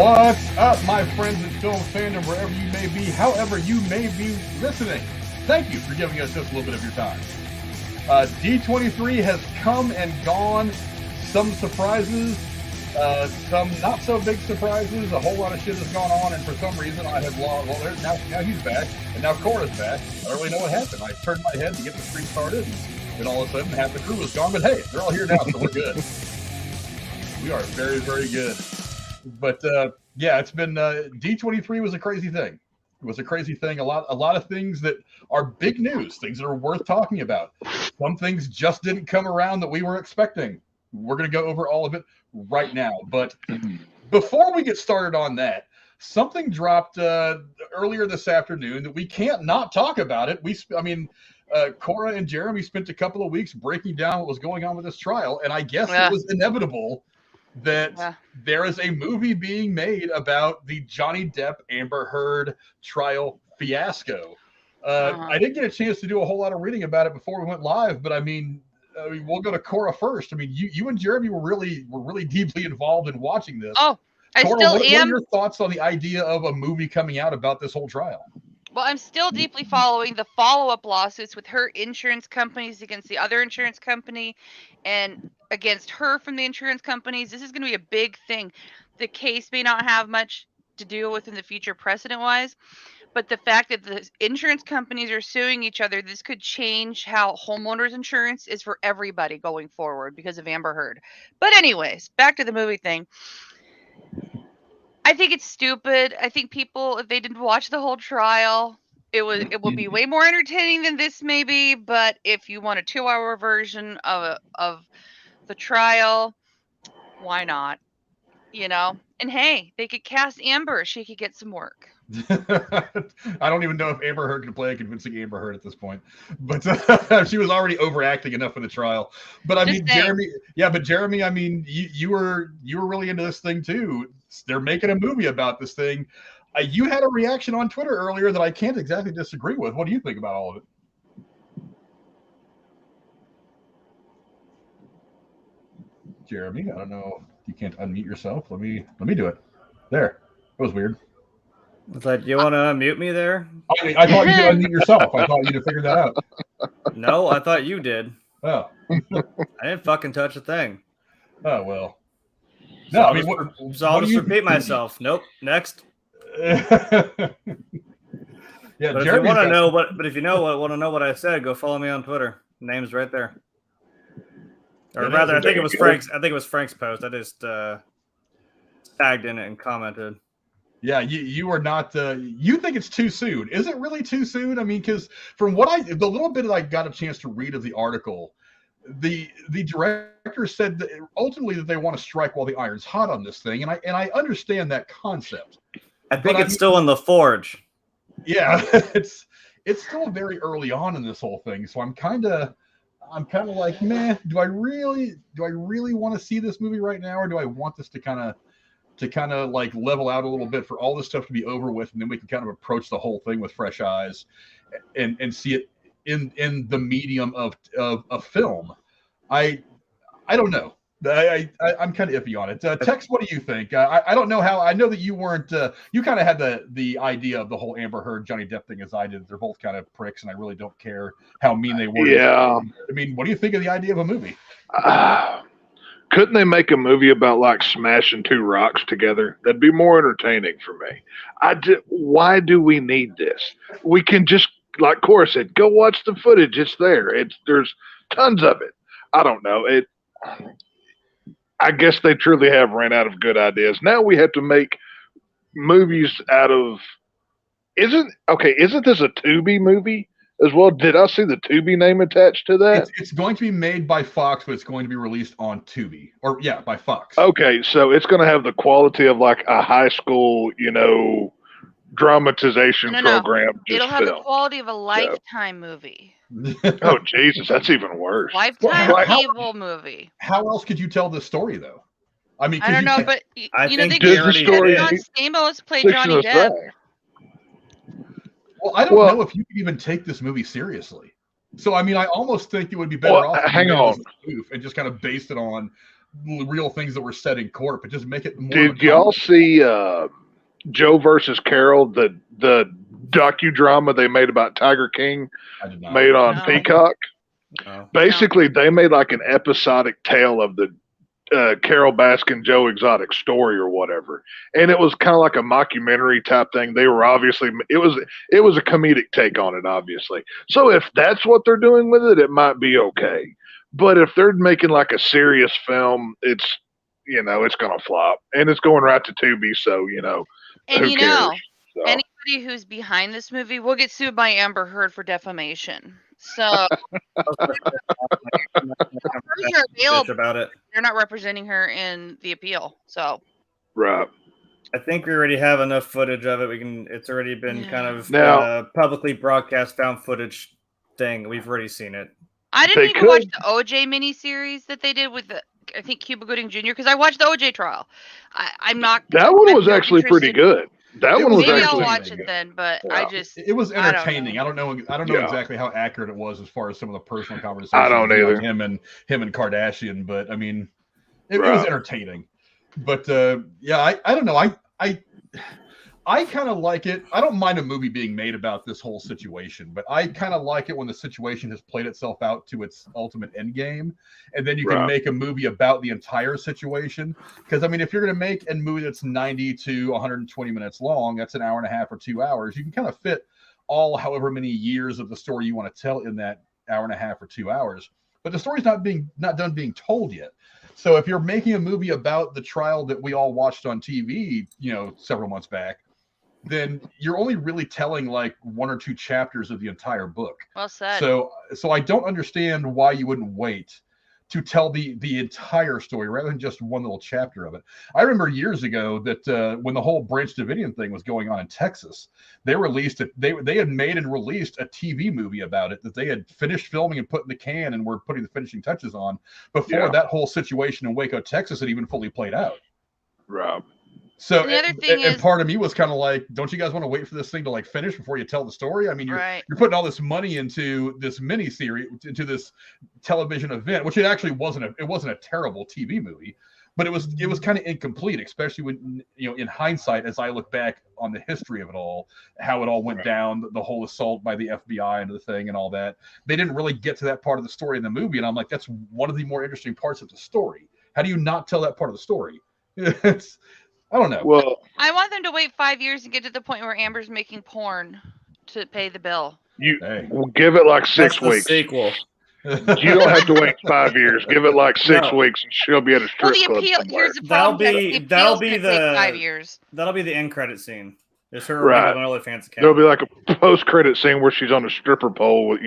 What's up, my friends in film fandom, wherever you may be, however you may be listening? Thank you for giving us just a little bit of your time. D23 has come and gone. Some surprises, some not so big surprises. A whole lot of shit has gone on, and for some reason I have lost. Well, now he's back, and now Cora's back. I don't really know what happened. I turned my head to get the stream started, and then all of a sudden half the crew was gone. But hey, they're all here now, so we're good. We are very, very good. But yeah, it's been D23 was a crazy thing. It was a crazy thing. A lot of things that are big news, things that are worth talking about. Some things just didn't come around that we were expecting. We're going to go over all of it right now. But before we get started on that, something dropped earlier this afternoon that we can't not talk about it. Cora and Jeremy spent a couple of weeks breaking down what was going on with this trial, and I guess it was inevitable that there is a movie being made about the Johnny Depp Amber Heard trial fiasco. I didn't get a chance to do a whole lot of reading about it before we went live, but I mean, we'll go to Cora first. I mean, you and Jeremy were really deeply involved in watching this. Oh, Cora, I still am. What are your thoughts on the idea of a movie coming out about this whole trial? Well, I'm still deeply following the follow-up lawsuits with her insurance companies against the other insurance company and against her from the insurance companies. This is going to be a big thing. The case may not have much to deal with in the future precedent-wise, but the fact that the insurance companies are suing each other, this could change how homeowners insurance is for everybody going forward because of Amber Heard. But anyways, back to the movie thing. I think it's stupid. I think people, if they didn't watch the whole trial, it will be way more entertaining than this maybe. But if you want a 2-hour version of the trial, why not? You know? And hey, they could cast Amber. She could get some work. I don't even know if Amber Heard could play a convincing Amber Heard at this point, but she was already overacting enough for the trial. But I mean, Jeremy, I mean, you were really into this thing too. They're making a movie about this thing. You had a reaction on Twitter earlier that I can't exactly disagree with. What do you think about all of it? Jeremy, I don't know. You can't unmute yourself. Let me do it. There. That was weird. It's like, you want to unmute me there? I thought you could unmute yourself. I thought you'd have figured that out. No, I thought you did. Oh. I didn't fucking touch a thing. Oh, well. No, I mean, I'll just repeat myself. Nope. Next. Yeah, but if you want to know want to know what I said, go follow me on Twitter. Name's right there. Or rather, I think it was Frank's. I think it was Frank's post. I just tagged in it and commented. Yeah, you are not. You think it's too soon? Is it really too soon? I mean, because from the little bit that I got a chance to read of the article, the director said that ultimately that they want to strike while the iron's hot on this thing, and I understand that concept. I think it's still in the forge. Yeah, it's still very early on in this whole thing, so I'm kind of like, meh. Do I really want to see this movie right now, or do I want this to kind of like level out a little bit for all this stuff to be over with, and then we can kind of approach the whole thing with fresh eyes and see it in the medium of film. I don't know. I'm kind of iffy on it. Tex, what do you think? I don't know how. I know that you weren't. You kind of had the idea of the whole Amber Heard Johnny Depp thing as I did. They're both kind of pricks, and I really don't care how mean they were. Yeah. I mean, what do you think of the idea of a movie? Couldn't they make a movie about like smashing two rocks together? That'd be more entertaining for me. Why do we need this? We can just, like Cora said, go watch the footage. It's there. There's tons of it. I don't know. I guess they truly have ran out of good ideas. Now we have to make movies out of. Isn't this a Tubi movie as well? Did I see the Tubi name attached to that? It's going to be made by Fox, but it's going to be released on Tubi, by Fox. Okay, so it's going to have the quality of like a high school, dramatization program. It'll have the quality of a Lifetime movie. Oh Jesus, that's even worse. Lifetime cable movie. How else could you tell this story though? I mean, I don't know, but I think John Stamos played Johnny Depp. Well, I don't know if you could even take this movie seriously. So I mean, I almost think it would be better off hang on and just kind of based it on real things that were said in court, but just make it more. Did y'all see Joe versus Carol, the docudrama they made about Tiger King, made on Peacock? No. Basically, they made like an episodic tale of the Carol Baskin, Joe Exotic story or whatever, and it was kind of like a mockumentary type thing. They were obviously it was a comedic take on it, obviously. So if that's what they're doing with it, it might be okay. But if they're making like a serious film, it's it's gonna flop, and it's going right to Tubi. So and who cares? So. Anybody who's behind this movie will get sued by Amber Heard for defamation. So about it. They're not representing her in the appeal. So right. I think we already have enough footage of it. It's already been kind of now, publicly broadcast found footage thing. We've already seen it. I didn't even watch the OJ miniseries that they did with I think Cuba Gooding Jr. because I watched the OJ trial. I'm not. That one was actually pretty good. That one was maybe actually I'll watch it then, but it was entertaining. I don't know exactly how accurate it was as far as some of the personal conversations. I don't either. Him and Kardashian, but I mean, it was entertaining. But I don't know. I kind of like it. I don't mind a movie being made about this whole situation, but I kind of like it when the situation has played itself out to its ultimate end game, and then you can make a movie about the entire situation. Because I mean, if you're going to make a movie that's 90 to 120 minutes long, that's an hour and a half or 2 hours. You can kind of fit however many years of the story you want to tell in that hour and a half or 2 hours. But the story's not done being told yet. So if you're making a movie about the trial that we all watched on TV, several months back, then you're only really telling like 1 or 2 chapters of the entire book. Well said. So I don't understand why you wouldn't wait to tell the entire story rather than just one little chapter of it. I remember years ago that when the whole Branch Davidian thing was going on in Texas, they released it. They had made and released a TV movie about it that they had finished filming and put in the can and were putting the finishing touches on before that whole situation in Waco, Texas had even fully played out. Rob. So the other thing is, part of me was kind of like, don't you guys want to wait for this thing to like finish before you tell the story? I mean, you're putting all this money into this mini series, into this television event, which it actually wasn't a terrible TV movie, but it was kind of incomplete, especially when in hindsight, as I look back on the history of it all, how it all went down, the whole assault by the FBI into the thing and all that. They didn't really get to that part of the story in the movie, and I'm like, that's one of the more interesting parts of the story. How do you not tell that part of the story? I don't know. Well, I want them to wait 5 years and get to the point where Amber's making porn to pay the bill. We'll give it like 6 weeks. Sequel. You don't have to wait 5 years. Give it like 6 weeks, and she'll be at a strip club somewhere. Here's the problem. That'll be the 5 years. That'll be the end credit scene. It's her on OnlyFans account. There'll be like a post-credit scene where she's on a stripper pole with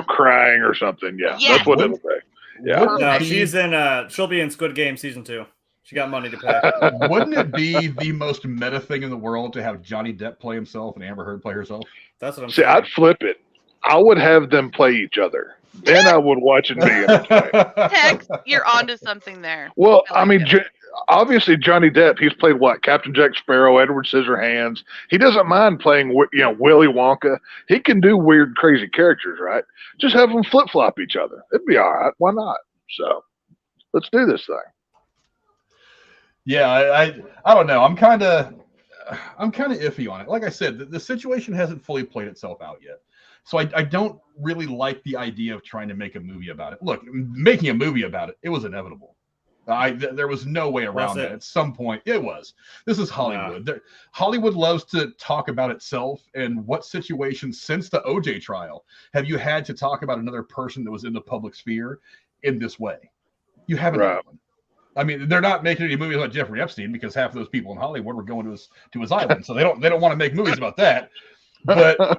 crying or something. Yeah. That's what it'll be. Yeah. No, she'll be in Squid Game season 2. She got money to pay. Wouldn't it be the most meta thing in the world to have Johnny Depp play himself and Amber Heard play herself? That's what I'm saying. I'd flip it. I would have them play each other. Then I would watch it be entertaining. Tex, you're onto something there. Well, I mean, obviously Johnny Depp, he's played what? Captain Jack Sparrow, Edward Scissorhands. He doesn't mind playing, Willy Wonka. He can do weird, crazy characters, right? Just have them flip-flop each other. It'd be all right. Why not? So let's do this thing. Yeah, I don't know. I'm kind of iffy on it. Like I said, the situation hasn't fully played itself out yet. So I don't really like the idea of trying to make a movie about it. Look, making a movie about it was inevitable. There was no way around that. At some point, it was. This is Hollywood. Yeah. Hollywood loves to talk about itself. And what situations since the OJ trial have you had to talk about another person that was in the public sphere in this way? You haven't had one. I mean, they're not making any movies about Jeffrey Epstein because half of those people in Hollywood were going to his island, so they don't want to make movies about that. But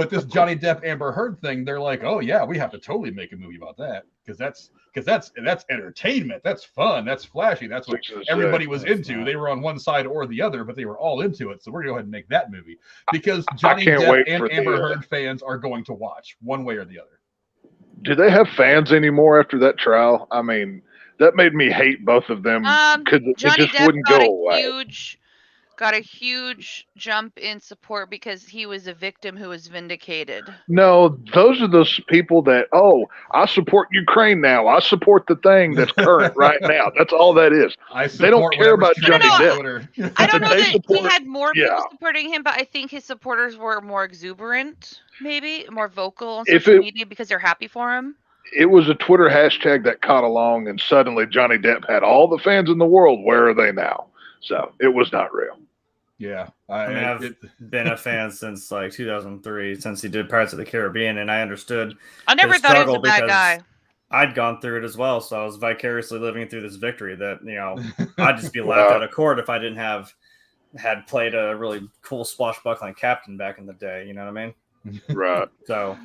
this Johnny Depp Amber Heard thing, they're like, oh yeah, we have to totally make a movie about that because that's entertainment, that's fun, that's flashy, that's what everybody was into. They were on one side or the other, but they were all into it. So we're gonna go ahead and make that movie because Johnny Depp and Amber Heard fans are going to watch one way or the other. Do they have fans anymore after that trial? I mean. That made me hate both of them because it just Depp wouldn't go away. Huge got a huge jump in support because he was a victim who was vindicated. No, those are those people that, I support Ukraine now. I support the thing that's current right now. That's all that is. They don't care about Johnny Depp. I don't know that he had more people supporting him, but I think his supporters were more exuberant, maybe more vocal on social media because they're happy for him. It was a Twitter hashtag that caught along, and suddenly Johnny Depp had all the fans in the world. Where are they now? So it was not real. Yeah, I've been a fan since like 2003, since he did Pirates of the Caribbean, and I understood. I never thought he was a bad guy. I'd gone through it as well, so I was vicariously living through this victory. That I'd just be laughed out of court if I didn't had played a really cool swashbuckling captain back in the day. You know what I mean? Right. So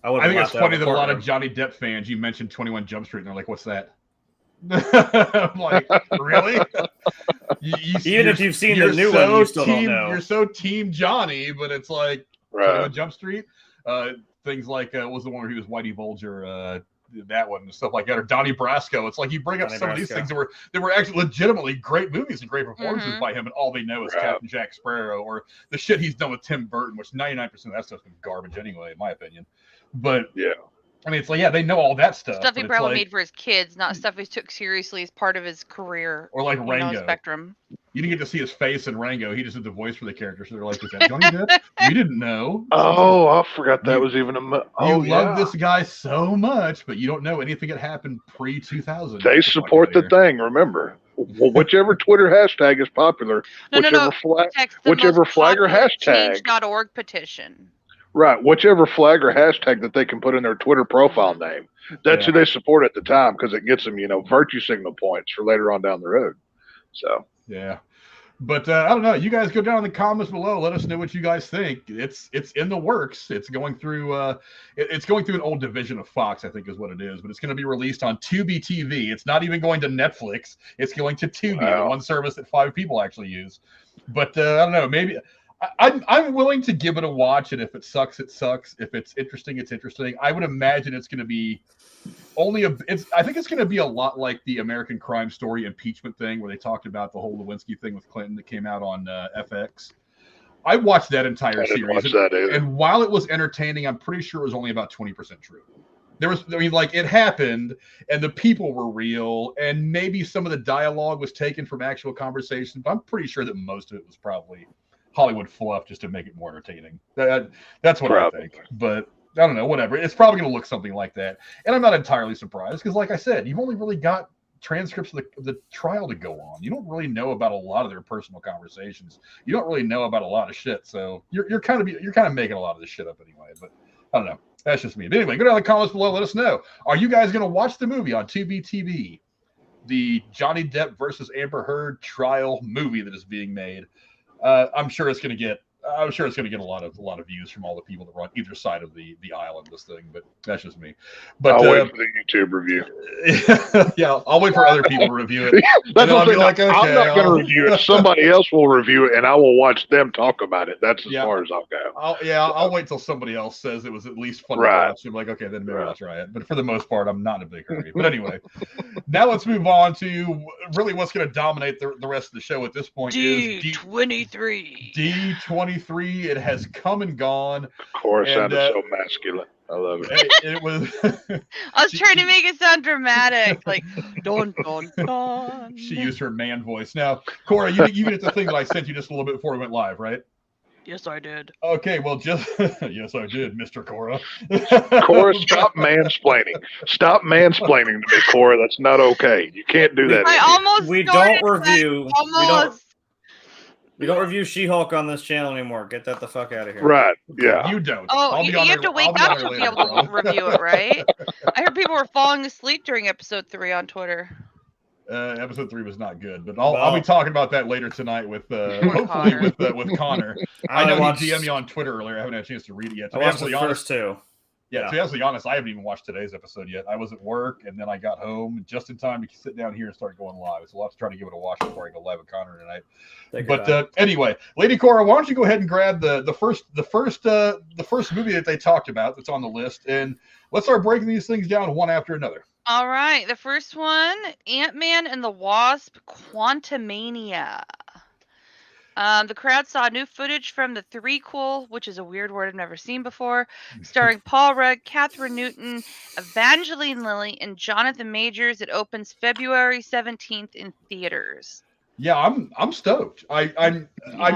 I think it's funny that a lot of Johnny Depp fans, you mentioned 21 Jump Street, and they're like, "What's that?" I'm like, really? Even if you've seen the new one, you still don't know. You're so team Johnny, but it's like 21 Jump Street. Things like what was the one where he was Whitey Bulger? That one and stuff like that, or Donnie Brasco. It's like you bring up some of these things that were actually legitimately great movies and great performances by him, and all they know is Captain Jack Sparrow or the shit he's done with Tim Burton, which 99% of that stuff's been garbage anyway, in my opinion. But yeah. I mean, it's like, they know all that stuff. Stuff he probably made for his kids, not stuff he took seriously as part of his career. Or like Rango. Spectrum. You didn't get to see his face in Rango. He just did the voice for the character. So they're like, is that Johnny Depp? We didn't know. Oh, I forgot that was even you love this guy so much, but you don't know anything that happened pre-2000. They support the thing, remember. Well, whichever Twitter hashtag is popular, whichever flag or hashtag. Change.org petition. Right, whichever flag or hashtag that they can put in their Twitter profile name, that's who they support at the time, because it gets them, virtue signal points for later on down the road. So yeah, but I don't know. You guys go down in the comments below. Let us know what you guys think. It's in the works. It's going through. It's going through an old division of Fox, I think, is what it is. But it's going to be released on Tubi TV. It's not even going to Netflix. It's going to Tubi, the one service that 5 people actually use. But I don't know. Maybe. I'm willing to give it a watch, and if it sucks, it sucks. If it's interesting, it's interesting. I would imagine it's going to be I think it's going to be a lot like the American Crime Story impeachment thing, where they talked about the whole Lewinsky thing with Clinton that came out on FX. I watched that entire series, and while it was entertaining, I'm pretty sure it was only about 20% true. It happened, and the people were real, and maybe some of the dialogue was taken from actual conversations, but I'm pretty sure that most of it was probably Hollywood fluff just to make it more entertaining. That's what I think. But I don't know, whatever. It's probably going to look something like that. And I'm not entirely surprised because, like I said, you've only really got transcripts of the trial to go on. You don't really know about a lot of their personal conversations. You don't really know about a lot of shit. So you're kind of making a lot of this shit up anyway. But I don't know. That's just me. But anyway, go down in the comments below. Let us know. Are you guys going to watch the movie on Tubi TV? The Johnny Depp versus Amber Heard trial movie that is being made. I'm sure it's going to get a lot of views from all the people that were on either side of the aisle in this thing, but that's just me. But I'll wait for the YouTube review. Yeah, I'll wait for other people to review it. That's what I'm not going to review it. Somebody else will review it, and I will watch them talk about it. That's as far as I'll go. I'll wait till somebody else says it was at least fun to watch. I'm like, okay, then maybe I'll try it. But for the most part, I'm not in a big hurry. But anyway, now let's move on to really what's going to dominate the rest of the show at this point. D23. D23. It has come and gone. Of course, sounded so masculine. I love it. It was. I was trying to make it sound dramatic, like don don don. She used her man voice. Now, Cora, you get the thing that I sent you just a little bit before we went live, right? Yes, I did. Okay, well, yes, I did, Mr. Cora. Cora, stop mansplaining. Stop mansplaining to me, Cora. That's not okay. You can't do that. We don't review. We don't review She-Hulk on this channel anymore. Get that the fuck out of here. Right. Yeah. You don't. Oh, you have to wake up to be able to review it, right? I heard people were falling asleep during episode 3 on Twitter. Episode 3 was not good, but I'll be talking about that later tonight with hopefully with Connor. I know he DM'd me on Twitter earlier. I haven't had a chance to read it yet. I watched the first 2. Yeah, to be absolutely honest, I haven't even watched today's episode yet. I was at work, and then I got home just in time to sit down here and start going live. So I'll have to try to give it a watch before I go live with Connor tonight. But anyway, Lady Cora, why don't you go ahead and grab the first movie that they talked about that's on the list, and let's start breaking these things down one after another. All right, the first one, Ant-Man and the Wasp: Quantumania. The crowd saw new footage from the threequel, which is a weird word I've never seen before, starring Paul Rudd, Catherine Newton, Evangeline Lilly, and Jonathan Majors. It opens February 17th in theaters. Yeah, I'm stoked. I'm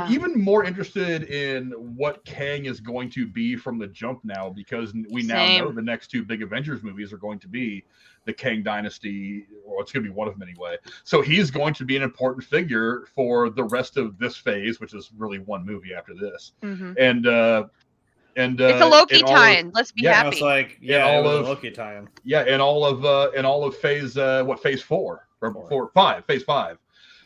even more interested in what Kang is going to be from the jump now, because we now know the next two big Avengers movies are going to be the Kang Dynasty, or it's going to be one of them anyway. So he's going to be an important figure for the rest of this phase, which is really one movie after this. Mm-hmm. And it's a Loki tie-in. Let's be happy. It's like it was a Loki tie-in. Yeah, and all of phase phase 4 or phase 5.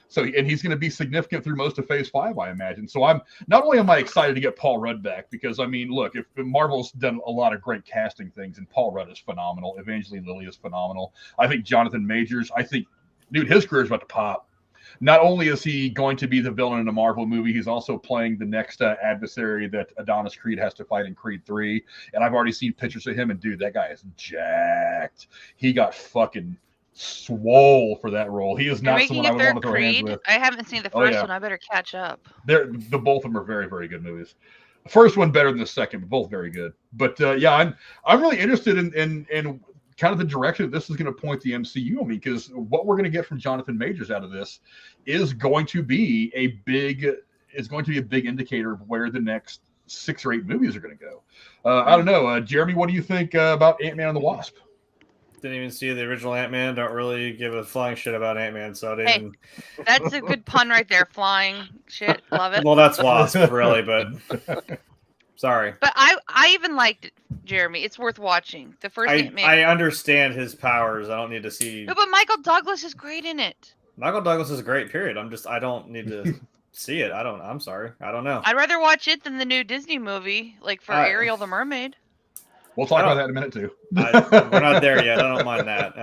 So, and he's going to be significant through most of phase 5, I imagine. So I'm not only am I excited to get Paul Rudd back, because I mean, look, if Marvel's done a lot of great casting things, and Paul Rudd is phenomenal, Evangeline Lilly is phenomenal. I think Jonathan Majors, dude, his career is about to pop. Not only is he going to be the villain in a Marvel movie, he's also playing the next adversary that Adonis Creed has to fight in Creed 3. And I've already seen pictures of him, and dude, that guy is jacked. He got fucking swole for that role. He is not someone I would want to throw hands with. I haven't seen the first one. I better catch up. The both of them are very, very good movies. The first one better than the second, but both very good. But yeah, I'm really interested in kind of the direction that this is going to point the MCU on me, because what we're going to get from Jonathan Majors out of this is going to be a big indicator of where the next 6 or 8 movies are going to go. I don't know, Jeremy, what do you think about Ant-Man and the Wasp? Didn't even see the original Ant-Man. Don't really give a flying shit about Ant-Man, so I didn't. Hey, that's a good pun right there. Flying shit, love it. Well, that's Wasp, really, but sorry. But I even liked it, Jeremy. It's worth watching. The first Ant-Man. I understand his powers. I don't need to see. No, but Michael Douglas is great in it. Michael Douglas is great. Period. I don't need to see it. I'm sorry. I don't know. I'd rather watch it than the new Disney movie, like for Ariel the Mermaid. We'll talk about that in a minute too. We're not there yet. I don't mind that.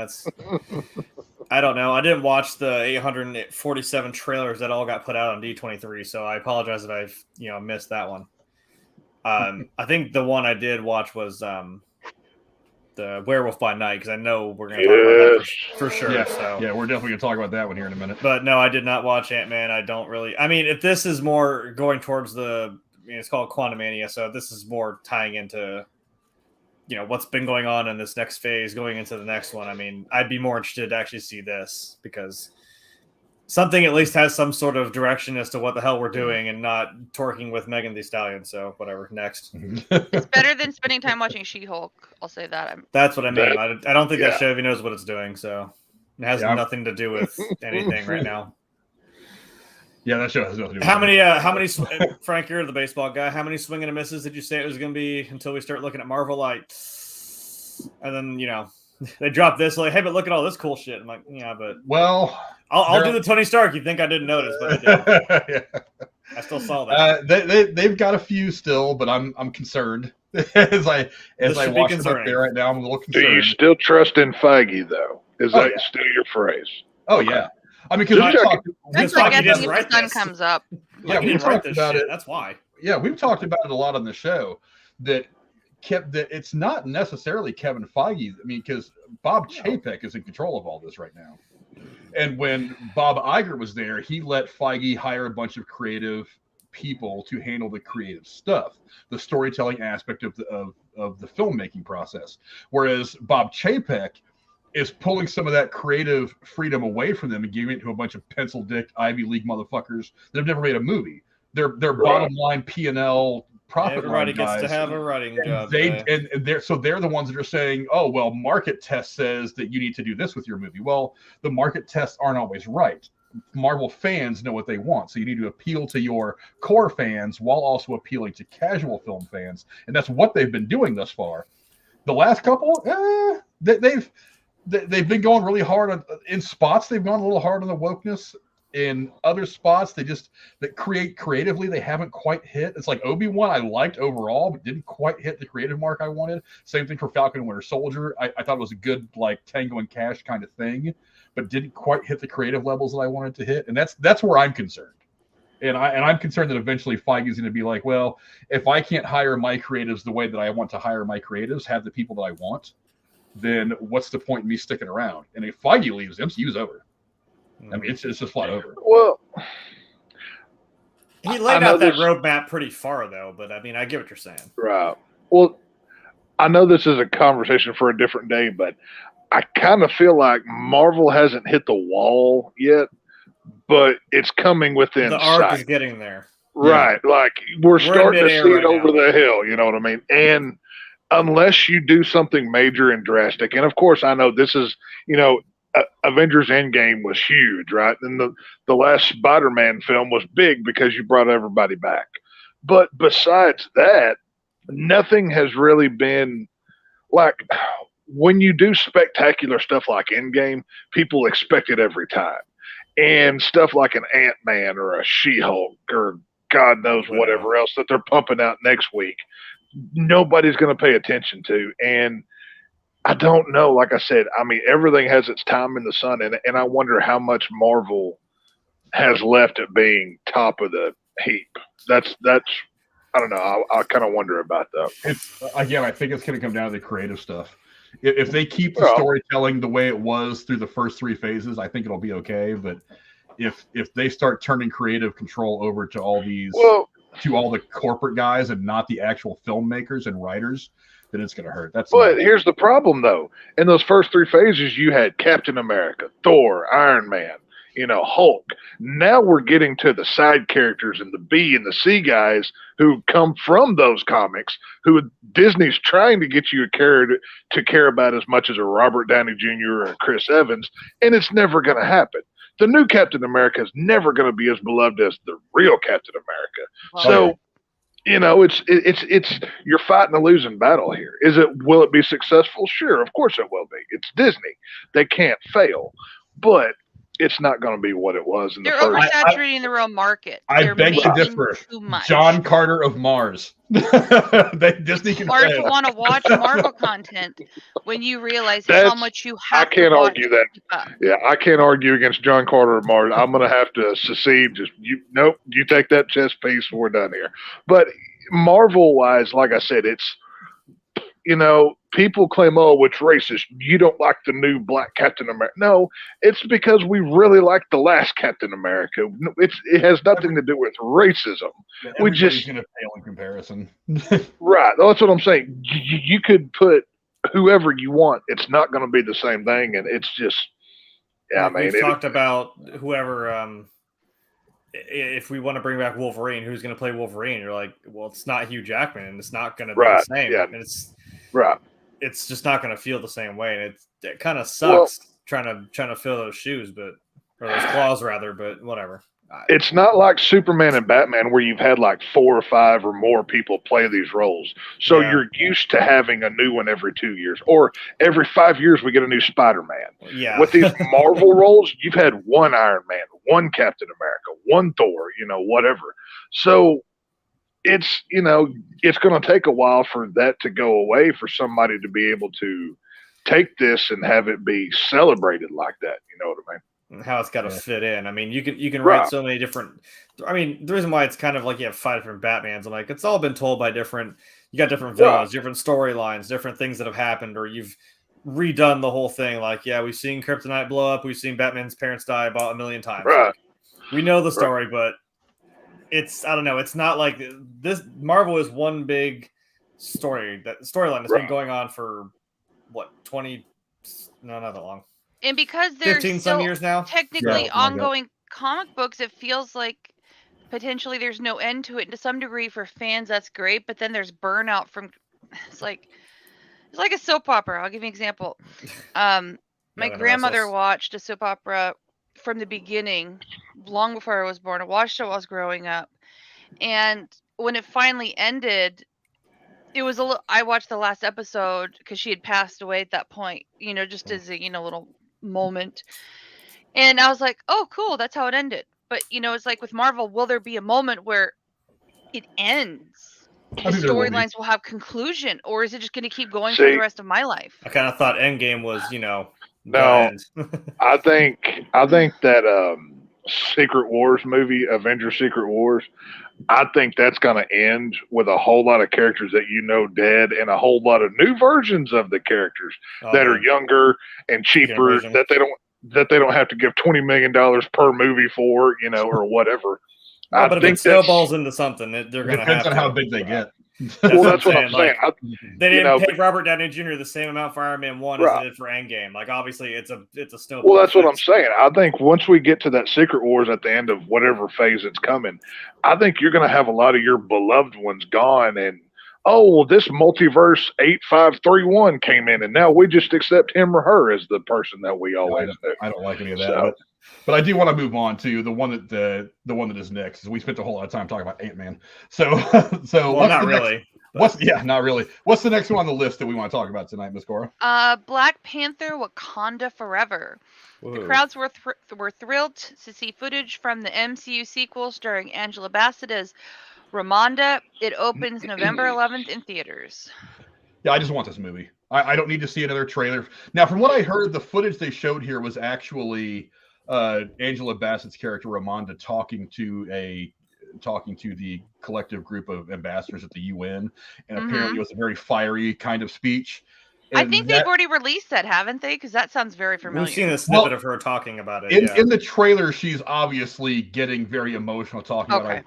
I don't know. I didn't watch the 847 trailers that all got put out on D23, so I apologize if I've missed that one. I think the one I did watch was the Werewolf by Night, because I know we're going to talk about that for sure. Yeah, so. Yeah, we're definitely going to talk about that one here in a minute. But no, I did not watch Ant-Man. I don't really. I mean, if this is more going towards it's called Quantumania, so this is more tying into what's been going on in this next phase going into the next one. I mean, I'd be more interested to actually see this, because something at least has some sort of direction as to what the hell we're doing, and not twerking with Megan Thee Stallion. So whatever, next. It's better than spending time watching She-Hulk. I'll say that. That's what I mean. I don't think that show even knows what it's doing, so it has nothing to do with anything right now. Yeah, that show has nothing to do with how many, Frank, you're the baseball guy. How many swing and a misses did you say it was going to be until we start looking at Marvel? And then, they drop this, like, hey, but look at all this cool shit. I'm like, yeah, but. Well. I'll do the Tony Stark. You think I didn't notice, but I did. Yeah. I still saw that. They've got a few still, but I'm concerned. as I watch them up there right now, I'm a little concerned. Do you still trust in Feige, though? Is that still your phrase? Oh, yeah. I mean, because that's like if the sun comes up. Yeah, we talked about it. That's why. Yeah, we've talked about it a lot on the show. That it's not necessarily Kevin Feige. I mean, because Bob Chapek is in control of all this right now. And when Bob Iger was there, he let Feige hire a bunch of creative people to handle the creative stuff, the storytelling aspect of the filmmaking process. Whereas Bob Chapek is pulling some of that creative freedom away from them and giving it to a bunch of pencil dick Ivy League motherfuckers that have never made a movie. They're bottom line P&L profit. Everybody line guys. Gets to have a writing job. They're the ones that are saying, oh, well, market test says that you need to do this with your movie. Well, the market tests aren't always right. Marvel fans know what they want, so you need to appeal to your core fans while also appealing to casual film fans, and that's what they've been doing thus far. The last couple, they've been going really hard in spots. They've gone a little hard on the wokeness. In other spots, that create creatively, they haven't quite hit. It's like Obi-Wan, I liked overall, but didn't quite hit the creative mark I wanted. Same thing for Falcon and Winter Soldier. I thought it was a good Tango and Cash kind of thing, but didn't quite hit the creative levels that I wanted to hit. And that's where I'm concerned. And I'm concerned that eventually Feige's going to be like, well, if I can't hire my creatives the way that I want to hire my creatives, have the people that I want, then what's the point in me sticking around? And if Feige leaves, MCU's over. I mean, it's just flat over. Well, He laid out that roadmap pretty far, though. But I mean, I get what you're saying. Right. Well, I know this is a conversation for a different day, but I kind of feel like Marvel hasn't hit the wall yet, but it's coming within the arc sight. Is getting there. Right. Yeah. Like we're starting to see it over the hill, you know what I mean? And unless you do something major and drastic, and of course I know this is, Avengers Endgame was huge, right? And the last Spider-Man film was big because you brought everybody back. But besides that, nothing has really been like when you do spectacular stuff like Endgame, people expect it every time. And stuff like an Ant-Man or a She-Hulk or God knows whatever else that they're pumping out next week, nobody's going to pay attention to. And I don't know. Like I said, I mean, everything has its time in the sun, and I wonder how much Marvel has left at being top of the heap. That's I don't know. I kind of wonder about that. I think it's going to come down to the creative stuff. If they keep the storytelling the way it was through the first 3 phases, I think it'll be okay. But if they start turning creative control over to all these to all the corporate guys and not the actual filmmakers and writers, then it's going to hurt. But here's the problem, though. In those first 3 phases, you had Captain America, Thor, Iron Man, Hulk. Now we're getting to the side characters and the B and the C guys who come from those comics, who Disney's trying to get you to care about as much as a Robert Downey Jr. or Chris Evans, and it's never going to happen. The new Captain America is never going to be as beloved as the real Captain America. Wow. So, it's you're fighting a losing battle here. Will it be successful? Sure, of course it will be. It's Disney. They can't fail. But it's not going to be what it was in the first. They're oversaturating the real market. I beg to differ. John Carter of Mars. Disney can hard to want to watch Marvel content when you realize how much you have. I can't argue that. Yeah, I can't argue against John Carter of Mars. I'm going to have to secede. You take that chess piece. We're done here. But Marvel wise, like I said, it's people claim, it's racist. You don't like the new black Captain America. No, it's because we really like the last Captain America. It has nothing to do with racism. We just going to pale in comparison. Right. That's what I'm saying. You could put whoever you want. It's not going to be the same thing. And it's just, we've talked about whoever, if we want to bring back Wolverine, who's going to play Wolverine? You're like, well, it's not Hugh Jackman, and it's not going to be the same. Yeah. And it's just not going to feel the same way, and it kind of sucks trying to fill those shoes, or those claws rather. But whatever. It's not like Superman and Batman where you've had like 4 or 5 or more people play these roles. So you're used to having a new one every 2 years, or every 5 years we get a new Spider-Man. Yeah. With these Marvel roles, you've had one Iron Man, one Captain America, one Thor, whatever. So it's going to take a while for that to go away, for somebody to be able to take this and have it be celebrated like that. You know what I mean? And how it's got to fit in. I mean, you can write so many different. I mean, the reason why it's kind of like you have 5 different Batmans, I'm like, it's all been told by different. You got different villains, different storylines, different things that have happened, or you've redone the whole thing. Like, we've seen Kryptonite blow up, we've seen Batman's parents die about 1,000,000 times. Right. Like, we know the story, but I don't know. It's not like this. Marvel is one big storyline that's been going on for what 20? No, not that long. And because there's 15 some years now, technically ongoing comic books, it feels like potentially there's no end to it. And to some degree, for fans, that's great. But then there's burnout from. It's like a soap opera. I'll give you an example. My grandmother watched a soap opera from the beginning, long before I was born. I watched it while I was growing up, and when it finally ended, it was I watched the last episode because she had passed away at that point. Just as a little moment, and I was like, "Oh, cool, that's how it ended." But it's like with Marvel, will there be a moment where it ends? The storylines will have conclusion, or is it just going to keep going for the rest of my life? I kind of thought Endgame was, No, I think that Secret Wars movie, Avengers Secret Wars, I think that's going to end with a whole lot of characters that dead, and a whole lot of new versions of the characters that are younger and cheaper, that they don't have to give $20 million per movie for, or whatever. Well, but if it snowballs into something, they're going to have depends on how big they get. Well, that's what I'm saying. They didn't pay Robert Downey Jr. the same amount for Iron Man 1 as they did for Endgame. Like, obviously, it's a snowball. Well, that's what I'm saying. I think once we get to that Secret Wars at the end of whatever phase it's coming, I think you're going to have a lot of your beloved ones gone. And, this multiverse 8531 came in, and now we just accept him or her as the person that we always do. I don't like any of that. But I do want to move on to the one that is next. We spent a whole lot of time talking about Ant-Man. So not really. Not really. What's the next one on the list that we want to talk about tonight, Miss Cora? Black Panther: Wakanda Forever. Whoa. The crowds were thrilled to see footage from the MCU sequel starring Angela Bassett as Ramonda. It opens November 11th in theaters. Yeah, I just want this movie. I don't need to see another trailer. Now, from what I heard, the footage they showed here was actually Angela Bassett's character Ramonda talking to the collective group of ambassadors at the UN, and apparently it was a very fiery kind of speech. I think they've already released that, haven't they? Because that sounds very familiar. We've seen a snippet of her talking about it. In the trailer, she's obviously getting very emotional, talking about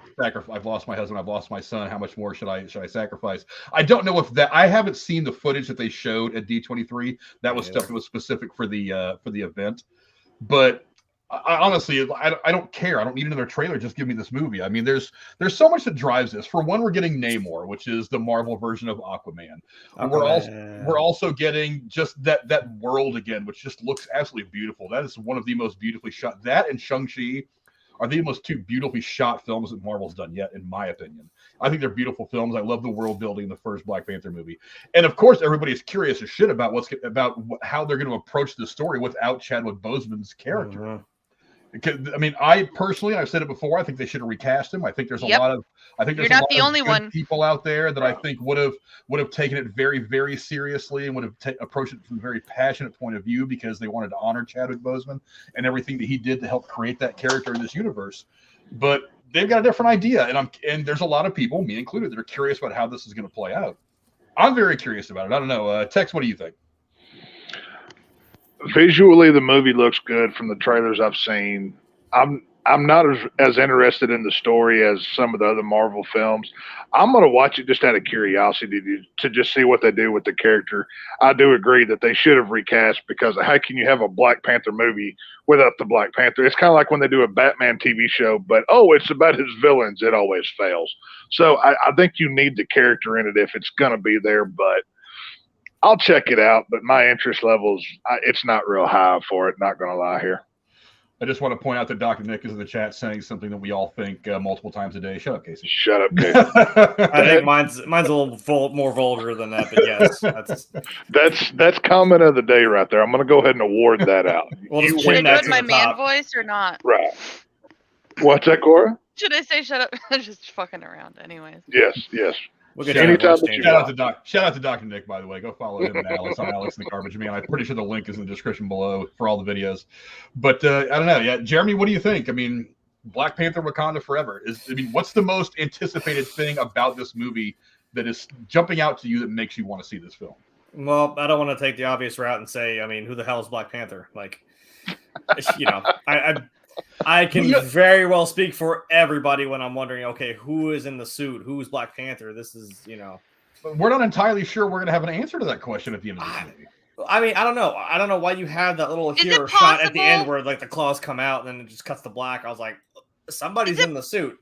I've lost my husband, I've lost my son. How much more should I sacrifice? I don't know if that. I haven't seen the footage that they showed at D23. That was stuff that was specific for the event, but. I honestly, I don't care. I don't need another trailer. Just give me this movie. I mean, there's so much that drives this. For one, we're getting Namor, which is the Marvel version of Aquaman. We're also getting just that world again, which just looks absolutely beautiful. That is one of the most beautifully shot. That and Shang-Chi are the most two beautifully shot films that Marvel's done yet, in my opinion. I think they're beautiful films. I love the world building in the first Black Panther movie, and of course, everybody is curious as shit about how they're going to approach the story without Chadwick Boseman's character. I mean, I personally, I've said it before, I think they should have recast him. I think there's a lot of, You're not the only one. People out there that I think would have taken it very, very seriously and would have approached it from a very passionate point of view because they wanted to honor Chadwick Boseman and everything that he did to help create that character in this universe. But they've got a different idea, and there's a lot of people, me included, that are curious about how this is going to play out. I'm very curious about it. I don't know. Tex, what do you think? Visually, the movie looks good from the trailers I've seen. I'm not as interested in the story as some of the other Marvel films. I'm going to watch it just out of curiosity to just see what they do with the character. I do agree that they should have recast, because how can you have a Black Panther movie without the Black Panther? It's kind of like when they do a Batman TV show, but it's about his villains. It always fails. So I think you need the character in it if it's going to be there, but I'll check it out, but my interest levels, it's not real high for it, not going to lie here. I just want to point out that Dr. Nick is in the chat saying something that we all think multiple times a day. Shut up, Casey. Shut up, Casey. I think mine's a little more vulgar than that, but yes. That's comment of the day right there. I'm going to go ahead and award that out. Should I do it in my man voice or not? Right. What's that, Cora? Should I say shut up? I'm just fucking around anyways. Yes. Shout out to Dr. Nick, by the way. Go follow him and Alex on Alex and the Garbage Man. I'm pretty sure the link is in the description below for all the videos. But I don't know. Yeah, Jeremy, what do you think? I mean, Black Panther: Wakanda Forever what's the most anticipated thing about this movie that is jumping out to you that makes you want to see this film? Well, I don't want to take the obvious route and say, I mean, who the hell is Black Panther? Like, I can very well speak for everybody when I'm wondering, okay, who is in the suit? Who's Black Panther? This is, We're not entirely sure we're going to have an answer to that question at the end of the movie. I mean, I don't know. I don't know why you have that little hero shot at the end where like the claws come out and then it just cuts to black. I was like, somebody's in the suit.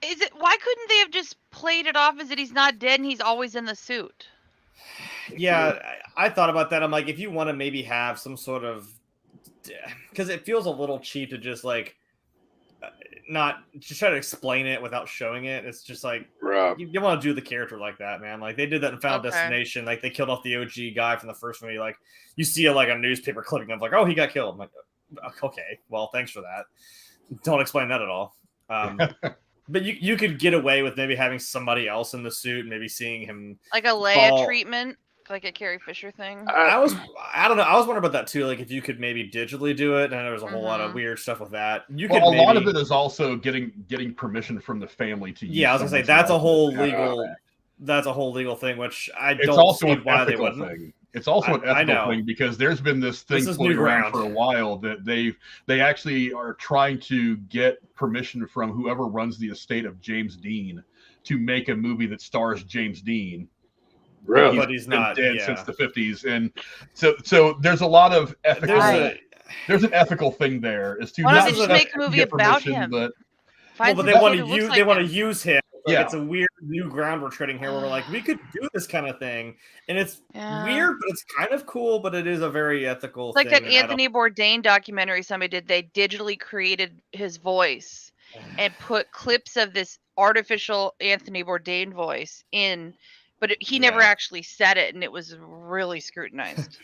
Why couldn't they have just played it off as that he's not dead and he's always in the suit? Yeah, I thought about that. I'm like, if you want to maybe have some sort of, because it feels a little cheap to just like not just try to explain it without showing it. It's just like you want to do the character like that, man. Like they did that in Final Destination. Like they killed off the OG guy from the first movie. Like you see a newspaper clipping of like, oh, he got killed. I'm like, okay, well, thanks for that. Don't explain that at all. But you could get away with maybe having somebody else in the suit, maybe seeing him like a Leia treatment. Like a Carrie Fisher thing. I don't know. I was wondering about that too. Like if you could maybe digitally do it, and there was a whole lot of weird stuff with that. A lot of it is also getting permission from the family to use. Yeah, I was gonna say that's a whole legal thing, which I don't also see an why they ethical wouldn't. thing. It's also an ethical thing because there's been this thing floating around for a while that they actually are trying to get permission from whoever runs the estate of James Dean to make a movie that stars James Dean. Really? But he's not dead since the 50s, and so there's a lot of ethical. There's an ethical thing there as to why don't they just make a movie about him? But they want to use him. Like, it's a weird new ground we're treading here where we're like, we could do this kind of thing. And it's weird, but it's kind of cool, but it is a very ethical thing. Like that Anthony Bourdain documentary somebody did. They digitally created his voice and put clips of this artificial Anthony Bourdain voice in, but he never actually said it, and it was really scrutinized.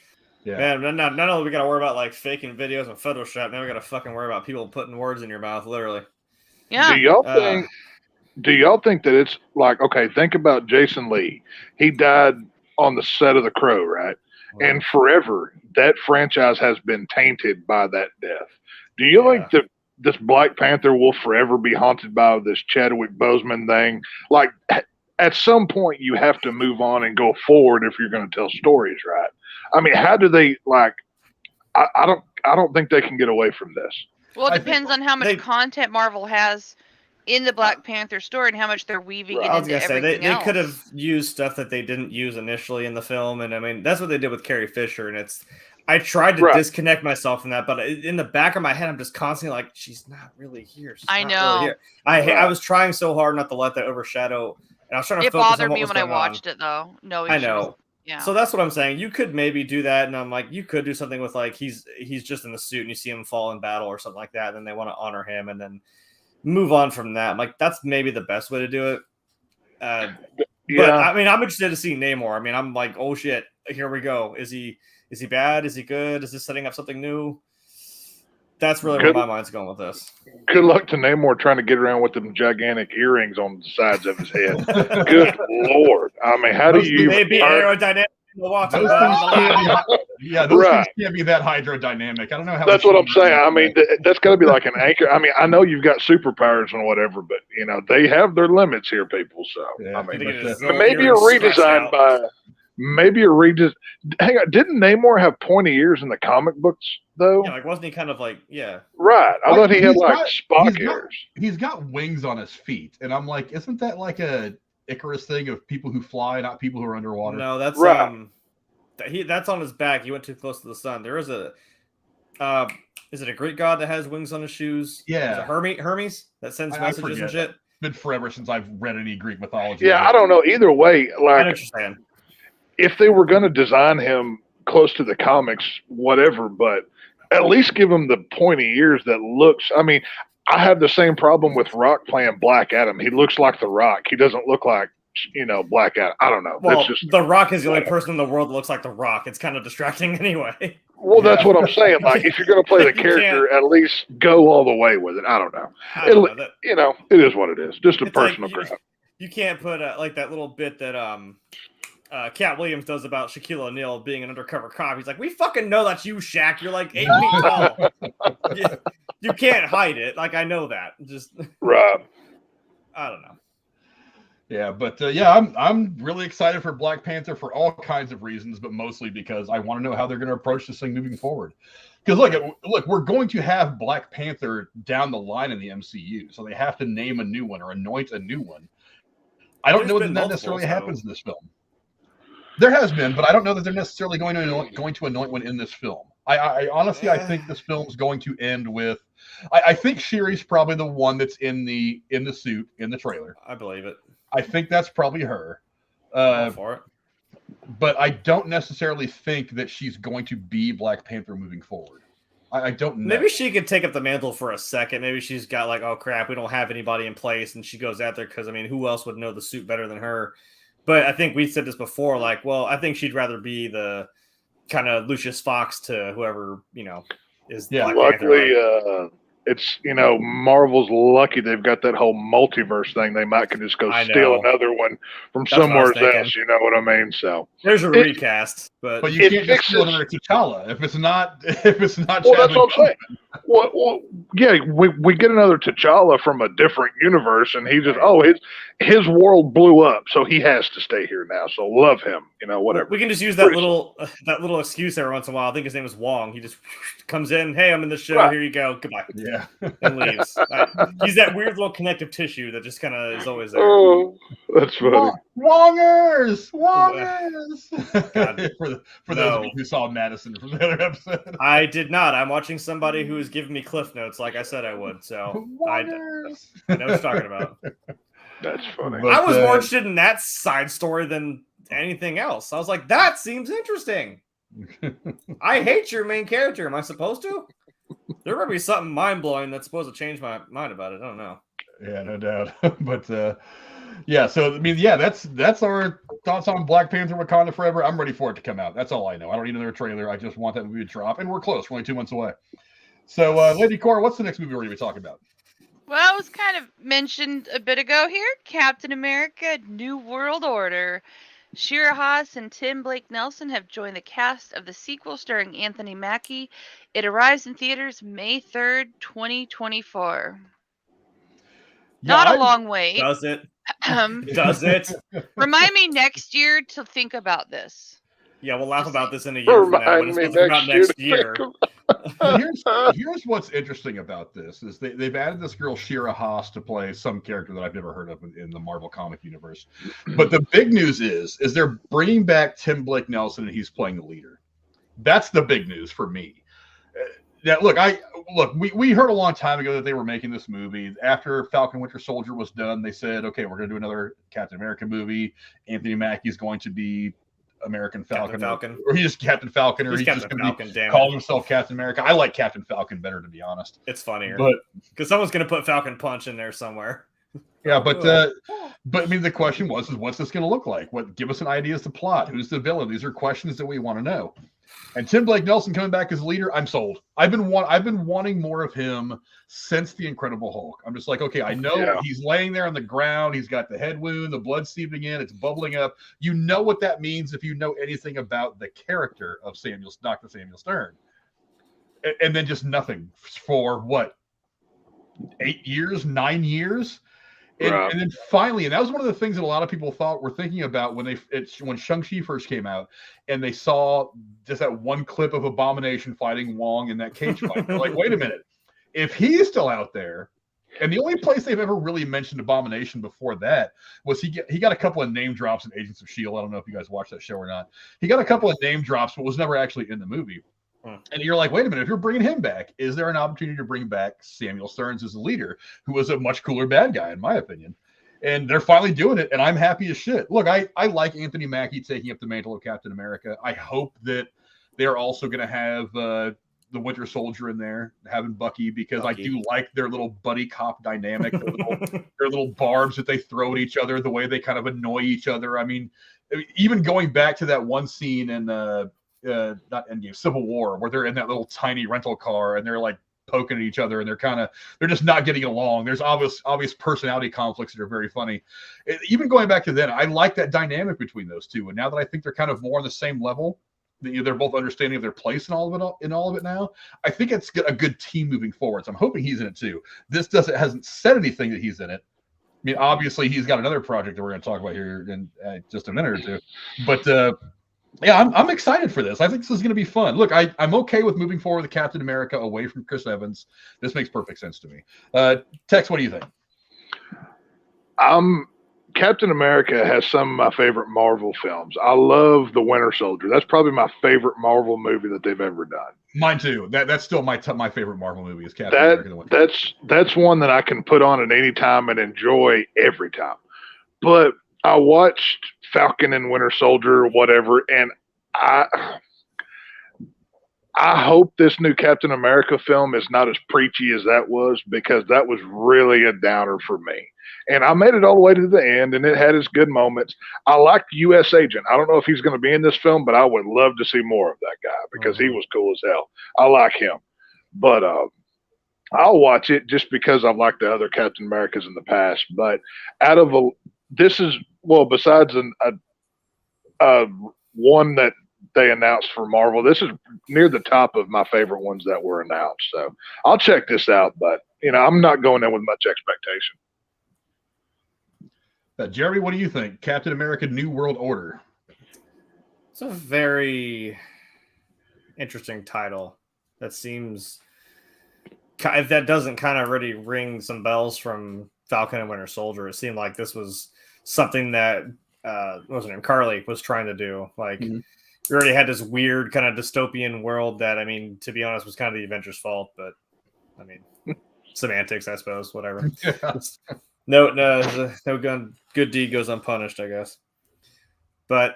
Man, not only we got to worry about like faking videos and Photoshop, now we got to fucking worry about people putting words in your mouth, literally. Yeah. Do y'all think that it's like, okay, think about Jason Lee. He died on the set of The Crow, right? And forever, that franchise has been tainted by that death. Do you think that this Black Panther will forever be haunted by this Chadwick Boseman thing? Like, at some point, you have to move on and go forward if you're going to tell stories, right? I mean, how do they, like, I don't think they can get away from this. Well, it depends on how much content Marvel has in the Black Panther story and how much they're weaving it into everything else. They could have used stuff that they didn't use initially in the film, and I mean that's what they did with Carrie Fisher. And I tried to disconnect myself from that, but in the back of my head, I'm just constantly like, she's not really here. I know. Really here. I was trying so hard not to let that overshadow. And I was trying to focus on what was going on. It bothered me when I watched it, though. No, I know. Yeah. So that's what I'm saying. You could maybe do that, and I'm like, you could do something with like he's just in the suit and you see him fall in battle or something like that, and then they want to honor him and then move on from that. I'm like, that's maybe the best way to do it. But I mean, I'm interested to see Namor. I mean, I'm like, oh shit, here we go. Is he bad? Is he good? Is this setting up something new? That's really where my mind's going with this. Good luck to Namor trying to get around with them gigantic earrings on the sides of his head. Good Lord. I mean, how do you... They be aerodynamic in the water. Those things can't be that hydrodynamic. I don't know how... That's what I'm saying. I mean, that's got to be like an anchor. I mean, I know you've got superpowers and whatever, but, you know, they have their limits here, people. So, I mean, maybe a redesign by... Maybe a redesign. Hang on, didn't Namor have pointy ears in the comic books though? Yeah, like wasn't he kind of like Right. I thought he had like Spock ears. He's got wings on his feet, and I'm like, isn't that like a Icarus thing of people who fly, not people who are underwater? No, that's that's on his back. He went too close to the sun. There is a is it a Greek god that has wings on his shoes? Yeah, is it Hermes that sends messages and shit. It's been forever since I've read any Greek mythology. Yeah, I don't know. Either way, like, I know what you're saying. If they were going to design him close to the comics, whatever, but at least give him the pointy ears that looks. I mean, I have the same problem with Rock playing Black Adam. He looks like the Rock. He doesn't look like, Black Adam. I don't know. Well, the Rock is the only person in the world that looks like the Rock. It's kind of distracting anyway. Well, that's what I'm saying. Like, if you're going to play the character, at least go all the way with it. I don't know. It is what it is. Just a personal crap. You can't put like that little bit that Cat Williams does about Shaquille O'Neal being an undercover cop. He's like, we fucking know that's you, Shaq. You're like 8 feet tall. You can't hide it. Like, I know that. Just right. I don't know. Yeah, but I'm really excited for Black Panther for all kinds of reasons, but mostly because I want to know how they're going to approach this thing moving forward. Because look, we're going to have Black Panther down the line in the MCU, so they have to name a new one or anoint a new one. I don't know that necessarily happens in this film. There has been, but I don't know that they're necessarily going to anoint one in this film. I honestly, I think this film's going to end with. I think Shuri's probably the one that's in the suit in the trailer. I believe it. I think that's probably her. For it. But I don't necessarily think that she's going to be Black Panther moving forward. I don't know. Maybe she could take up the mantle for a second. Maybe she's got like, oh crap, we don't have anybody in place, and she goes out there because I mean, who else would know the suit better than her? But I think we said this before, like, well, I think she'd rather be the kind of Lucius Fox to whoever, is Black Panther. it's, Marvel's lucky they've got that whole multiverse thing. They might could just go steal another one from somewhere else. You know what I mean? So there's a recast, but you can't just steal another T'Challa if it's not. Well, that's what I'm saying. Well, yeah, we get another T'Challa from a different universe, and he just his world blew up, so he has to stay here now. So love him, whatever. We can just use that little excuse every once in a while. I think his name is Wong. He just comes in, hey, I'm in the show. Right. Here you go. Goodbye. Yeah, and leaves. He's that weird little connective tissue that just kind of is always there. Oh, that's funny. Wongers. For those of you who saw Madison from the other episode, I did not. I'm watching somebody who is giving me cliff notes, like I said I would. So I know what you're talking about. That's funny. But, I was more interested in that side story than anything else. I was like, that seems interesting. I hate your main character. Am I supposed to? There might be something mind-blowing that's supposed to change my mind about it. I don't know. Yeah, no doubt. But yeah, so I mean, yeah, that's our thoughts on Black Panther: Wakanda Forever. I'm ready for it to come out. That's all I know. I don't need another trailer. I just want that movie to drop, and we're close. We're only 2 months away. So, Lady Cora, what's the next movie we're going to be talking about? Well, it was kind of mentioned a bit ago here. Captain America: New World Order. Shira Haas and Tim Blake Nelson have joined the cast of the sequel starring Anthony Mackie. It arrives in theaters May 3rd, 2024. Yeah, Not a long wait. Does it? Does it? Remind me next year to think about this. Yeah, we'll laugh about this in a year from now. When it's supposed to come out next year. Here's what's interesting about this is they've added this girl Shira Haas to play some character that I've never heard of in the Marvel comic universe. But the big news is they're bringing back Tim Blake Nelson and he's playing the leader. That's the big news for me. Yeah, we heard a long time ago that they were making this movie. After Falcon Winter Soldier was done, they said, okay, we're going to do another Captain America movie. Anthony Mackie's going to be American Falcon. Or he's just Captain Falcon, or he's just going to be calling himself Captain America. I like Captain Falcon better, to be honest. It's funnier, because someone's going to put Falcon Punch in there somewhere. Yeah, but I mean, the question was, what's this going to look like? Give us an idea as to plot. Who's the villain? These are questions that we want to know. And Tim Blake Nelson coming back as leader, I'm sold. I've been wanting more of him since the Incredible Hulk. I'm just like, okay, I know he's laying there on the ground. He's got the head wound, the blood seeping in, it's bubbling up. You know what that means if you know anything about the character of Dr. Samuel Stern. And then just nothing for what, 8 years, 9 years? And then finally, and that was one of the things that a lot of people were thinking about when Shang-Chi first came out, and they saw just that one clip of Abomination fighting Wong in that cage fight. They're like, wait a minute, if he's still out there, and the only place they've ever really mentioned Abomination before that was he got a couple of name drops in Agents of S.H.I.E.L.D. I don't know if you guys watched that show or not. He got a couple of name drops, but was never actually in the movie. And you're like, wait a minute, if you're bringing him back, is there an opportunity to bring back Samuel Stearns as the leader, who was a much cooler bad guy, in my opinion? And they're finally doing it, and I'm happy as shit. Look, I like Anthony Mackie taking up the mantle of Captain America. I hope that they're also going to have the Winter Soldier in there, having Bucky, because I do like their little buddy cop dynamic, their little barbs that they throw at each other, the way they kind of annoy each other. I mean, even going back to that one scene in not Endgame, Civil War, where they're in that little tiny rental car and they're like poking at each other and they're just not getting along. There's obvious personality conflicts that are very funny. Even going back to then, I like that dynamic between those two. And now that I think they're kind of more on the same level, they're both understanding of their place in all of it now, I think it's a good team moving forward. So I'm hoping he's in it too. This hasn't said anything that he's in it. I mean, obviously he's got another project that we're going to talk about here in just a minute or two, but yeah, I'm excited for this. I think this is going to be fun. Look, I'm okay with moving forward with Captain America away from Chris Evans. This makes perfect sense to me. Tex, what do you think? Captain America has some of my favorite Marvel films. I love The Winter Soldier. That's probably my favorite Marvel movie that they've ever done. Mine too. That's still my favorite Marvel movie is Captain America. The Winter Soldier. That's one that I can put on at any time and enjoy every time. But I watched Falcon and Winter Soldier or whatever, and I hope this new Captain America film is not as preachy as that was, because that was really a downer for me. And I made it all the way to the end, and it had its good moments. I like U.S. Agent. I don't know if he's going to be in this film, but I would love to see more of that guy because he was cool as hell. I like him. But I'll watch it just because I've liked the other Captain Americas in the past. But besides one that they announced for Marvel, this is near the top of my favorite ones that were announced. So I'll check this out, but I'm not going in with much expectation. Jeremy, what do you think? Captain America: New World Order. It's a very interesting title. That seems, if that doesn't kind of already ring some bells from Falcon and Winter Soldier, it seemed like this was something that what was her name? Carly was trying to do. Like, we already had this weird kind of dystopian world that, I mean, to be honest, was kind of the Avengers' fault, but I mean, semantics, I suppose, whatever. Yeah. No good deed goes unpunished, I guess. But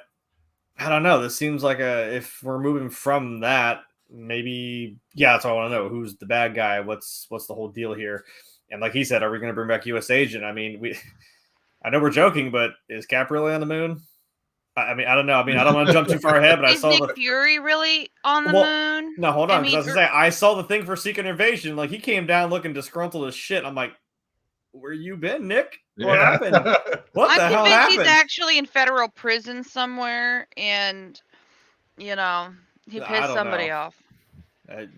I don't know. This seems like if we're moving from that, maybe, that's what I want to know. Who's the bad guy? What's the whole deal here? And like he said, are we going to bring back U.S. Agent? I mean, I know we're joking, but is Cap really on the moon? I mean, I don't know. I mean, I don't want to jump too far ahead, but I saw Nick Fury really on the moon? No, hold on. Because I was going to say, I saw the thing for Secret Invasion. Like, he came down looking disgruntled as shit. I'm like, where you been, Nick? What happened? What the hell happened? I'm convinced he's actually in federal prison somewhere, and, he pissed somebody off. I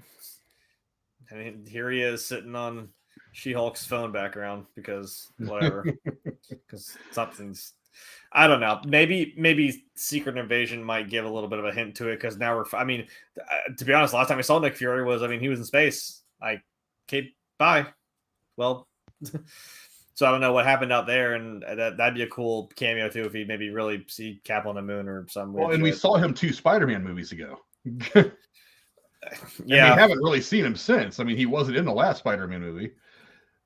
mean, here he is sitting on She-Hulk's phone background because whatever. Because something's... I don't know. Maybe Secret Invasion might give a little bit of a hint to it because now to be honest, last time I saw Nick Fury he was in space. Okay, bye. Well, so I don't know what happened out there, and that'd be a cool cameo too if he maybe really see Cap on the moon or something. Well, and we saw him 2 Spider-Man movies ago. Yeah, we haven't really seen him since. I mean, he wasn't in the last Spider-Man movie.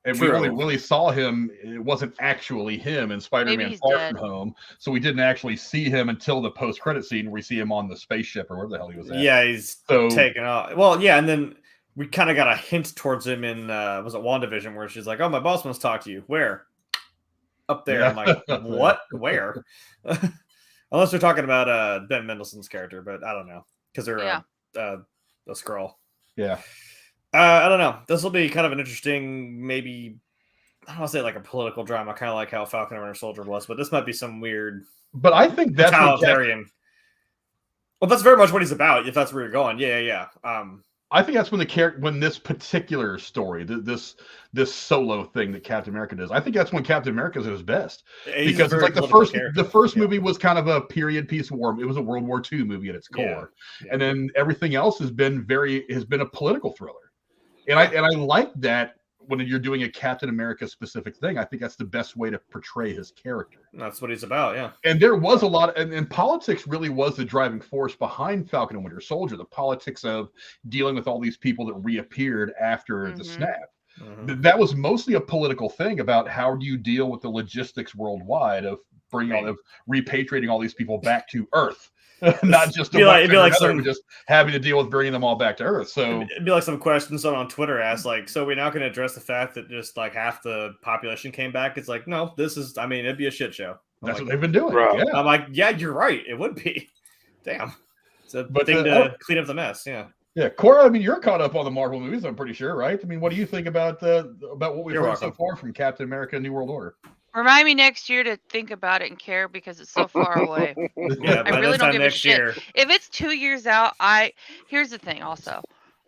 And we only really saw him. It wasn't actually him in Spider-Man Far From Home. So we didn't actually see him until the post-credit scene where we see him on the spaceship or where the hell he was at. Yeah, he's taken off. Well, yeah, and then we kind of got a hint towards him in, was it WandaVision, where she's like, oh, my boss wants to talk to you. Where? Up there. Yeah. I'm like, what? Where? Unless we're talking about Ben Mendelsohn's character, but I don't know. Because they're a Skrull. Yeah. I don't know. This will be kind of an interesting, maybe, I don't want to say like a political drama, kind of like how Falcon and Winter Soldier was, but this might be some weird. But I think that's totalitarian. Well, that's very much what he's about. If that's where you're going, yeah. I think that's when this particular story, this solo thing that Captain America does, I think that's when Captain America is at his best. Because it's like the first movie was kind of a period piece war. It was a World War II movie at its core, and then everything else has been a political thriller. And I like that when you're doing a Captain America specific thing. I think that's the best way to portray his character. That's what he's about, yeah. And there was a lot, and politics really was the driving force behind Falcon and Winter Soldier. The politics of dealing with all these people that reappeared after the snap. Mm-hmm. That was mostly a political thing about how do you deal with the logistics worldwide of repatriating all these people back to Earth. Not just just having to deal with bringing them all back to Earth. So it'd be like some questions on Twitter asked, like, so we're not going to address the fact that just like half the population came back. It's like, no, it'd be a shit show. That's what they've been doing. Right. Yeah. I'm like, yeah, you're right. It would be. Damn. It's a thing to clean up the mess. Yeah. Yeah, Cora, I mean, you're caught up on the Marvel movies, I'm pretty sure, right? I mean, what do you think about what we've heard so far from Captain America: New World Order? Remind me next year to think about it and care because it's so far away. Yeah, I really don't give a shit. If it's 2 years out, here's the thing also.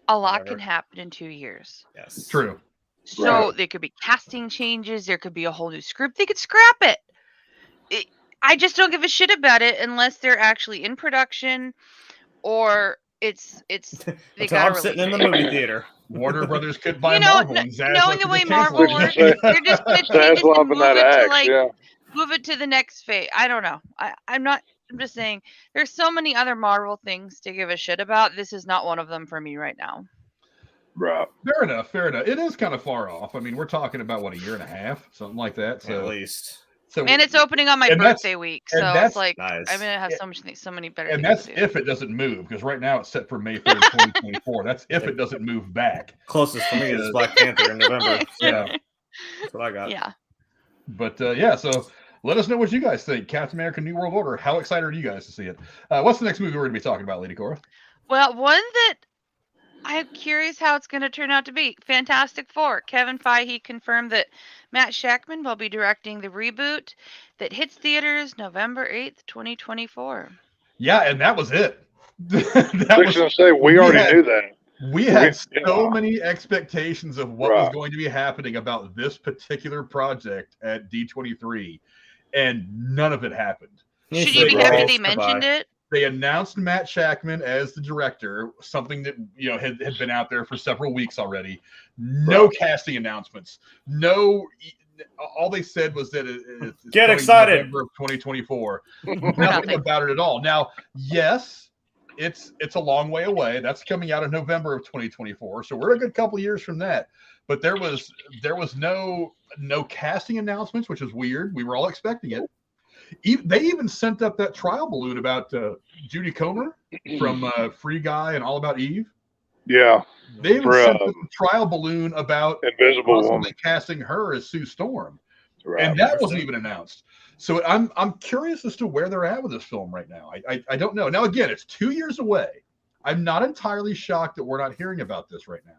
A lot can happen in 2 years. Yes. True. So there could be casting changes, there could be a whole new script. They could scrap it. I just don't give a shit about it unless they're actually in production or it's they got sitting in the movie theater. Warner Brothers could buy Marvel. Knowing the way Marvel works, they're just going to change it and move it to the next phase. I don't know. I'm just saying there's so many other Marvel things to give a shit about. This is not one of them for me right now. Right. Fair enough. It is kind of far off. I mean, we're talking about a year and a half, something like that. So at least. So, and it's opening on my birthday week, so it's like nice. I'm gonna have so many better. And that's if it doesn't move, because right now it's set for May 3rd, 2024. That's if it doesn't move back. Closest for me is Black Panther in November. Yeah, that's what I got. Yeah. But so let us know what you guys think. Captain America: New World Order. How excited are you guys to see it? What's the next movie we're gonna be talking about, Lady Cora? Well, one that I'm curious how it's going to turn out to be. Fantastic Four. Kevin Feige confirmed that Matt Shakman will be directing the reboot that hits theaters November 8th, 2024. Yeah, and that was it. I was going to say, we already knew that. We had so many expectations of what was going to be happening about this particular project at D23, and none of it happened. Should you be happy they mentioned it? They announced Matt Shakman as the director, something that had been out there for several weeks already. No casting announcements. No, all they said was that it's get excited. November of 2024. Nothing about it at all. Now, yes, it's a long way away. That's coming out in November of 2024. So we're a good couple of years from that. But there was no casting announcements, which is weird. We were all expecting it. They even sent up that trial balloon about Judy Comer from Free Guy and All About Eve. Yeah. They even sent up a trial balloon about Invisible Woman casting her as Sue Storm. Right. And that wasn't even announced. So I'm curious as to where they're at with this film right now. I don't know. Now, again, it's 2 years away. I'm not entirely shocked that we're not hearing about this right now.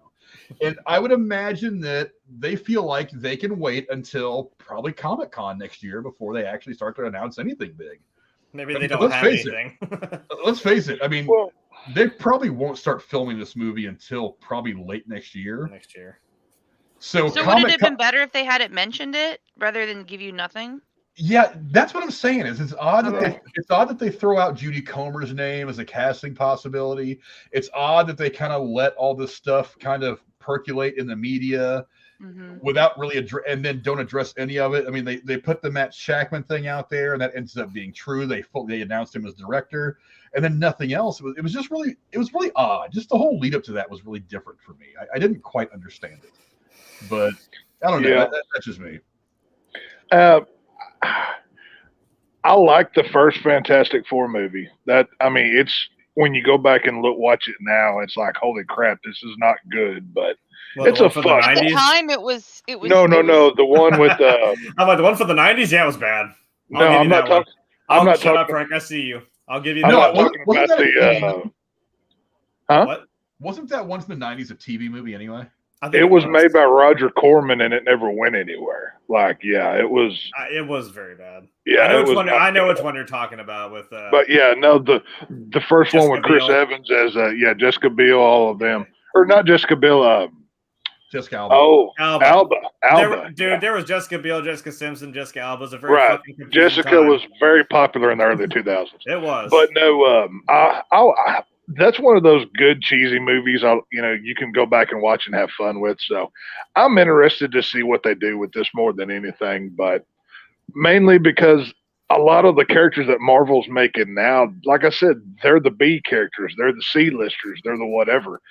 And I would imagine that they feel like they can wait until probably Comic-Con next year before they actually start to announce anything big. Maybe they don't have anything. Let's face it. I mean, they probably won't start filming this movie until probably late next year. So would it have been better if they had mentioned it rather than give you nothing? Yeah, that's what I'm saying. It's odd that they throw out Judy Comer's name as a casting possibility. It's odd that they kind of let all this stuff kind of percolate in the media without really and then don't address any of it. I mean, they put the Matt Shakman thing out there, and that ends up being true. They announced him as director, and then nothing else. It was really odd. Just the whole lead up to that was really different for me. I didn't quite understand it, but I don't know. Yeah. That's just me. I like the first Fantastic Four movie. It's when you go back and watch it now, it's like, holy crap, this is not good, but it's a fun. At the time, it was. No, the one with I'm like the one for the 90s. Yeah, it was bad. I'm not talking. I'm not shut talking. up, Frank. I see you. I'll give you. I'm not talking about the. What? Wasn't that one from the 90s a TV movie anyway? It was made by Roger Corman, and it never went anywhere. It was. It was very bad. Yeah, I know which one you're talking about with. But yeah, no, the first Jessica one with Chris Biel. Evans as Jessica Biel, all of them, or not Jessica Biel. Jessica Alba. Oh, Alba. Alba. There was Jessica Biel, Jessica Simpson, Jessica Alba. Was a very fucking confusing Jessica time. was very popular in the early 2000s. It was. But no, that's one of those good cheesy movies. You can go back and watch and have fun with. So I'm interested to see what they do with this more than anything, but mainly because a lot of the characters that Marvel's making now, like I said, they're the B characters, they're the C-listers, they're the whatever.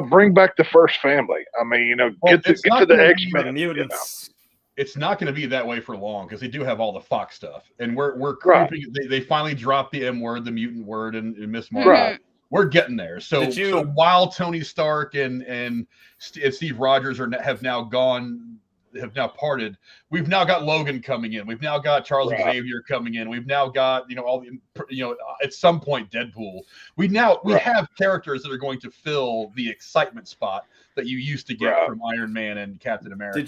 Bring back the first family. I mean, get to the X-Men. Mutants. It's not going to be that way for long because they do have all the Fox stuff, and we're creeping. They finally dropped the M word, the mutant word, and Miss Marvel. Right. We're getting there. So while Tony Stark and Steve Rogers have now parted, we've now got Logan coming in. We've now got Charles Xavier coming in. We've now got at some point Deadpool. We have characters that are going to fill the excitement spot that you used to get from Iron Man and Captain America.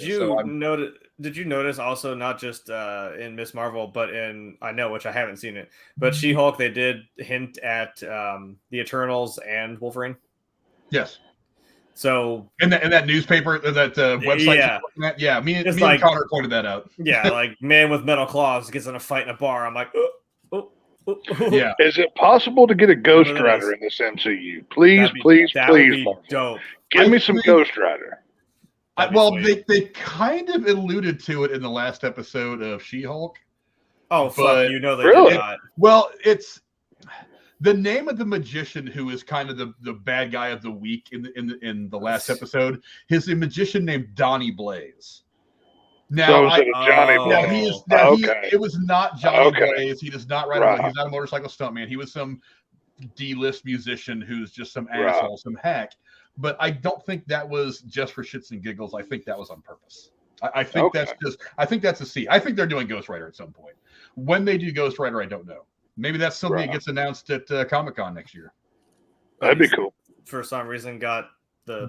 Did you notice also not just in Miss Marvel, but in which I haven't seen it, but She-Hulk, they did hint at the Eternals and Wolverine. Yes. So in that newspaper, that website, me and Connor pointed that out. Yeah, like man with metal claws gets in a fight in a bar. I'm like, yeah. Is it possible to get a Ghost Rider in this MCU? Please, please. Dope. Give me some Ghost Rider. They kind of alluded to it in the last episode of She-Hulk. Oh, fuck! They really? did not. Well, it's the name of the magician who is kind of the bad guy of the week in the last episode. He's a magician named Donnie Blaze. Now, it was not Johnny Blaze. He does not ride. He's not a motorcycle stuntman. He was some D-list musician who's just some asshole, some hack. But I don't think that was just for shits and giggles. I think that was on purpose. I think that's a C. I think they're doing Ghost Rider at some point. When they do Ghost Rider, I don't know. Maybe that's something that gets announced at Comic-Con next year. That'd be cool. For some reason, got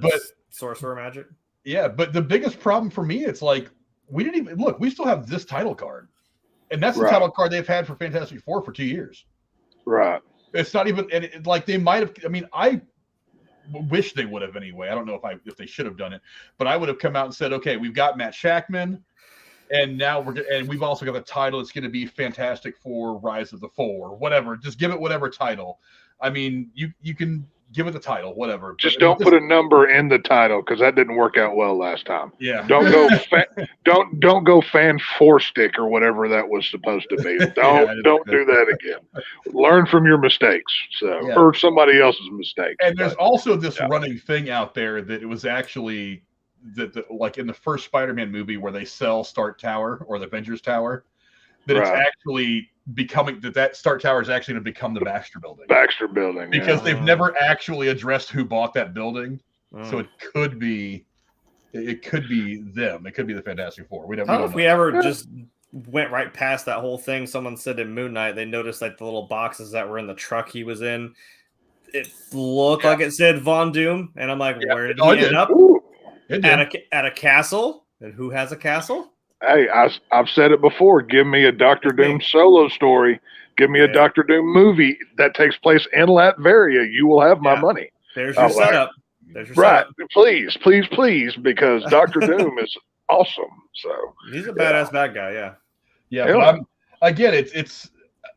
the sorcerer magic. Yeah, but the biggest problem for me, it's like we didn't even look. We still have this title card, and that's the title card they've had for Fantastic Four for 2 years. Right. It's not even, and like they might have. I mean, I wish they would have anyway. I don't know if they should have done it, but I would have come out and said, okay, we've got Matt Shackman, and now we've also got the title. It's going to be Fantastic Four: Rise of the Four, whatever. Just give it whatever title. I mean, you can give it the title, whatever. Just don't put a number in the title because that didn't work out well last time. Yeah. Don't go don't go fan four stick or whatever that was supposed to be. Don't do that again. Learn from your mistakes. Or somebody else's mistakes. And there's also this running thing out there that it was actually like in the first Spider-Man movie where they sell Stark Tower or the Avengers Tower, that it's actually becoming that Stark Tower is actually going to become the Baxter Building. Baxter Building, because they've never actually addressed who bought that building, so it could be them. It could be the Fantastic Four. We don't know if we ever just went right past that whole thing. Someone said in Moon Knight they noticed like the little boxes that were in the truck he was in. It looked like it said Von Doom, and I'm like, where did he end up? At a castle, and who has a castle? Hey, I've said it before. Give me a Doctor Doom solo story. Give me a Doctor Doom movie that takes place in Latveria. You will have my money. There's your setup. There's your setup. Please, because Doctor Doom is awesome. So he's a badass bad guy. Yeah. But again, it's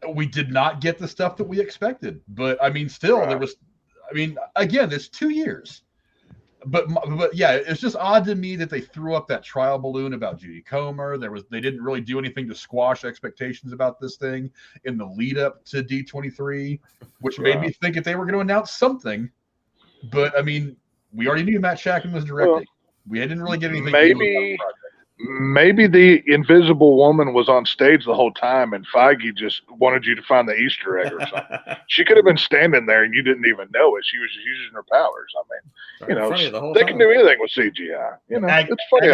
we did not get the stuff that we expected. But I mean, still there was. I mean, again, it's 2 years. But yeah, it's just odd to me that they threw up that trial balloon about Judy Comer. They didn't really do anything to squash expectations about this thing in the lead up to D23, which made me think that they were going to announce something. But I mean, we already knew Matt Shackman was directing. We didn't really get anything. Maybe the Invisible Woman was on stage the whole time, and Feige just wanted you to find the Easter egg or something. She could have been standing there, and you didn't even know it. She was just using her powers. I mean, they can do anything with CGI. You know, it's funny.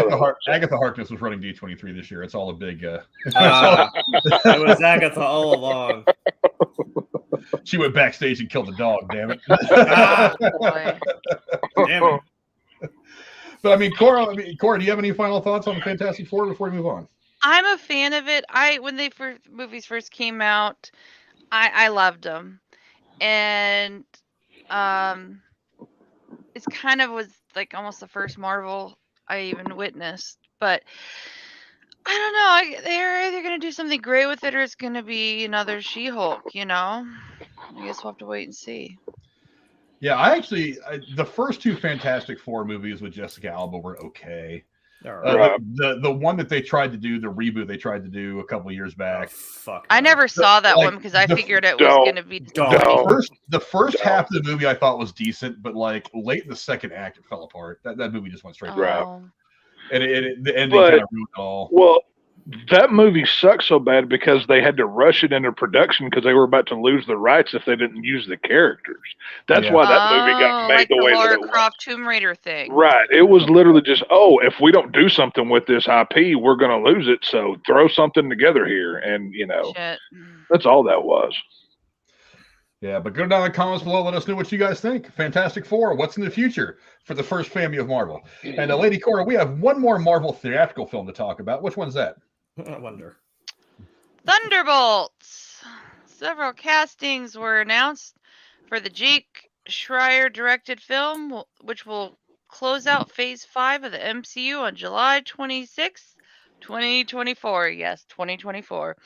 Agatha Harkness was running D23 this year. It's all a big. It was Agatha all along. She went backstage and killed a dog. Damn it! Damn it. But I mean, Cora, do you have any final thoughts on the Fantastic Four before we move on? I'm a fan of it. When movies first came out, I loved them, and it's kind of was like almost the first Marvel I even witnessed. But I don't know. They're either gonna do something great with it, or it's gonna be another She-Hulk. You know, I guess we'll have to wait and see. Yeah, the first two Fantastic Four movies with Jessica Alba were okay. The one that they tried to do, the reboot they tried to do a couple of years back. I never saw that one because I figured it was going to be. The first half of the movie I thought was decent, but like late in the second act it fell apart. That movie just went straight down. And the ending kind of ruined it all. Well, that movie sucked so bad because they had to rush it into production because they were about to lose the rights if they didn't use the characters. That's why that movie got made the way that it was. Lara Croft Tomb Raider thing. Right. It was literally just, if we don't do something with this IP, we're going to lose it. So throw something together here. And, that's all that was. Yeah, but go down in the comments below. Let us know what you guys think. Fantastic Four, what's in the future for the first family of Marvel? And Lady Cora, we have one more Marvel theatrical film to talk about. Which one's that? I wonder. Thunderbolts. Several castings were announced for the Jake Schreier directed film, which will close out Phase 5 of the MCU on July 26th, 2024. Yes, 2024.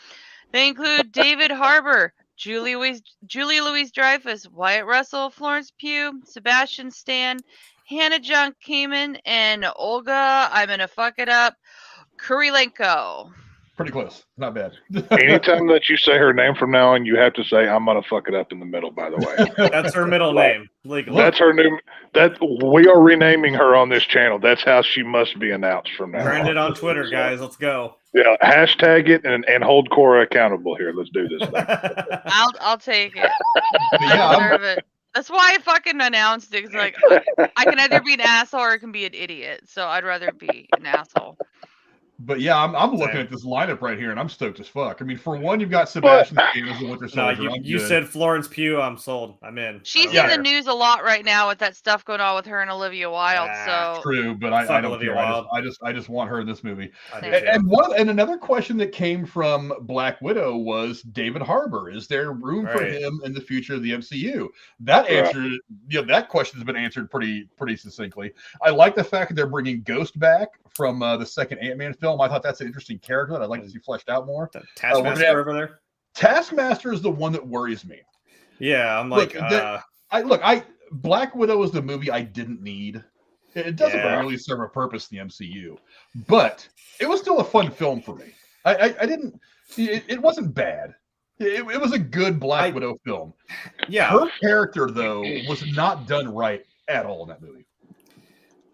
They include David Harbour, Julie Louis-Dreyfus, Wyatt Russell, Florence Pugh, Sebastian Stan, Hannah John Kamen, and Olga, I'm going to fuck it up, Kurilenko. Pretty close. Not bad. Anytime that you say her name from now on, you have to say, I'm going to fuck it up in the middle, by the way. That's her middle name. Legally. That's her new. We are renaming her on this channel. That's how she must be announced from now on. Trend it on Twitter, guys. Let's go. Yeah, hashtag it and hold Cora accountable here. Let's do this thing. I'll take it. I deserve it. That's why I fucking announced it. 'Cause like, I can either be an asshole or I can be an idiot. So I'd rather be an asshole. But yeah, I'm looking at this lineup right here, and I'm stoked as fuck. I mean, for one, you've got Sebastian Stan as the Winter Soldier. You said Florence Pugh. I'm sold. I'm in. She's in the news a lot right now with that stuff going on with her and Olivia Wilde. So true, but I don't care. I just want her in this movie. And another question that came from Black Widow was David Harbour. Is there room for him in the future of the MCU? That answer, that question has been answered pretty succinctly. I like the fact that they're bringing Ghost back from the second Ant-Man film. I thought that's an interesting character that I'd like to see fleshed out more. Taskmaster over there. Taskmaster is the one that worries me. Yeah, I'm like, Black Widow is the movie I didn't need. It doesn't really serve a purpose in the MCU, but it was still a fun film for me. It wasn't bad. It was a good Black Widow film. Yeah, her character though was not done right at all in that movie.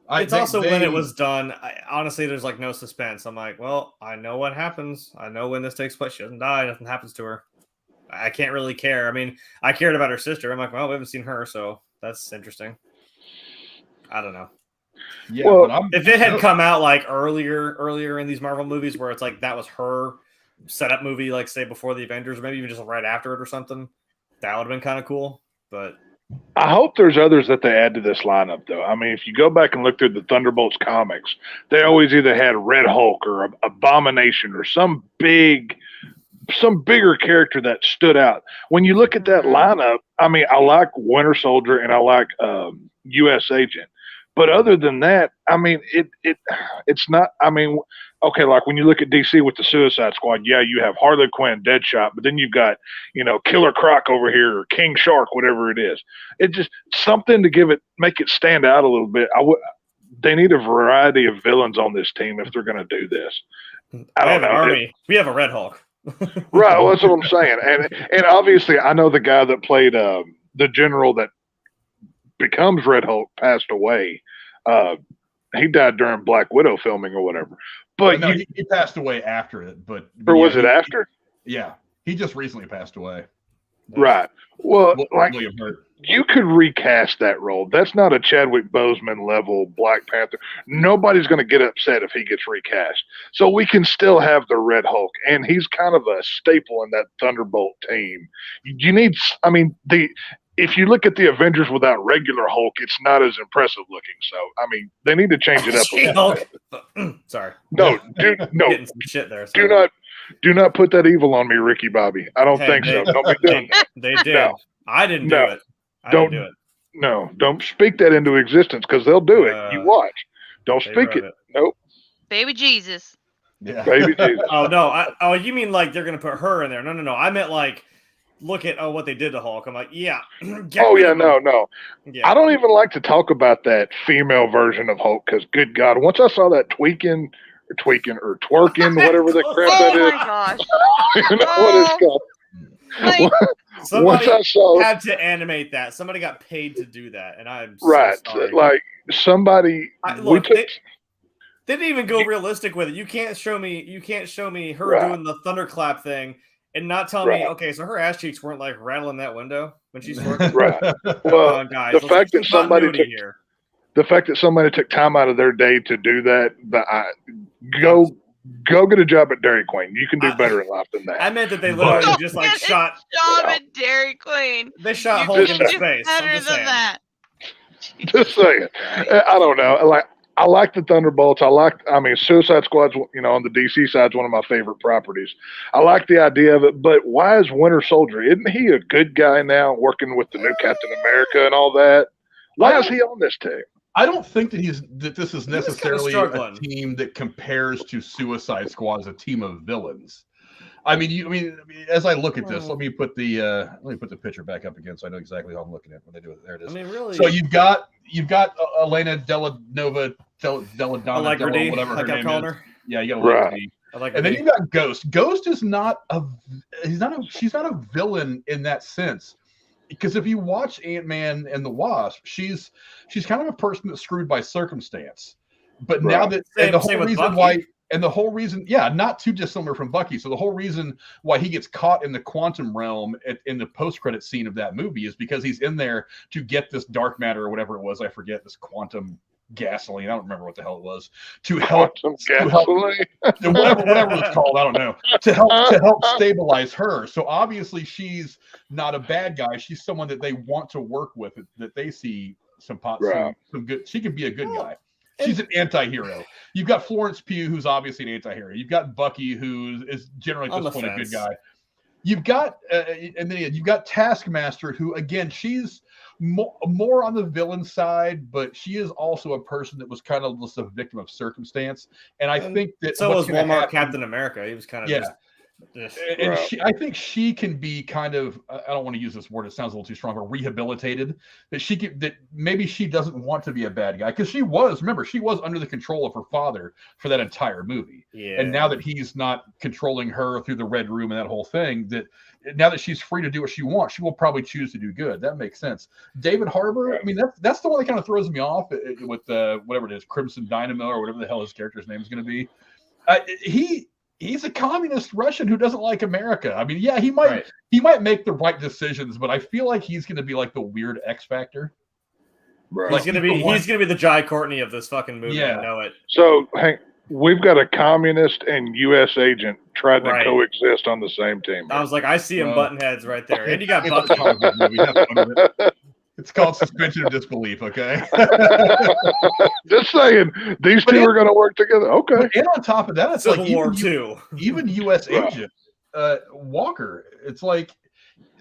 When it was done, honestly, there's like no suspense. I'm like, well, I know what happens. I know when this takes place. She doesn't die. Nothing happens to her. I can't really care. I mean, I cared about her sister. I'm like, well, we haven't seen her, so that's interesting. I don't know. Yeah, well, if it had come out like earlier in these Marvel movies, where it's like that was her setup movie, like say before the Avengers, or maybe even just right after it or something, that would have been kind of cool. But I hope there's others that they add to this lineup, though. I mean, if you go back and look through the Thunderbolts comics, they always either had Red Hulk or Abomination or some bigger character that stood out. When you look at that lineup, I mean, I like Winter Soldier and I like U.S. Agent. But other than that, I mean, it's not. I mean, okay, like when you look at DC with the Suicide Squad, yeah, you have Harley Quinn, Deadshot, but then you've got Killer Croc over here, or King Shark, whatever it is. It's just something to make it stand out a little bit. They need a variety of villains on this team if they're going to do this. I don't know. Army. We have a Red Hulk. Right, well, that's what I'm saying, and obviously I know the guy that played the general that becomes Red Hulk passed away. He died during Black Widow filming or whatever. But no, he passed away after it. Or was it after? Yeah, he just recently passed away. Right. Well, you could recast that role. That's not a Chadwick Boseman level Black Panther. Nobody's going to get upset if he gets recast. So we can still have the Red Hulk, and he's kind of a staple in that Thunderbolt team. If you look at the Avengers without regular Hulk, it's not as impressive looking. So, I mean, they need to change it up a bit. Sorry. No. Getting some shit there. Do not put that evil on me, Ricky Bobby. I don't think so. Don't be doing that. They did. No. I didn't do it. Don't do it. No, don't speak that into existence because they'll do it. You watch. Don't speak it. Nope. Baby Jesus. Yeah. Baby Jesus. Oh, no. You mean like they're going to put her in there? No. I meant like, look at what they did to Hulk. I'm like, yeah. No. Yeah. I don't even like to talk about that female version of Hulk because, good God, once I saw that twerking or whatever the crap that is. Oh my gosh! You know what it's called. Somebody had to animate that. Somebody got paid to do that, and I'm so sorry. Like somebody. They didn't even go realistic with it. You can't show me her doing the thunderclap thing. And not tell me, okay, so her ass cheeks weren't like rattling that window when she's working. Right. Well, guys, the fact that somebody took time out of their day to do that, but go get a job at Dairy Queen. You can do better in life than that. I meant that they literally just like shot job at Dairy Queen. They shot Hulk into space. Better than that. Just saying. I don't know. I like the Thunderbolts. Suicide Squad's, on the DC side is one of my favorite properties. I like the idea of it, but why is Winter Soldier? Isn't he a good guy now, working with the new Captain America and all that? Why is he on this team? I don't think that this is necessarily a team that compares to Suicide Squad as a team of villains. As I look at this, let me put the picture back up again so I know exactly how I'm looking at when they do it. There it is. Really. So you've got Elena Deladonna, whatever her name is. Yeah, you got Elena. And then you've got Ghost. Ghost is not she's not a villain in that sense. Because if you watch Ant-Man and the Wasp, she's kind of a person that's screwed by circumstance. But now that the whole reason, not too dissimilar from Bucky. So the whole reason why he gets caught in the quantum realm in the post-credit scene of that movie is because he's in there to get this dark matter or whatever it was. I forget, this quantum gasoline. I don't remember what the hell it was to help gasoline. Whatever it's called. I don't know. To help stabilize her. So obviously she's not a bad guy. She's someone that they want to work with. That they see some good. She could be a good guy. She's an anti-hero. You've got Florence Pugh, who's obviously an anti-hero. You've got Bucky, who is generally just a good guy. You've got and then you've got Taskmaster, who again she's more on the villain side, but she is also a person that was kind of just a victim of circumstance. And I think that so was Walmart Captain America. He was kind of I think she can be kind of, I don't want to use this word, it sounds a little too strong, but rehabilitated, that maybe she doesn't want to be a bad guy, because she was under the control of her father for that entire movie. And now that he's not controlling her through the Red Room and that whole thing, that now that she's free to do what she wants, she will probably choose to do good. That makes sense. David Harbour, I mean, that's the one that kind of throws me off with whatever it is, Crimson Dynamo or whatever the hell his character's name is going to be. He's a communist Russian who doesn't like America. I mean, yeah, he might make the right decisions, but I feel like he's going to be like the weird X Factor. Right. He's gonna be the Jai Courtney of this fucking movie. I know it. So Hank, we've got a communist and U.S. agent trying to coexist on the same team. I was like, I see him button heads right there, and you got Bucky. It's called suspension of disbelief, okay? Just saying, these two are going to work together. Okay. And on top of that, it's Civil War II. Even U.S. agent Walker, it's like,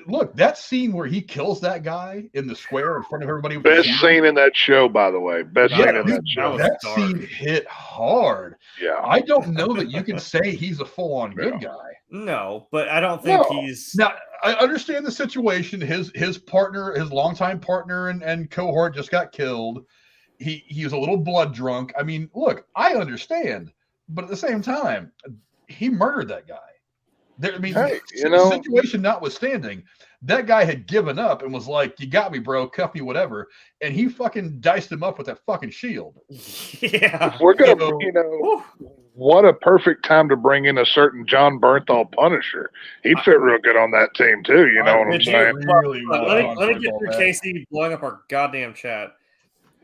look, that scene where he kills that guy in the square in front of everybody. Best scene in that show, by the way. Best scene in that show. That scene hit hard. Yeah. I don't know that you can say he's a full-on good guy. No, but I don't think he's... Now, I understand the situation. His partner, his longtime partner and cohort just got killed. He was a little blood drunk. I mean, look, I understand, but at the same time, he murdered that guy. Situation notwithstanding, that guy had given up and was like, "You got me, bro. Cuff me, whatever." And he fucking diced him up with that fucking shield. Yeah, we're gonna, what a perfect time to bring in a certain John Bernthal Punisher. He'd fit real good on that team too. You know what I'm saying? Let me get through Casey blowing up our goddamn chat.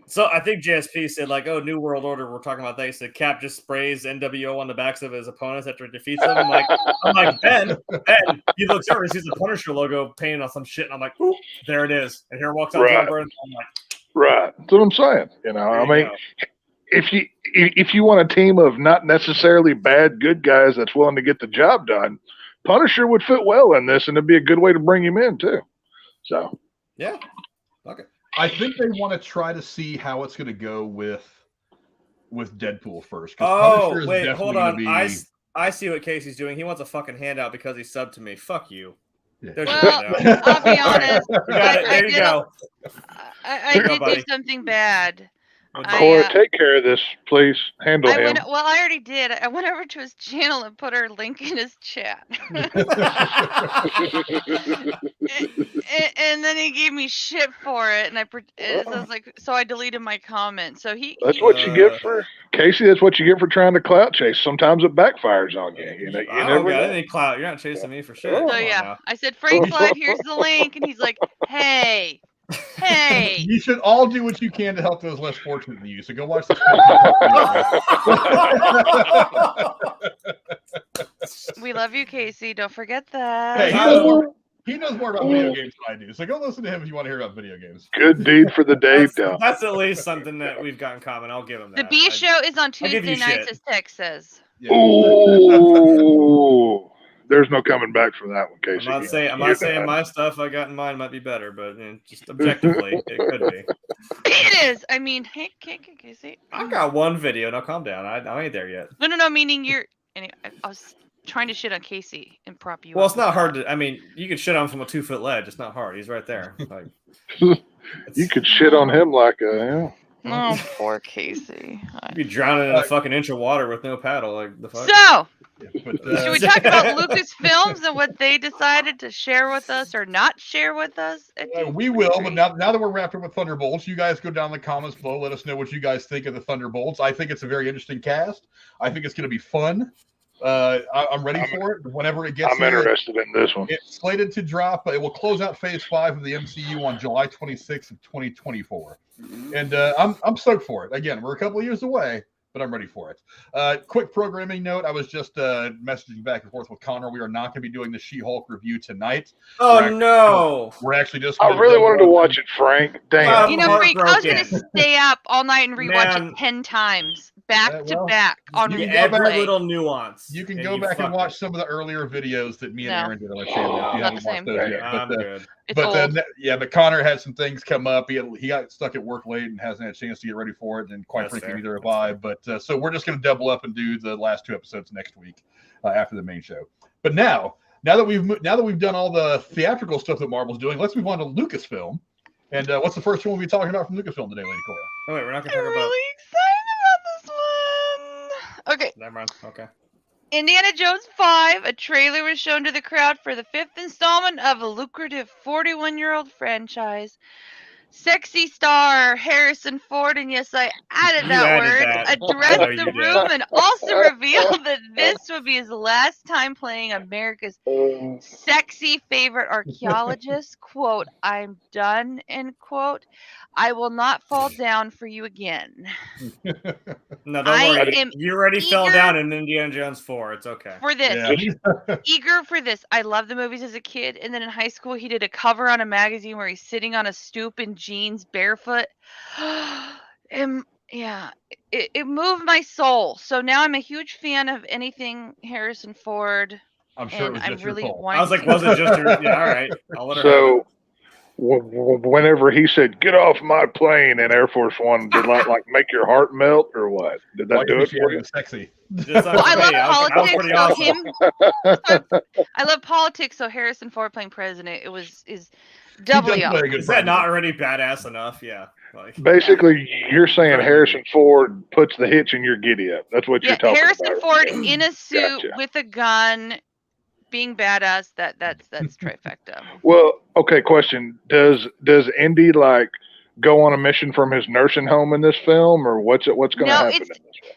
So I think JSP said, like, oh, New World Order, we're talking about that. He said Cap just sprays NWO on the backs of his opponents after he defeats them. I'm like, Ben, he looks over, he sees the Punisher logo painted on some shit, and I'm like, ooh, there it is. And here walks out John Byrne. I'm like, right. That's what I'm saying. You know, I mean, if you want a team of not necessarily bad good guys that's willing to get the job done, Punisher would fit well in this, and it'd be a good way to bring him in too. So yeah. Okay. I think they want to try to see how it's going to go with Deadpool first. Oh, wait, hold on. I see what Casey's doing. He wants a fucking handout because he subbed to me. Fuck you. Yeah. Well, I'll be honest. There you go. I did do something bad. Cora, take care of this, please. Handle him. I already did. I went over to his channel and put our link in his chat. and then he gave me shit for it, and I was like, so I deleted my comment. So that's what you get for Casey. That's what you get for trying to clout chase. Sometimes it backfires on you. You know, you I don't got any clout. You're not chasing me for shit. So yeah, I said, Frank's Live, here's the link, and he's like, hey. You should all do what you can to help those less fortunate than you. So go watch this. We love you, Casey. Don't forget that. Hey, he knows more about video games than I do. So go listen to him if you want to hear about video games. Good deed for the day, though. That's at least something that we've got in common. I'll give him that. The B show is on Tuesday nights, as Tex says. Yeah. Ooh. There's no coming back from that one, Casey. I'm not saying my stuff I got in mind might be better, but just objectively, it could be. It is. I mean, hey, Casey. I got one video. Now calm down. I ain't there yet. No. Meaning you're. Anyway, I was trying to shit on Casey and prop you. Well, it's not hard to. I mean, you could shit on him from a 2-foot ledge. It's not hard. He's right there. Like, you could shit on him like a. Oh, poor Casey. You'd be drowning in a fucking inch of water with no paddle. Like the fuck. So. Should we talk about Lucasfilms and what they decided to share with us or not share with us? We will, but now that we're wrapped up with Thunderbolts, you guys go down in the comments below. Let us know what you guys think of the Thunderbolts. I think it's a very interesting cast. I think it's going to be fun. I'm ready for it. Whenever it gets I'm interested in this one. It's slated to drop. It will close out Phase 5 of the MCU on July 26th of 2024. And I'm stoked for it. Again, we're a couple of years away, but I'm ready for it. Quick programming note. I was just messaging back and forth with Connor. We are not going to be doing the She-Hulk review tonight. We're actually just I really wanted to watch it, Frank. Damn. You know, Freak, I was going to stay up all night and rewatch it 10 times. Back to back on every little nuance. You can go back and watch some of the earlier videos that me and Aaron did on our channel. If you haven't watched those yet. But Connor had some things come up. He got stuck at work late and hasn't had a chance to get ready for it. And quite frankly, neither have I. But so we're just going to double up and do the last 2 episodes next week after the main show. But now that we've done all the theatrical stuff that Marvel's doing, let's move on to Lucasfilm. And what's the first one we'll be talking about from Lucasfilm today, Lady Cora? Oh wait, we're not going to talk about. I'm really excited about this one. Okay. Never mind. Okay. Indiana Jones 5, a trailer was shown to the crowd for the 5th installment of a lucrative 41-year-old franchise. Sexy star Harrison Ford, and yes, I added that word, addressed the room and also revealed that this would be his last time playing America's sexy favorite archaeologist. Quote, "I'm done," end quote. "I will not fall down for you again." No, don't worry. You already fell down in Indiana Jones 4. It's okay. For this. Yeah. Eager for this. I loved the movies as a kid. And then in high school, he did a cover on a magazine where he's sitting on a stoop in jeans, barefoot. And yeah, it moved my soul. So now I'm a huge fan of anything Harrison Ford. I'm sure it was just really your fault. I was like, was it just your... Yeah, all right. I'll let her have it. Whenever he said "get off my plane" in Air Force One, did like make your heart melt or what? Did that do it for you? Sexy. Well, I love politics. I love politics. So Harrison Ford playing president, is doubly up. Is that not already badass enough? Yeah. Basically, you're saying Harrison Ford puts the hitch in your giddy up. That's what you're talking Harrison about. Harrison Ford in a suit with a gun. Being badass, that's trifecta. Well, okay, question. Does Indy go on a mission from his nursing home in this film, or what's going to happen in this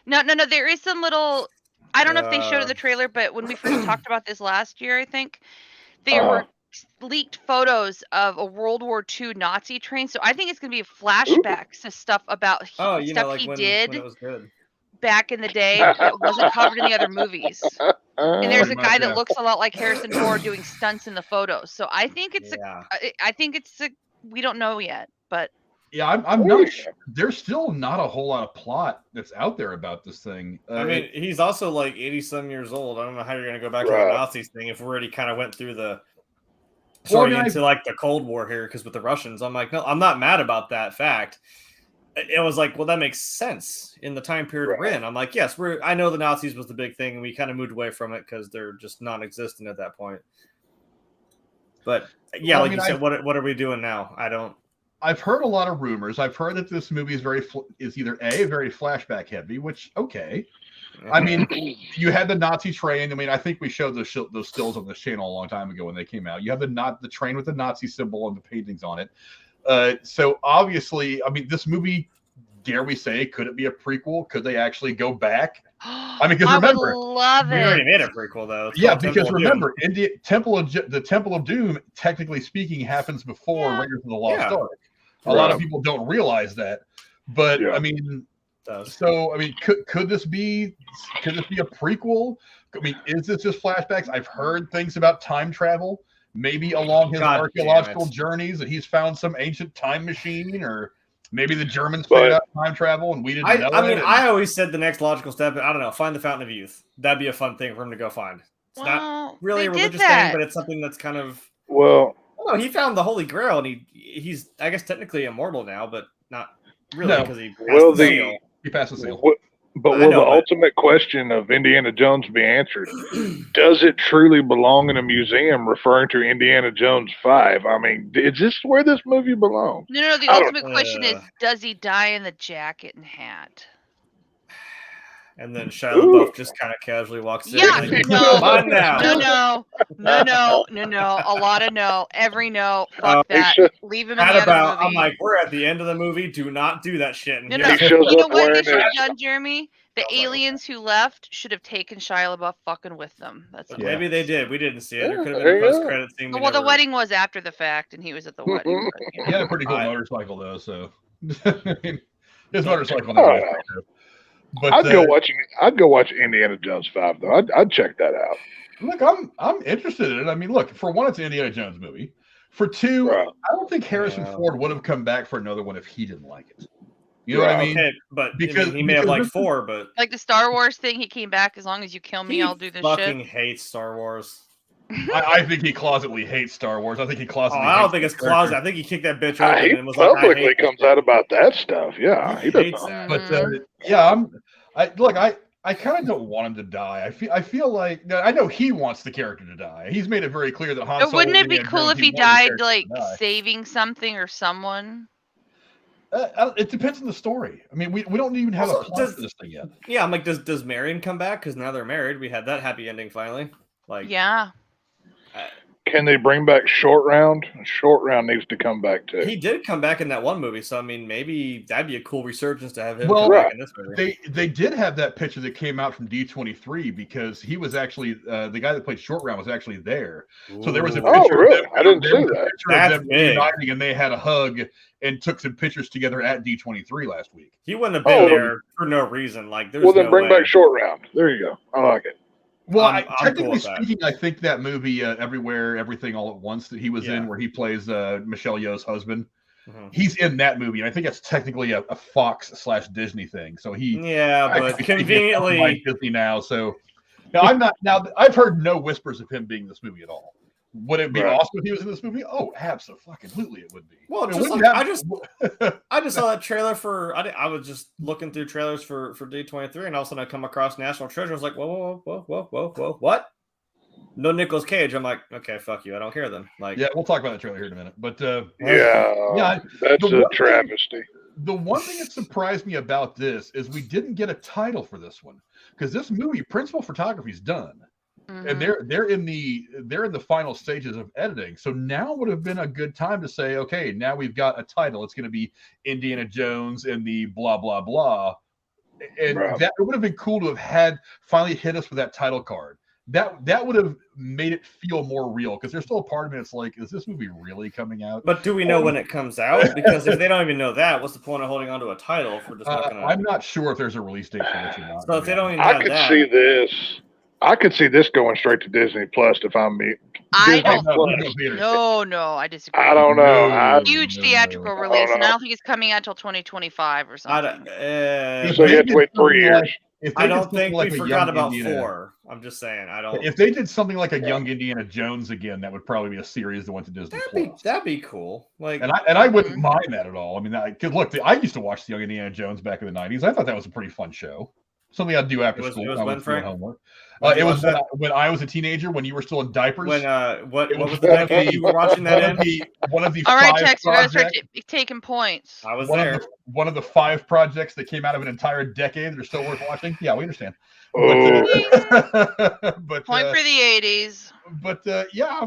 film? No. There is some little, I don't know if they showed it in the trailer, but when we first talked about this last year, I think there were leaked photos of a World War II Nazi train. So I think it's going to be flashbacks to stuff about stuff he did. When it was good. Back in the day that wasn't covered in the other movies. And there's a guy that looks a lot like Harrison Ford doing stunts in the photos. So I think it's we don't know yet, but yeah, I'm not sure. There's still not a whole lot of plot that's out there about this thing. I mean, he's also like 80-some years old. I don't know how you're going to go back to the Nazis thing if we already kind of went through the into like the Cold War here, because with the Russians, I'm like, no, I'm not mad about that fact. It was like, well, that makes sense in the time period we're in. I'm like, yes, I know the Nazis was the big thing, and we kind of moved away from it because they're just non-existent at that point. But yeah, you said, what are we doing now? I've heard a lot of rumors. I've heard that this movie is either very flashback heavy, which okay. I mean, you had the Nazi train. I mean, I think we showed those stills on this channel a long time ago when they came out. You have the train with the Nazi symbol and the paintings on it. So obviously, I mean, this movie, dare we say, could it be a prequel? Could they actually go back? I mean, because remember, we already made a prequel though. Because remember, the Temple of Doom, technically speaking, happens before Raiders of the Lost Ark. A lot of people don't realize that, but I mean, so I mean, could this be a prequel? I mean, is this just flashbacks? I've heard things about time travel. Maybe along his archaeological journeys that he's found some ancient time machine, or maybe the Germans figured out time travel and we didn't know it. I mean, I always said the next logical step, I don't know, find the Fountain of Youth. That'd be a fun thing for him to go find. It's not really a religious thing, but it's something that's kind of... Well... No, he found the Holy Grail, and he's, I guess, technically immortal now, but not really because he passed the seal. He passed the seal. But will the ultimate question of Indiana Jones be answered? Does it truly belong in a museum referring to Indiana Jones 5? I mean, is this where this movie belongs? No. The ultimate question is, does he die in the jacket and hat? And then Shia LaBeouf just kind of casually walks in. Yeah, no. A lot of no. Every no. Fuck that. Leave him in the other movie. I'm like, we're at the end of the movie. Do not do that shit. No. You know what they should have done, Jeremy? The aliens who left should have taken Shia LaBeouf fucking with them. That's all. Maybe they did. We didn't see it. There could have there been a you go. post-credit scene. Well, the wedding was after the fact, and he was at the wedding. But, He had a pretty cool motorcycle though, so his motorcycle. Oh, But I'd go watch Indiana Jones 5 though. I'd check that out. Look, I'm interested in it. I mean, look, for one, it's an Indiana Jones movie. For two, Right. I don't think Harrison Ford would have come back for another one if he didn't like it. You know what I mean? Okay, but Because- he may have liked because- 4, but like the Star Wars thing, he came back. As long as you kill me, I'll do this fucking shit. hates Star Wars. I think he closetly hates Star Wars. I think he closetly. I don't hates think it's the character. closet. I think he kicked that bitch open He and was like, I publicly hate comes this. out about that stuff. Yeah, he hates does. that. But yeah, I kind of don't want him to die. I feel like I know he wants the character to die. He's made it very clear that Han But Solo. wouldn't it be Indiana cool Jones, if he wanted the died character like to die. saving something or someone? It depends on the story. I mean, we don't even have Also, a plot for this thing yet. Yeah, I'm like, does Marion come back? Because now they're married. We had that happy ending finally. Like, Yeah. Can they bring back Short Round? Short Round needs to come back too. he did come back in that one movie, so I mean, maybe that'd be a cool resurgence to have him Well, come back in this movie. They did have that picture that came out from D23 because he was actually the guy that played Short Round was actually there. So there was a Ooh. picture. Oh, really? Of them, I didn't there see was a that. picture That's of them big. reuniting, and they had a hug and took some pictures together at D23 last week. He wouldn't have been Oh. there for no reason. Like, there's Well, then no bring way. back Short Round. There you go. I like it. Well, I'm cool technically with that. speaking, I think that movie, Everywhere, Everything, All at Once, that he was in, where he plays Michelle Yeoh's husband, Mhm. he's in that movie, and I think that's technically a Fox/Disney thing. So he, Yeah, but actually conveniently, like Disney now. So now I'm not. Now I've heard no whispers of him being in this movie at all. Would it be Right. awesome if he was in this movie? Oh, absolutely, it would be. Well, I mean, just wouldn't like- that- I just saw that trailer for. I was just looking through trailers for D23, and all of a sudden I come across National Treasure. I was like, whoa, what? No Nicolas Cage. I'm like, okay, fuck you. I don't care then. Like, yeah, we'll talk about that trailer here in a minute. But Yeah, that's the a one thing- travesty. The one thing that surprised me about this is we didn't get a title for this one because this movie, principal photography, is done, and they're in the final stages of editing. So now would have been a good time to say, okay, now we've got a title. It's going to be Indiana Jones and the blah blah blah, and Right. that it would have been cool to have had finally hit us with that title card. That would have made it feel more real because there's still a part of me that's like, is this movie really coming out? but do we know when it comes out? Because if they don't even know that, what's the point of holding on to a title if we're just not gonna? I'm not sure if there's a release date for this or not. So if they don't even I have could that, see this. I could see this going straight to Disney Plus if I'm me. I Disney don't. Plus. No, I disagree. I don't know. Huge theatrical release, and I don't think it's coming out until 2025 or I something. don't, So you have to wait 3 years. If they I did don't something think like we a forgot young about Indiana- 4. I'm just saying. I don't. If they did something like a young Indiana Jones again, that would probably be a series that went to Disney Plus. That'd be cool. Like, And I wouldn't mind that at all. I mean, because look, I used to watch the Young Indiana Jones back in the '90s. I thought that was a pretty fun show. Something I'd do after school. It was when I when, was doing Frank? homework. When did It you was watch that? when I was a teenager, when you were still in diapers. when what It was was the decade you were watching that in? one of the All right, 5 Tex, we gotta start projects. taking points. I was One there. one of the 5 projects that came out of an entire decade that are still worth watching. Yeah, we understand. Oh, But Point for the 80s. yeah,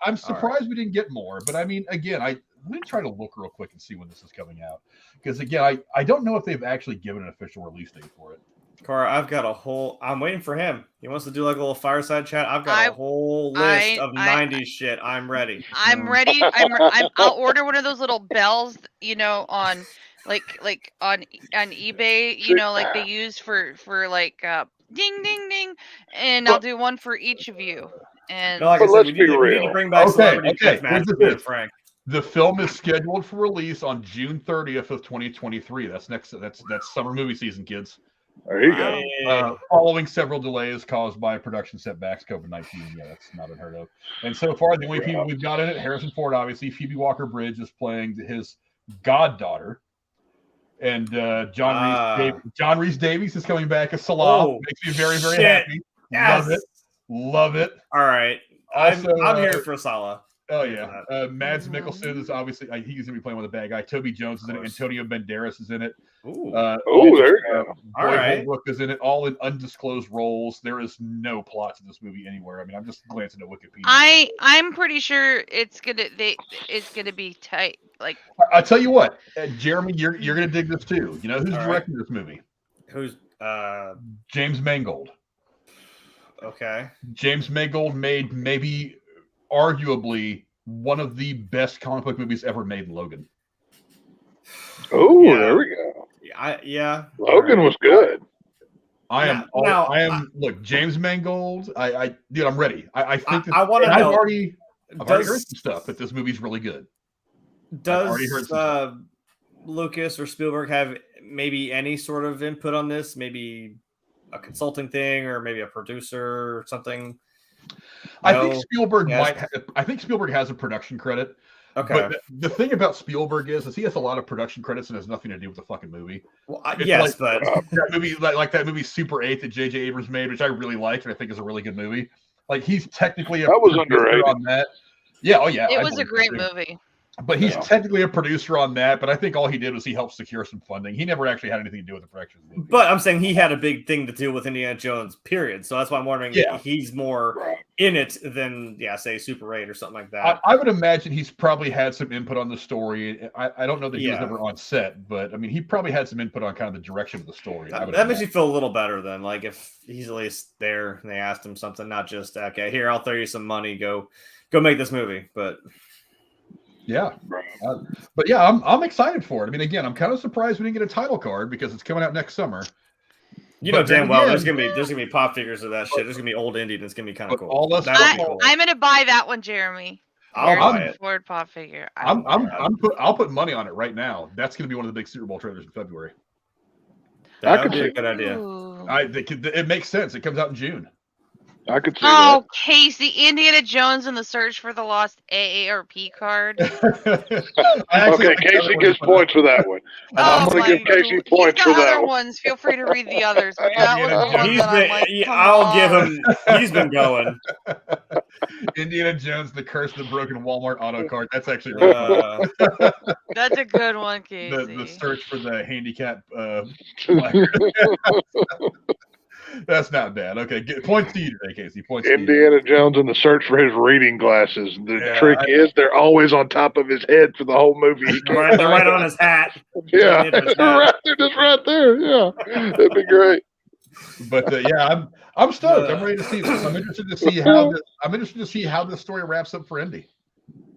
I'm surprised we didn't get more. But I mean, again, let me try to look real quick and see when this is coming out. Because again, I don't know if they've actually given an official release date for it. Cora, I've got a whole. I'm waiting for him. He wants to do like a little fireside chat. I've got a whole list of 90s shit. I'm ready. I'm ready. I'll order one of those little bells, on like on eBay, like they use for like ding ding ding, and I'll do one for each of you. And No, like But I said, let's we be need to real. bring back celebrity okay. match Here's the with thing. Frank. The film is scheduled for release on June 30th of 2023. That's summer movie season, kids. there you go. Following several delays caused by production setbacks, COVID-19. Yeah, that's not unheard of. And so far, the only people we've got in it: Harrison Ford, obviously. Phoebe Walker-Bridge is playing his goddaughter, and John Rhys Davies is coming back as Salah. Oh, Makes me very, very shit. happy. Yes. Love it. All right. Also, I'm here for Salah. Oh yeah, Mads Mikkelsen is obviously he's gonna be playing with a bad guy. Toby Jones is in it. Antonio Banderas is in it. Ooh. There you go. All right. Holbrook is in it. All in undisclosed roles. There is no plot to this movie anywhere. I mean, I'm just glancing at Wikipedia. I'm pretty sure it's gonna be tight. Like, I tell you what, Jeremy, you're gonna dig this too. You know who's All right. directing this movie? Who's James Mangold. Okay. James Mangold made maybe arguably one of the best comic book movies ever made in Logan. Oh, there we go. Yeah. Logan was good. Look, James Mangold. Dude, I'm ready. I think I want to know. I've already heard some stuff, but this movie's really good. Does Lucas or Spielberg have maybe any sort of input on this? Maybe a consulting thing, or maybe a producer or something? I think Spielberg I think Spielberg has a production credit. Okay. But the thing about Spielberg is he has a lot of production credits and has nothing to do with the fucking movie. Well, yes, but that movie, like that movie Super 8 that J.J. Abrams made, which I really liked and I think is a really good movie. Like he's technically that was underrated on that. Yeah, oh yeah. It was a great movie. But he's technically a producer on that, but I think all he did was he helped secure some funding. He never actually had anything to do with the production of the movie. But I'm saying he had a big thing to do with Indiana Jones, period. So that's why I'm wondering if he's more in it than, say, Super 8 or something like that. I would imagine he's probably had some input on the story. I don't know that he was ever on set, but I mean, he probably had some input on kind of the direction of the story. That makes you feel a little better then. Like if he's at least there and they asked him something, not just, okay, here, I'll throw you some money, go make this movie. But yeah, but yeah, I'm excited for it. I mean, again, I'm kind of surprised we didn't get a title card because it's coming out next summer. You know damn well there's gonna be pop figures of that shit. There's gonna be old indie and it's gonna be kind of cool. I'm gonna buy that one, Jeremy. I'll buy it. Ford pop figure. I'll put money on it right now. That's gonna be one of the big Super Bowl trailers in February. That could be a good idea. It makes sense. It comes out in June. I could see that. Casey, Indiana Jones and the Search for the Lost AARP card. Okay, Casey gets points for that one. I'm going to give Casey points for that one. Ones. Feel free to read the others. But that was one I'll give him. He's been going. Indiana Jones, The Curse of the Broken Walmart Auto Card. That's actually that's a good one, Casey. The Search for the Handicap. That's not bad. Okay, points to you today, Casey. Indiana Jones and the Search for his reading glasses. The trick is they're always on top of his head for the whole movie. They're right on his hat. Yeah, they're just right there. Yeah, that'd be great. But I'm stoked. I'm ready to see this. I'm interested to see how this story wraps up for Indy.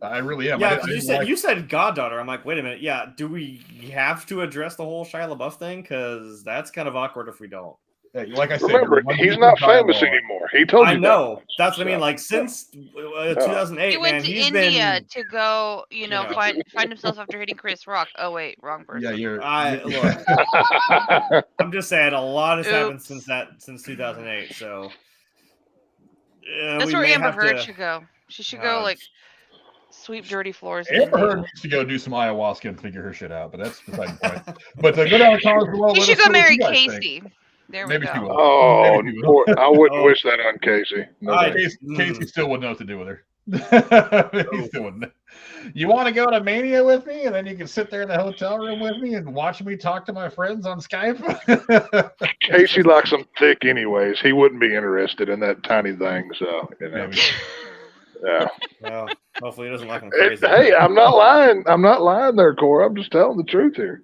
I really am. Yeah, you said goddaughter. I'm like, wait a minute. Yeah, do we have to address the whole Shia LaBeouf thing? Because that's kind of awkward if we don't. Like I said, remember, he's not famous anymore. He told you. I know. That's what I mean. Like since 2008, he went to India to go, find himself after hitting Chris Rock. Oh wait, wrong person. Yeah, look. I'm just saying, a lot has happened since 2008. So that's where Amber Heard should go. She should go sweep dirty floors. Amber Heard needs to go do some ayahuasca and figure her shit out. But that's beside the point. But go down to college below. She should go marry Casey. There we go. Oh, I wouldn't wish that on Casey. No, Casey still wouldn't know what to do with her. He still wouldn't. You want to go to Mania with me, and then you can sit there in the hotel room with me and watch me talk to my friends on Skype? Casey likes them thick, anyways. He wouldn't be interested in that tiny thing. So, yeah. Well, hopefully he doesn't like them crazy. Hey, I'm not lying. I'm not lying there, Cora. I'm just telling the truth here.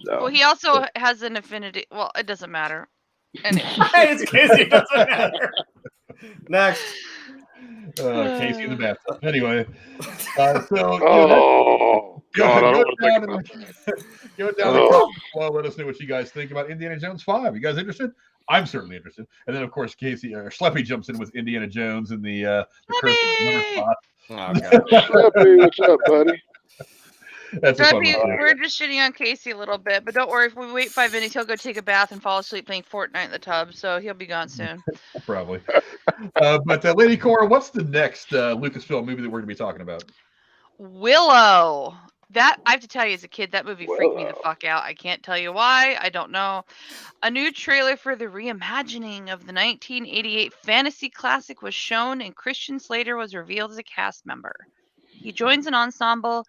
So. Well, he also has an affinity. Well, it doesn't matter. Anyway. It's Casey. It doesn't matter. Next. Casey in the bathtub. Anyway. God, go down the comments below. Let us know what you guys think about Indiana Jones 5. You guys interested? I'm certainly interested. And then, of course, Casey or Schleppy jumps in with Indiana Jones and the Curse of the Winter Spot. Oh, God. Schleppy, what's up, buddy? We're just shitting on Casey a little bit, but don't worry. If we wait 5 minutes, he'll go take a bath and fall asleep playing Fortnite in the tub. So he'll be gone soon. Probably. But Lady Cora, what's the next Lucasfilm movie that we're going to be talking about? Willow. That I have to tell you, as a kid, that movie freaked me the fuck out. I can't tell you why. I don't know. A new trailer for the reimagining of the 1988 fantasy classic was shown, and Christian Slater was revealed as a cast member. He joins an ensemble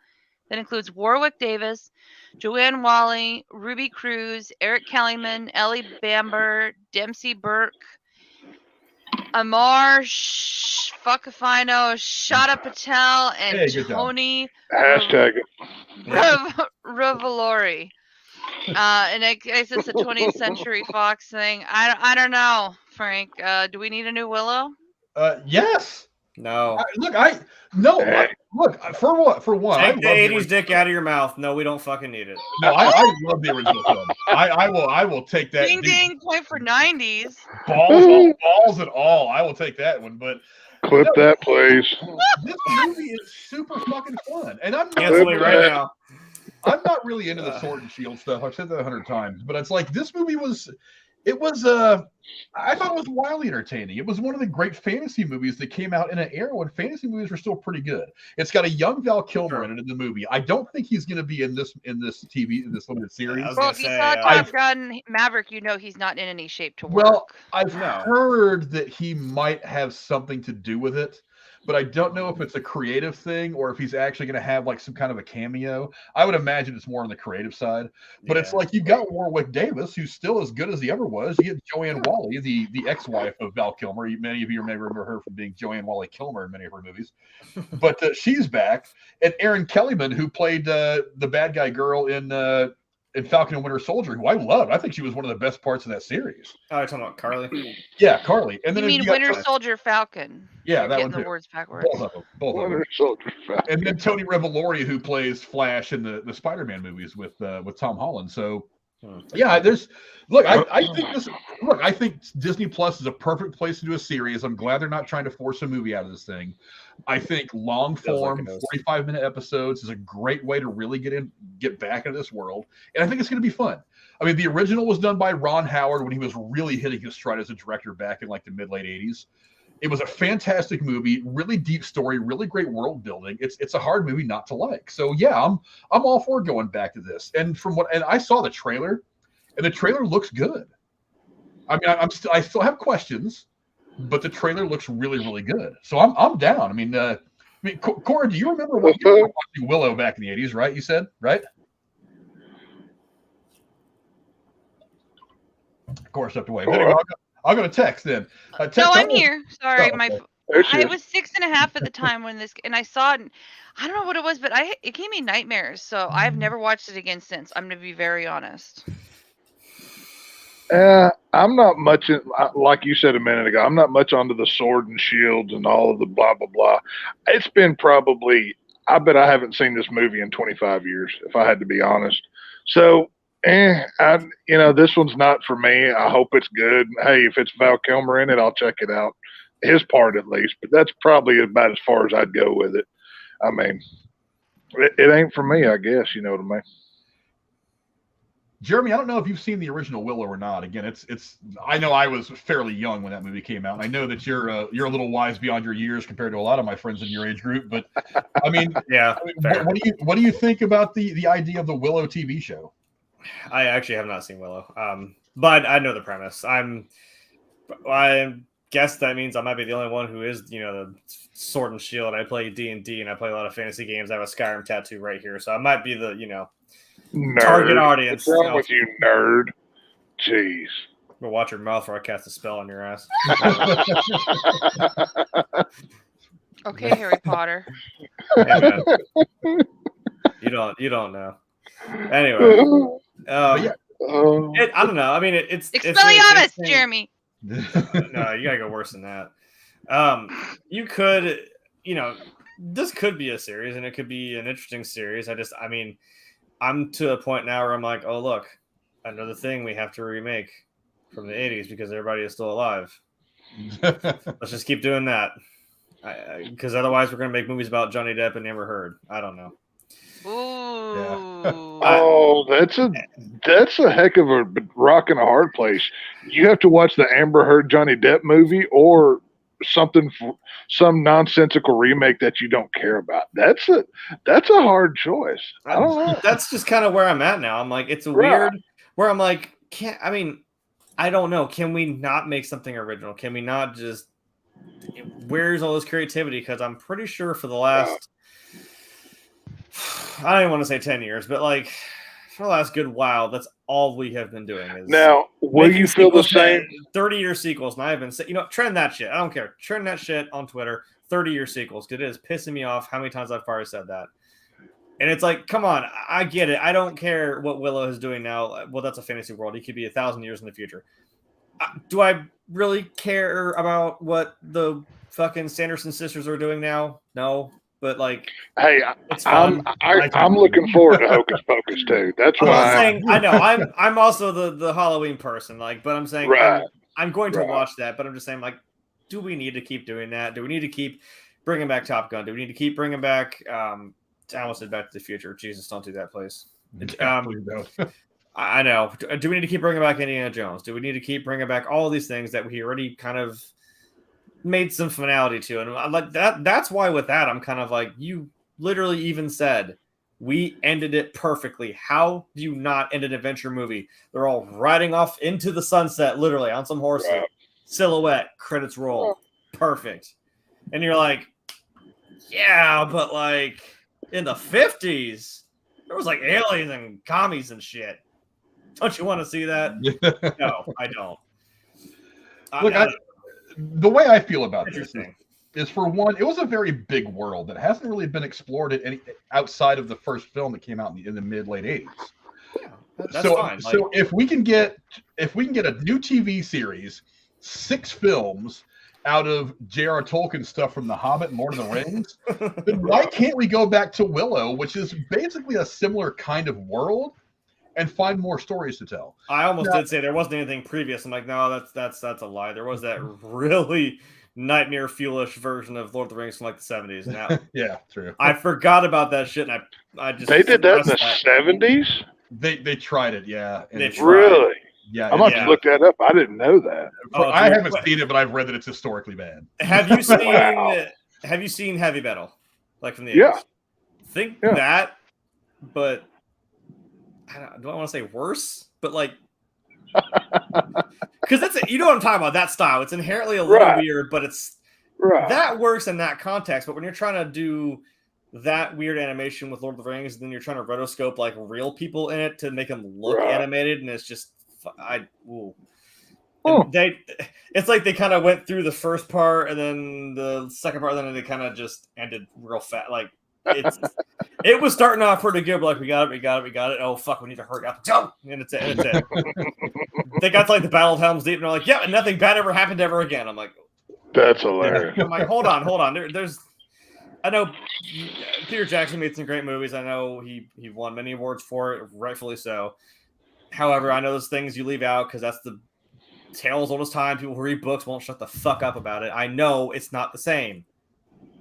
that includes Warwick Davis, Joanne Whalley, Ruby Cruz, Eric Kellyman, Ellie Bamber, Dempsey Burke, Amar Fuckafino, Shada Patel, and Tony Hashtag Ravalori. And I guess it's a 20th Century Fox thing. I don't know, Frank. Do we need a new Willow? Yes. No. Look, for one, Take I the love 80s dick out of your mouth. No, we don't fucking need it. No, I love the original film. I will take that. Ding ding, point for 90s. Balls and all. I will take that one. But clip that, please. This movie is super fucking fun, and I'm canceling right now. I'm not really into the sword and shield stuff. I've said that 100 times, but it's like this movie was. I thought it was wildly entertaining. It was one of the great fantasy movies that came out in an era when fantasy movies were still pretty good. It's got a young Val Kilmer in it in the movie. I don't think he's going to be in this limited series. Well, if you saw Top Gun Maverick, you know he's not in any shape to work. Well, I've heard that he might have something to do with it, but I don't know if it's a creative thing or if he's actually going to have like some kind of a cameo. I would imagine it's more on the creative side. But it's like you've got Warwick Davis, who's still as good as he ever was. You get Joanne Whalley, the ex-wife of Val Kilmer. Many of you may remember her from being Joanne Whalley Kilmer in many of her movies. But she's back. And Erin Kellyman, who played the bad guy girl in Falcon and Winter Soldier, who I loved. I think she was one of the best parts of that series. Oh, you're talking about Carly? Yeah, Carly. And then you mean Winter Soldier Falcon? Yeah, that one too. The words backwards. Both of them. And then Tony Revolori, who plays Flash in the Spider-Man movies with Tom Holland. So yeah, I think Disney Plus is a perfect place to do a series. I'm glad they're not trying to force a movie out of this thing. I think long form, 45-minute episodes is a great way to really get back into this world. And I think it's going to be fun. I mean, the original was done by Ron Howard when he was really hitting his stride as a director back in like the mid-late 80s. It was a fantastic movie, really deep story, really great world building. It's a hard movie not to like. So yeah, I'm all for going back to this. And I saw the trailer, and the trailer looks good. I mean, I still have questions, but the trailer looks really, really good. So I'm down. I mean, Cora, do you remember what you were watching Willow back in the 80s? Right? You said right. Cora stepped away. I'll go to text then. No, I'm here. Sorry, I was 6.5 at the time when this, and I saw it. And I don't know what it was, but it gave me nightmares. So I've never watched it again since. I'm gonna be very honest. I'm not much, like you said a minute ago, I'm not much onto the sword and shields and all of the blah, blah, blah. It's been probably, I bet I haven't seen this movie in 25 years, if I had to be honest. So, this one's not for me. I hope it's good. Hey, if it's Val Kilmer in it, I'll check it out. His part at least, but that's probably about as far as I'd go with it. I mean, it ain't for me, I guess, you know what I mean? Jeremy, I don't know if you've seen the original Willow or not. Again, it's. I know I was fairly young when that movie came out. And I know that you're a little wise beyond your years compared to a lot of my friends in your age group. But I mean, yeah. What do you think about the idea of the Willow TV show? I actually have not seen Willow, but I know the premise. I guess that means I might be the only one who is, the Sword and Shield. I play D&D and I play a lot of fantasy games. I have a Skyrim tattoo right here, so I might be the nerd. Target audience. What's wrong with you, nerd? Jeez. But watch your mouth or I cast a spell on your ass. Okay, Harry Potter. Hey, man. You don't know. Anyway, I don't know. I mean, it's Expelliarmus, Jeremy. No, you gotta go worse than that. You could, this could be a series, and it could be an interesting series. I'm to a point now where I'm like, oh look, another thing we have to remake from the 80s because everybody is still alive. Let's just keep doing that, because otherwise we're gonna make movies about Johnny Depp and Amber Heard. I don't know. Ooh. Yeah. That's a heck of a rock and a hard place. You have to watch the Amber Heard Johnny Depp movie or some nonsensical remake that you don't care about. That's a hard choice. I don't know. That's just kind of where I'm at now. I'm like, it's weird where I'm like, I don't know. Can we not make something original? Can we not just, where's all this creativity? Because I'm pretty sure for the last, I don't even want to say 10 years, but like for the last good while, that's all we have been doing. Is now, will you feel the same? 30-year sequels. And I've been saying, trend that shit. I don't care. Trend that shit on Twitter. 30-year sequels. Because it is pissing me off how many times I've already said that. And it's like, come on, I get it. I don't care what Willow is doing now. Well, that's a fantasy world. He could be 1,000 years in the future. Do I really care about what the fucking Sanderson sisters are doing now? No. But like, hey, it's fun. I'm looking forward to Hocus Pocus too. That's why I'm saying I know I'm also the Halloween person. Like, but I'm saying right. I'm going to watch that. But I'm just saying, like, do we need to keep doing that? Do we need to keep bringing back Top Gun? Do we need to keep bringing back? I almost said Back to the Future. Jesus, don't do that, please. I know. Do we need to keep bringing back Indiana Jones? Do we need to keep bringing back all these things that we already kind of made some finality to? And I'm like that's why with that, I'm kind of like, you literally even said we ended it perfectly. How do you not end an adventure movie? They're all riding off into the sunset, literally on some horses. Right. Silhouette, credits roll. Perfect. And you're like, yeah, but like in the 50s, there was like aliens and commies and shit. Don't you want to see that? No, I don't. Look, the way I feel about this is, for one, it was a very big world that hasn't really been explored outside of the first film that came out in the mid-late 80s. Yeah, that's fine. So if we can get a new TV series, 6 films out of J.R. Tolkien stuff from The Hobbit and Lord of the Rings, then why can't we go back to Willow, which is basically a similar kind of world, and find more stories to tell? I almost did say there wasn't anything previous. I'm like, no, that's a lie. There was that really nightmare fuelish version of Lord of the Rings from like the 70s. Now, yeah, true. I forgot about that shit, and I just they did that in the 70s. They tried it, yeah. Really? Yeah, I'm about to look that up. I didn't know that. I haven't seen it, but I've read that it's historically bad. Have you seen Have you seen Heavy Metal, like from the 80s? Think that, but do I want to say worse? But like, because you know what I'm talking about. That style, it's inherently a little weird, but it's that works in that context. But when you're trying to do that weird animation with Lord of the Rings, and then you're trying to rotoscope like real people in it to make them look animated, and it's just it's like they kind of went through the first part and then the second part, and then they kind of just ended real fast. Like it was starting off pretty good, but like we got it. Oh fuck, we need to hurry up, jump, and it's it. They got to like the Battle of Helm's Deep, and they're like, yeah, nothing bad ever happened ever again. I'm like, that's hilarious. I'm like, hold on. There's, I know Peter Jackson made some great movies. I know he won many awards for it, rightfully so. However, I know those things you leave out because that's the tale as old as time. People who read books won't shut the fuck up about it. I know it's not the same.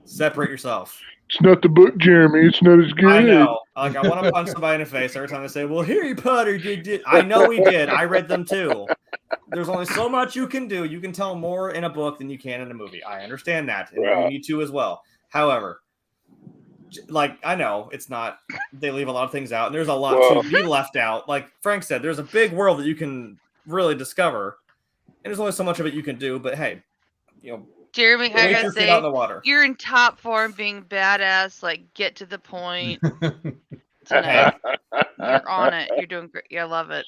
Separate yourself. It's not the book, Jeremy. It's not as good. I know. Like, I want to punch somebody in the face every time they say, well, Harry Potter did. I know he did. I read them too. There's only so much you can do. You can tell more in a book than you can in a movie. I understand that. And you need to as well. However, like, I know it's not, they leave a lot of things out, and there's a lot to be left out. Like Frank said, there's a big world that you can really discover, and there's only so much of it you can do. But hey, Jeremy, I gotta say, out in the water. You're in top form, being badass. Like, get to the point. Tonight. You're on it. You're doing great. Yeah, I love it.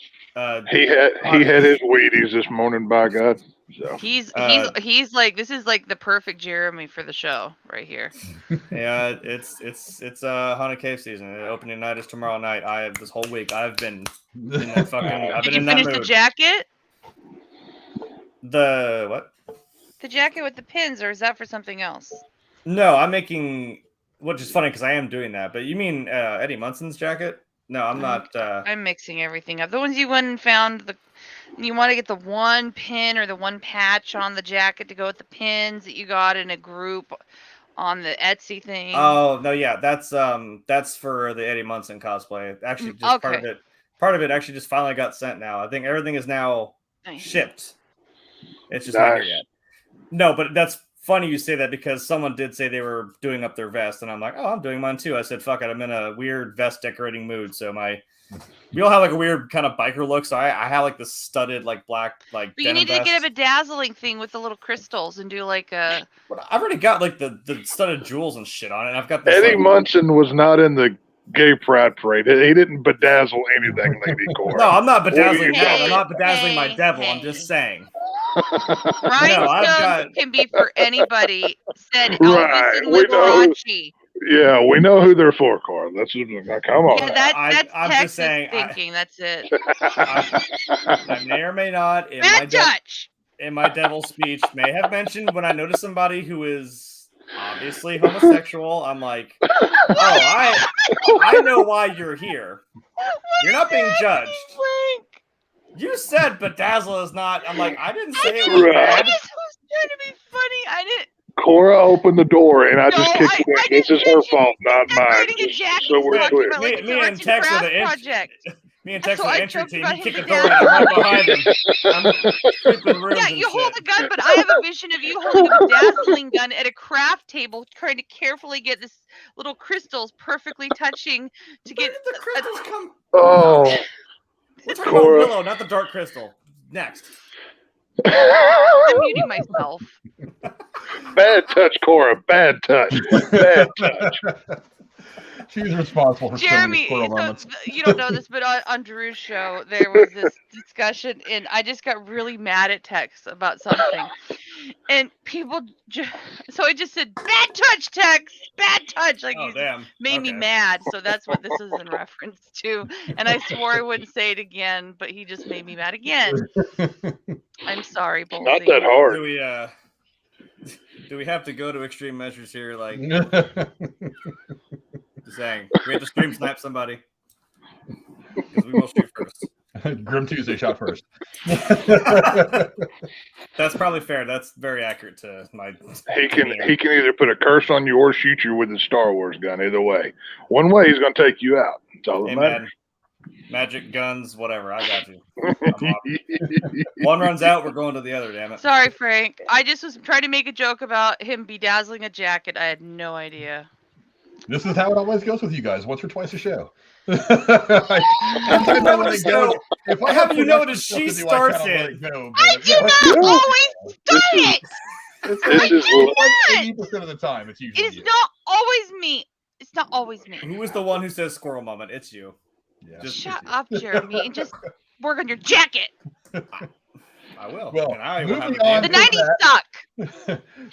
He had his Wheaties this morning, by God. So. He's like, this is like the perfect Jeremy for the show right here. Yeah, it's Haunted Cave season. Opening night is tomorrow night. This whole week I've been in that fucking. Did you finish the jacket? The what? The jacket with the pins, or is that for something else? No, I'm making. Which is funny because I am doing that. But you mean Eddie Munson's jacket? No, I'm not. I'm mixing everything up. The ones you went and found, you want to get the one pin or the one patch on the jacket to go with the pins that you got in a group on the Etsy thing. Oh no, yeah, that's for the Eddie Munson cosplay. Actually, just part of it actually just finally got sent now. I think everything is now shipped. It's just not here yet. No, but that's funny you say that because someone did say they were doing up their vest, and I'm like, oh, I'm doing mine too. I said, fuck it, I'm in a weird vest decorating mood. So we all have like a weird kind of biker look. So I have like the studded like black like. But you need to get a bedazzling thing with the little crystals and do like a. I've already got like the studded jewels and shit on it. And I've got this, Eddie Munson was not in the gay pride parade. He didn't bedazzle anything, Lady Cora. No, I'm not bedazzling that. I'm not bedazzling my devil. I'm just saying. Rhinestones can be for anybody, said Elvis and Liberace. Yeah, we know who they're for, Cora. Come on. Yeah, that's I'm Texas just saying. thinking. That's it. I may or may not in my devil speech may have mentioned when I notice somebody who is obviously homosexual. I'm like, oh, I know why you're here. You're not being judged. You said bedazzle is not. I'm like, I didn't say it was bad. I just was trying to be funny. I didn't. Cora opened the door, and I just kicked it in. This is her fault, not mine. So we're clear. Me and Tex are the entry team. You kick the door, down. and I'm right behind him. I'm creeping rooms Yeah, and you shit. hold a gun, but I have a vision of you holding a bedazzling gun at a craft table, trying to carefully get this little crystals perfectly touching to get the crystals come. Oh, We're talking about Willow, not the dark crystal. Next. I'm muting myself. Bad touch, Cora. Bad touch. Bad touch. She's responsible for Jeremy, so moments. you don't know this, but on Drew's show, there was this discussion, and I just got really mad at Tex about something. And people, so I just said, bad touch, Tex, bad touch. Like, made me mad. So that's what this is in reference to. And I swore I wouldn't say it again, but he just made me mad again. I'm sorry, Bolsey. Not that hard. Do we have to go to extreme measures here? Like, just saying, we have to stream snap somebody. Because we will shoot first. Grim Tuesday shot first. That's probably fair. That's very accurate to my. He can either put a curse on you or shoot you with a Star Wars gun. Either way, one way he's going to take you out. That's all that matters. Magic guns, whatever. I got you. One runs out, we're going to the other. Damn it. Sorry, Frank. I just was trying to make a joke about him bedazzling a jacket. I had no idea. This is how it always goes with you guys. Once or twice a show. If I have you noticed, she starts it. I do not always start it. This is like 80% of the time. It's usually. It's not always me. It's not always me. Who is the one who says squirrel moment? It's you. Yeah, just shut up, Jeremy, and just work on your jacket. I will. Well, moving on. The 90s suck.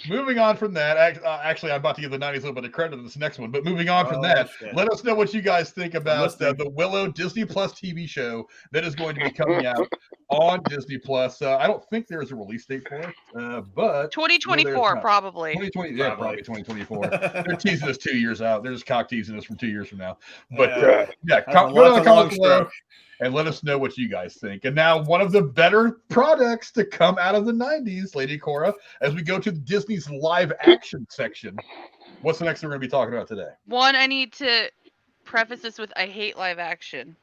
Moving on from that, actually, I'm about to give the 90s a little bit of credit to this next one, but moving on from that, let us know what you guys think about the Willow Disney Plus TV show that is going to be coming out on Disney Plus. I don't think there's a release date for it, but 2024 probably. 2020, yeah, probably 2024. They're teasing us 2 years out. They're just cock teasing us from 2 years from now. But go to the comments below and let us know what you guys think. And now one of the better products to come out of the 90s, Lady Cora, as we go to Disney's live action section. What's the next thing we're going to be talking about today? One, I need to preface this with I hate live action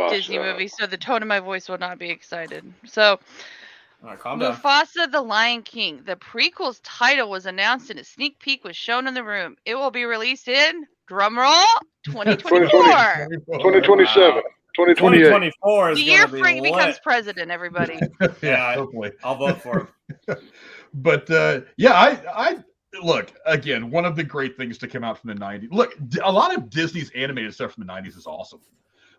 Disney movies, so the tone of my voice will not be excited. So, calm down. Mufasa the Lion King. The prequel's title was announced and a sneak peek was shown in the room. It will be released in, drumroll, 2024. 2027. 2024 is the year Frank becomes president, everybody. Yeah, hopefully. I'll vote for him. But I look, again, one of the great things to come out from the 90s. Look, a lot of Disney's animated stuff from the 90s is awesome.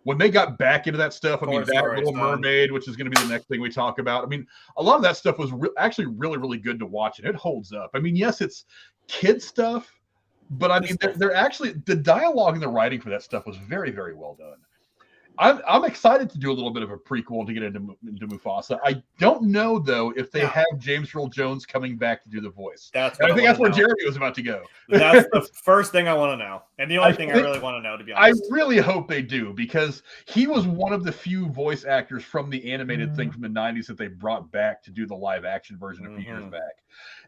When they got back into that stuff, I mean, that Little Mermaid, which is going to be the next thing we talk about. I mean, a lot of that stuff was actually really, really good to watch, and it holds up. I mean, yes, it's kid stuff, but I mean, they're actually, the dialogue and the writing for that stuff was very, very well done. I'm excited to do a little bit of a prequel to get into Mufasa. I don't know, though, if they have James Earl Jones coming back to do the voice. I think that's where Jeremy was about to go. That's the first thing I want to know. And the only thing I really want to know, to be honest. I really hope they do, because he was one of the few voice actors from the animated thing from the 90s that they brought back to do the live action version a few years back.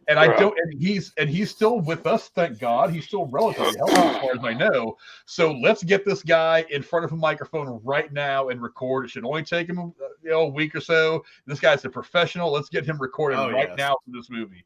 And he's still with us, thank God. He's still relatively healthy as far as I know. So let's get this guy in front of a microphone right now and record. It should only take him a week or so. This guy's a professional. Let's get him recorded now for this movie.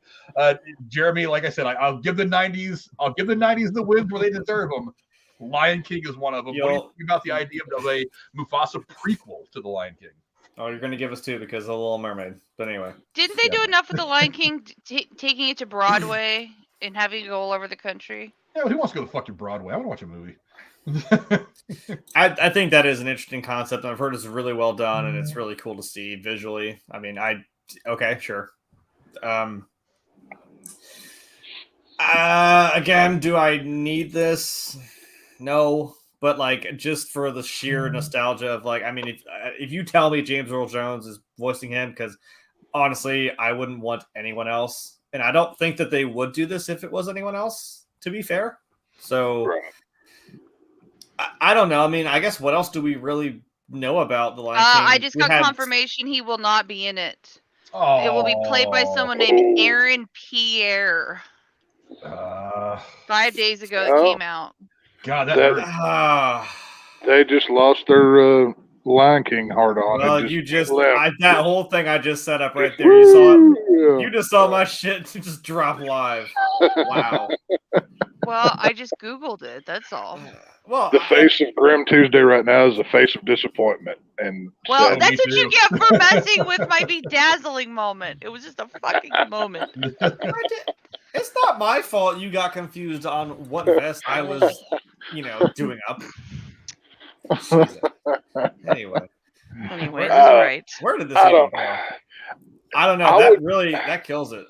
Jeremy, like I said, I'll give the 90s the wins where they deserve them. Lion King is one of them. What do you think about the idea of a Mufasa prequel to the Lion King? Oh, you're going to give us two because of the Little Mermaid. But anyway. Didn't they do enough with the Lion King taking it to Broadway and having it go all over the country? Yeah, but who wants to go the fuck to Broadway? I want to watch a movie. I think that is an interesting concept. I've heard it's really well done and it's really cool to see visually. I mean, okay, sure. Again, do I need this? No, but like just for the sheer nostalgia of like, I mean, if you tell me James Earl Jones is voicing him, because honestly, I wouldn't want anyone else, and I don't think that they would do this if it was anyone else. To be fair, so I don't know. I mean, I guess what else do we really know about the Lion King? I just got confirmation he will not be in it. Oh. It will be played by someone named Aaron Pierre. 5 days ago it came out. God, that hurt. They just lost their Lion King hard on. Well, that whole thing I just set up right there. You saw it. Yeah. You just saw my shit just drop live. Wow. Well, I just Googled it. That's all. Well, the face of Grim Tuesday right now is the face of disappointment. And well, that's what you get for messing with my bedazzling moment. It was just a fucking moment. It's not my fault you got confused on what vest I was, doing up. Anyway, that's right. Where did this go? I don't know. That kills it.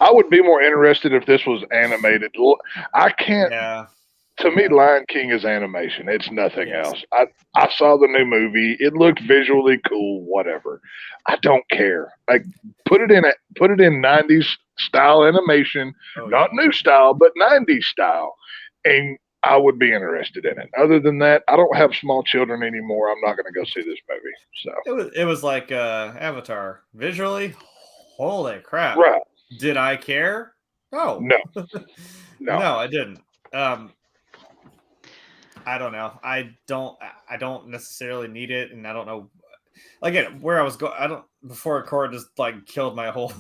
I would be more interested if this was animated. I can't. Yeah. To me, Lion King is animation. It's nothing else. I saw the new movie. It looked visually cool. Whatever. I don't care. Like put it in 90s style animation, not new style, but 90s style, and I would be interested in it. Other than that, I don't have small children anymore. I'm not going to go see this movie. So it was like Avatar visually. Holy crap! Right? Did I care? Oh no, I didn't. I don't know. I don't necessarily need it, and I don't know. Again, where I was going, before Cora just like killed my whole.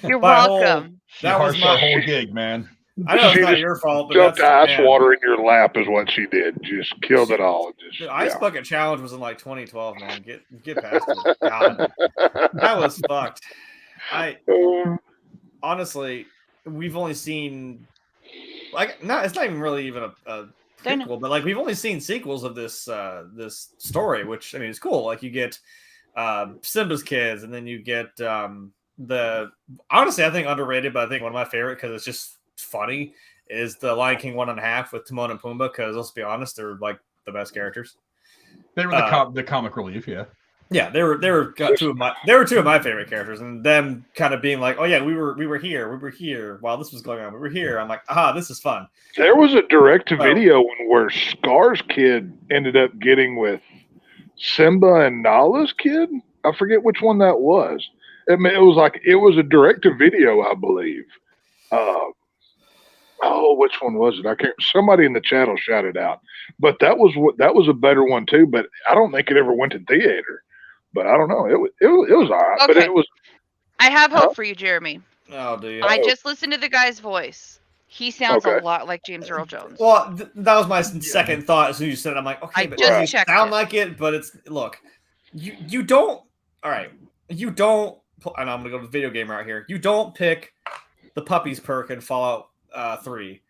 You're welcome. That was my whole gig, man. I know it's not your fault, but dumped ice water in your lap is what she did. Just killed it all. The Ice Bucket Challenge was in like 2012, man. Get past it. God, that was fucked. Honestly, we've only seen it's not even really even a prequel, but like we've only seen sequels of this story, which I mean is cool. Like you get Simba's kids, and then you get honestly I think underrated, but I think one of my favorite because it's just funny is the Lion King 1.5 with Timon and Pumbaa, because let's be honest, they're like the best characters. They were the comic relief, yeah. Yeah, they were two of my favorite characters, and them kind of being like, oh yeah, we were here while this was going on. We were here. I'm like, this is fun. There was a direct-to-video one where Scar's kid ended up getting with Simba and Nala's kid. I forget which one that was. I mean, it was a direct-to-video, I believe. Which one was it? I can't. Somebody in the channel shouted out, but that was a better one too. But I don't think it ever went to theater. But I don't know. It was all right. Okay. But it was. I have hope for you, Jeremy. Oh, do you? I just listened to the guy's voice. He sounds a lot like James Earl Jones. Well, that was my second thought as soon as you said it. I'm like, okay, but it doesn't sound like it. But you don't. All right, you don't. And I'm gonna go to the video game right here. You don't pick the puppies perk in Fallout 3.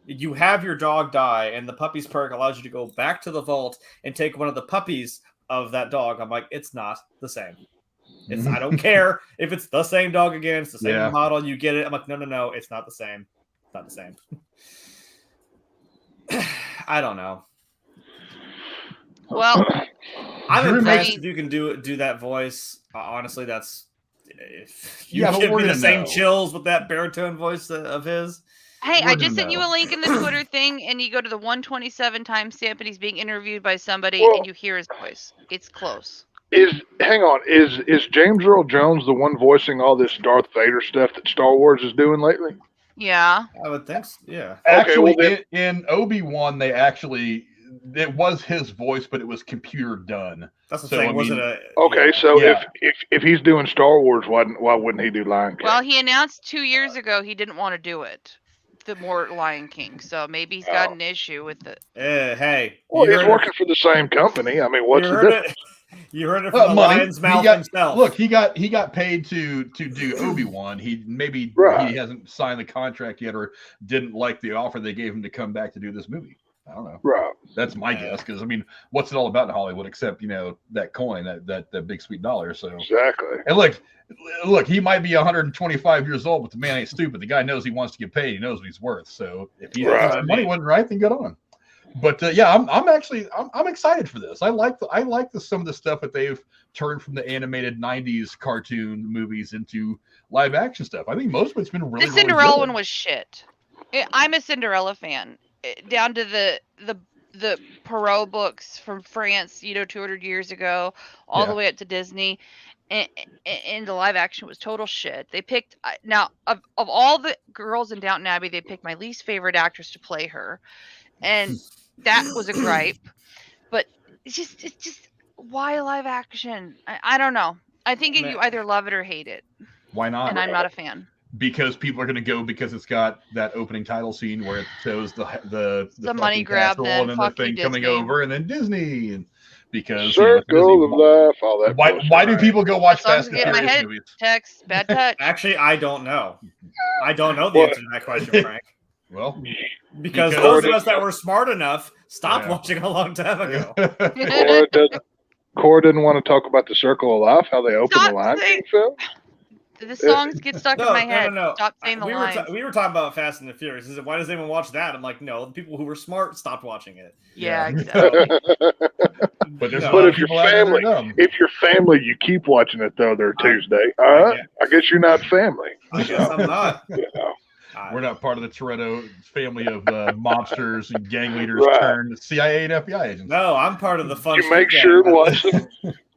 You have your dog die, and the puppies perk allows you to go back to the vault and take one of the puppies of that dog. I'm like, it's not the same. I don't care if it's the same dog again. It's the same model. You get it. I'm like, no, it's not the same. It's not the same. I don't know. Well, I'm impressed if you can do that voice. Honestly, that's if you give me the same chills with that baritone voice of his. Hey, I just sent you a link in the Twitter thing, and you go to the 127 timestamp, and he's being interviewed by somebody, and you hear his voice. It's close. Hang on, is James Earl Jones the one voicing all this Darth Vader stuff that Star Wars is doing lately? Yeah, I would think so. Yeah. Actually, in Obi-Wan, it was his voice, but it was computer done. That's the thing. Was it if he's doing Star Wars, why wouldn't he do Lion King? Well, he announced 2 years ago he didn't want to do it. The more Lion King, so maybe he's got an issue with it. Hey, well, he's working for the same company. I mean, what's the difference? You heard it from the lion's mouth himself. Look, he got paid to do Obi-Wan. He hasn't signed the contract yet, or didn't like the offer they gave him to come back to do this movie. I don't know. Right. That's my guess, because I mean, what's it all about in Hollywood except that coin, that big sweet dollar? So Exactly. And look, he might be 125 years old, but the man ain't stupid. The guy knows he wants to get paid. He knows what he's worth. So if he thinks the money wasn't right, then good on. But I'm excited for this. I like some of the stuff that they've turned from the animated '90s cartoon movies into live action stuff. I think most of it's been really. The Cinderella really one was shit. I'm a Cinderella fan, down to the Perrault books from France, 200 years ago, all the way up to Disney. And the live action was total shit. They picked now of all the girls in Downton Abbey, they picked my least favorite actress to play her, and that was a gripe. But it's just why live action? I don't know. I think you either love it or hate it. Why not? And I'm not a fan. Because people are going to go because it's got that opening title scene where it shows the money grab, and then the thing coming over, and then Disney, and because Circle of Life, all that. Why do people go watch Fast and Furious movies? Text, bad touch. Actually, I don't know. I don't know the answer to that question, Frank. Well, because those of us that were smart enough stopped watching a long time ago. Cora didn't want to talk about the Circle of Life, how they opened the Lion King film. The songs get stuck in my head. No. Stop saying the lines. We were talking about Fast and the Furious. He said, why does anyone watch that? I'm like, no, the people who were smart stopped watching it. Yeah, exactly. But if your family, you keep watching it the other Tuesday. I guess you're not family. I guess I'm not. We're not part of the Toretto family of mobsters and gang leaders turned CIA and FBI agents. No, I'm part of the fun. You make sure and watch them.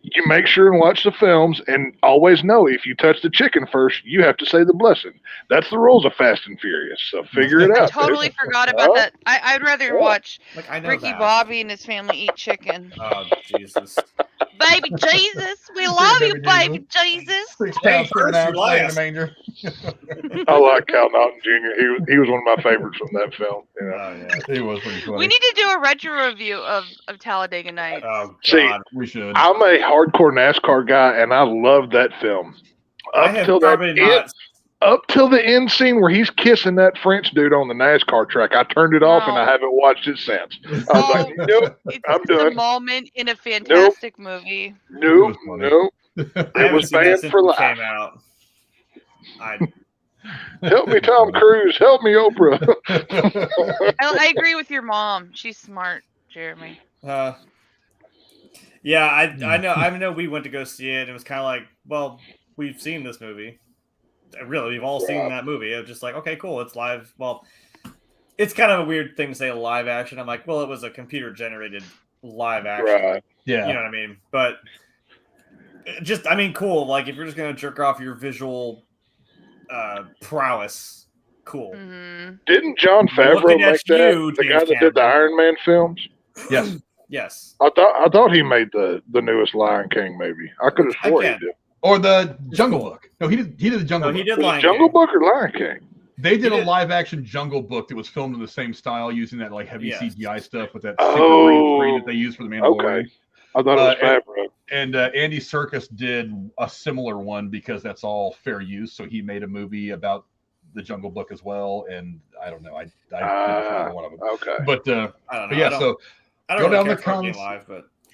You make sure and watch the films, and always know if you touch the chicken first, you have to say the blessing. That's the rules of Fast and Furious. So figure it out. I totally forgot about that. I'd rather watch Ricky that. Bobby and his family eat chicken. Oh Jesus, baby Jesus, we love you, baby Jesus. 6 pounds per ounce in a manger. I like Cal Naughton Jr. He was one of my favorites from that film. He was pretty funny. We need to do a retro review of Talladega Nights. Oh God, see, we should. I'm a hardcore NASCAR guy, and I love that film. Up till the end scene where he's kissing that French dude on the NASCAR track, I turned it off and I haven't watched it since. I was like, nope, I'm done. It's a moment in a fantastic movie. Nope. It was banned for life. Came out. Help me, Tom Cruise. Help me, Oprah. I agree with your mom. She's smart, Jeremy. Yeah, I know. We went to go see it, and it was kind of like, well, we've seen this movie. Really, we've all seen that movie. It was just like, okay, cool, it's live. Well, it's kind of a weird thing to say live action. I'm like, well, it was a computer-generated live action. Right. Yeah. You know what I mean? But just, I mean, cool. Like, if you're just going to jerk off your visual prowess, cool. Mm-hmm. Didn't Jon Favreau make that? The guy that did the Iron Man films? Yes. Yes. I thought he made the newest Lion King, maybe. I could have sworn he did. Or the Jungle Book. No, he did the Jungle Book. He did Lion Jungle King. Book or Lion King? They did a live action Jungle Book that was filmed in the same style, using that like heavy CGI stuff with that super green screen that they use for the Mandalorian. Okay. I thought it was Favreau. And Andy Serkis did a similar one because that's all fair use. So he made a movie about the Jungle Book as well. And I don't know. I couldn't one of them. Okay. But I don't know. But yeah, so I don't go really down the comments.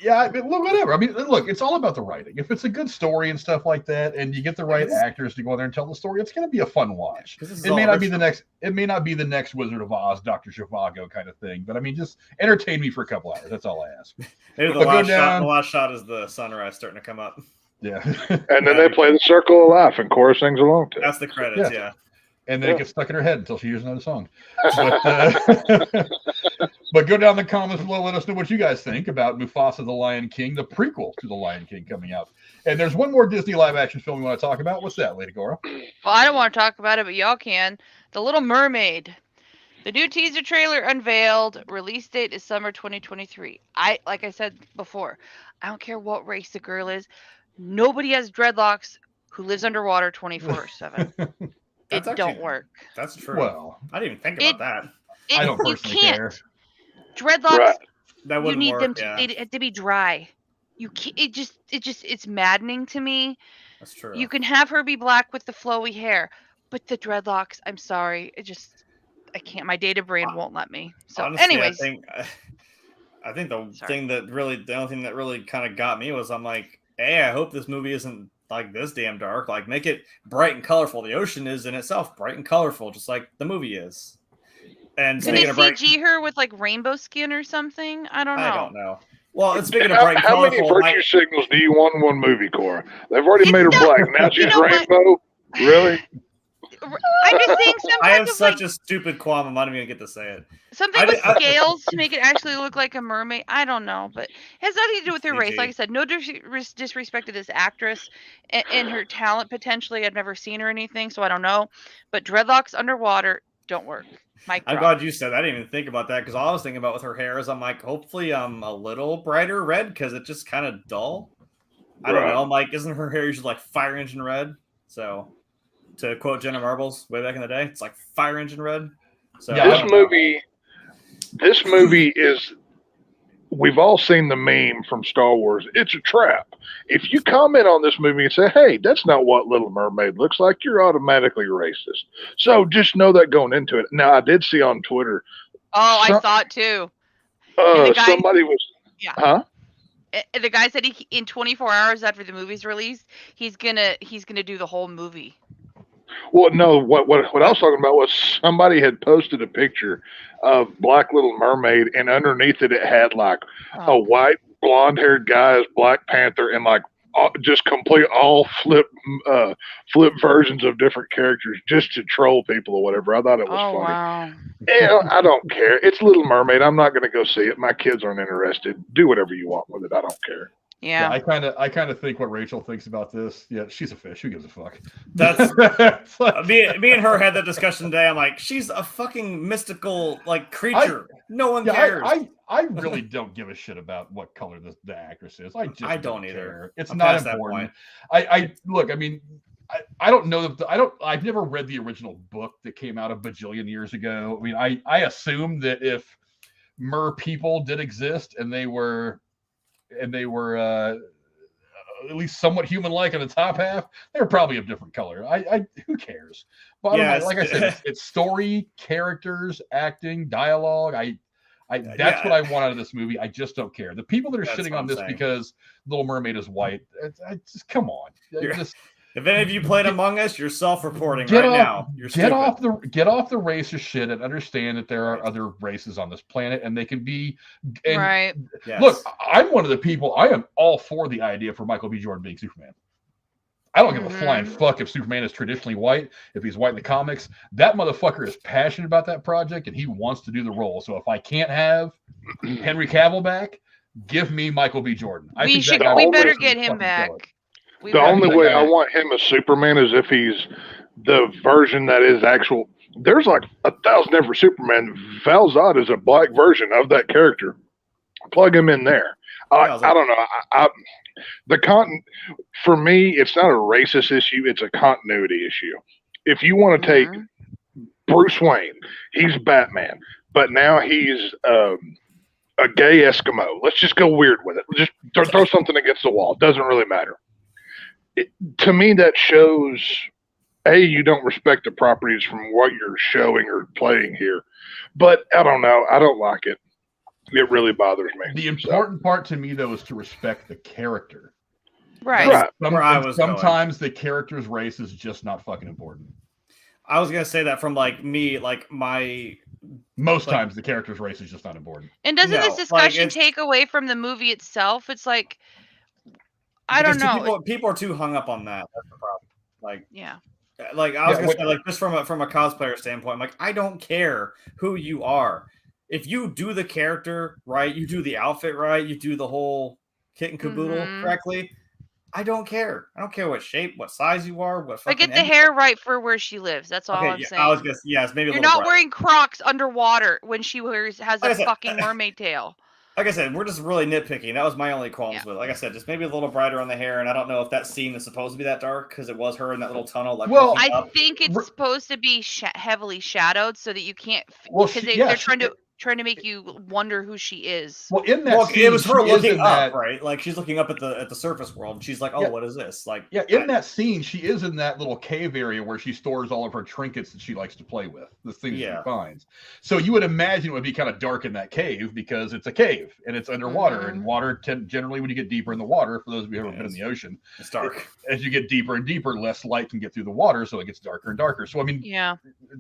Yeah, I mean, whatever. I mean, look, it's all about the writing. If it's a good story and stuff like that, and you get the right actors to go there and tell the story, it's going to be a fun watch. It may not be the next. It may not be the next Wizard of Oz, Dr. Zhivago kind of thing, but I mean, just entertain me for a couple hours. That's all I ask. Maybe the last shot is the sunrise starting to come up. Yeah, and then they play the Circle of Life, and Cora sings along to it. That's the credits. Yeah. And then it gets stuck in her head until she hears another song. But go down in the comments below. Let us know what you guys think about Mufasa the Lion King, the prequel to the Lion King coming out. And there's one more Disney live action film we want to talk about. What's that, Lady Cora? Well, I don't want to talk about it, but y'all can. The Little Mermaid. The new teaser trailer unveiled. Release date is summer 2023. Like I said before, I don't care what race the girl is. Nobody has dreadlocks who lives underwater 24/7. It don't work. That's true. Well, I didn't even think about that. I don't personally care. Dreadlocks. That you need work, them to be dry. You can't, it's maddening to me. That's true. You can have her be black with the flowy hair, but the dreadlocks, I'm sorry, I can't. My data brain won't let me. So, honestly, anyways, I think the only thing that really kind of got me was I'm like, hey, I hope this movie isn't like this damn dark. Like, make it bright and colorful. The ocean is in itself bright and colorful, just like the movie is. And can they CG her with like rainbow skin or something? I don't know. Well, it's speaking of bright and colorful. How many virtue signals do you want in one movie, Cora? They've already made her black. Now she's rainbow. Really? I'm just saying some I type have of such a stupid qualm. I'm not even gonna get to say it. Something with scales to make it actually look like a mermaid. I don't know, but it has nothing to do with her race. Like I said, no disrespect to this actress and her talent potentially. I've never seen her or anything, so I don't know. But dreadlocks underwater don't work. I'm glad you said that. I didn't even think about that because all I was thinking about with her hair is I'm like, hopefully a little brighter red because it's just kind of dull. I don't know. I'm like, isn't her hair usually like fire engine red? So to quote Jenna Marbles way back in the day, it's like fire engine red. So yeah, this movie is, we've all seen the meme from Star Wars. It's a trap. If you comment on this movie and say, hey, that's not what Little Mermaid looks like, you're automatically racist. So just know that going into it. Now, I did see on Twitter. I saw it too. Somebody was, huh? The guy said in 24 hours after the movie's released, he's gonna do the whole movie. Well, no, what I was talking about was somebody had posted a picture of Black Little Mermaid, and underneath it had like a white blonde-haired guy as Black Panther, and like just complete all flip versions of different characters just to troll people or whatever. I thought it was funny. Wow. Yeah, I don't care. It's Little Mermaid. I'm not going to go see it. My kids aren't interested. Do whatever you want with it. I don't care. Yeah. I kind of think what Rachel thinks about this. Yeah, she's a fish. Who gives a fuck? That's me and her had that discussion today. I'm like, she's a fucking mystical like creature. No one cares. I really don't give a shit about what color the actress is. I don't either. Care. It's not important. I look. I mean, I don't know that I've never read the original book that came out a bajillion years ago. I mean, I assume that if mer people did exist and they were at least somewhat human-like in the top half, they're probably of different color. Who cares? But like I said, it's story, characters, acting, dialogue. That's what I want out of this movie. I just don't care. The people that are shitting on this because Little Mermaid is white, just come on. If any of you played Among Us, you're self-reporting now. You're get off the racist shit and understand that there are other races on this planet and they can be. Right. Yes. Look, I'm one of the people. I am all for the idea for Michael B. Jordan being Superman. I don't give a flying fuck if Superman is traditionally white. If he's white in the comics, that motherfucker is passionate about that project and he wants to do the role. So if I can't have Henry Cavill back, give me Michael B. Jordan. We better get him back. The only way I want him as Superman is if he's the version that is actual. There's like 1,000 different Superman. Val Zod is a black version of that character. Plug him in there. I don't know. For me, it's not a racist issue. It's a continuity issue. If you want to take Bruce Wayne, he's Batman, but now he's a gay Eskimo. Let's just go weird with it. Just throw something against the wall. It doesn't really matter. To me, that shows, you don't respect the properties from what you're showing or playing here. But I don't know. I don't like it. It really bothers me. The important part to me, though, is to respect the character. Right. Sometimes the character's race is just not fucking important. I was going to say that from like me, like my... Most times the character's race is just not important. And doesn't this discussion take away from the movie itself? It's like... I don't know. People are too hung up on that. That's the problem. Like, yeah. I was gonna say, like, just from a cosplayer standpoint, I'm like, I don't care who you are. If you do the character right, you do the outfit right, you do the whole kit and caboodle correctly. I don't care. I don't care what shape, what size you are, what. But get the hair right for where she lives. That's all I'm saying. I was just maybe. You're not wearing Crocs underwater when she has a fucking mermaid tail. Like I said, we're just really nitpicking. That was my only qualms with it. Like I said, just maybe a little brighter on the hair. And I don't know if that scene is supposed to be that dark because it was her in that little tunnel. Like, I think it's supposed to be heavily shadowed so that you can't. Because they're trying to trying to make you wonder who she is. Well, in that scene, it was her looking up, that, right? Like she's looking up at the surface world, and she's like, "Oh, what is this?" Like, in that scene, she is in that little cave area where she stores all of her trinkets that she likes to play with, the things she finds. So you would imagine it would be kind of dark in that cave because it's a cave and it's underwater, and water generally when you get deeper in the water, for those of you who have been in the ocean, it's dark. As you get deeper and deeper, less light can get through the water, so it gets darker and darker. So I mean,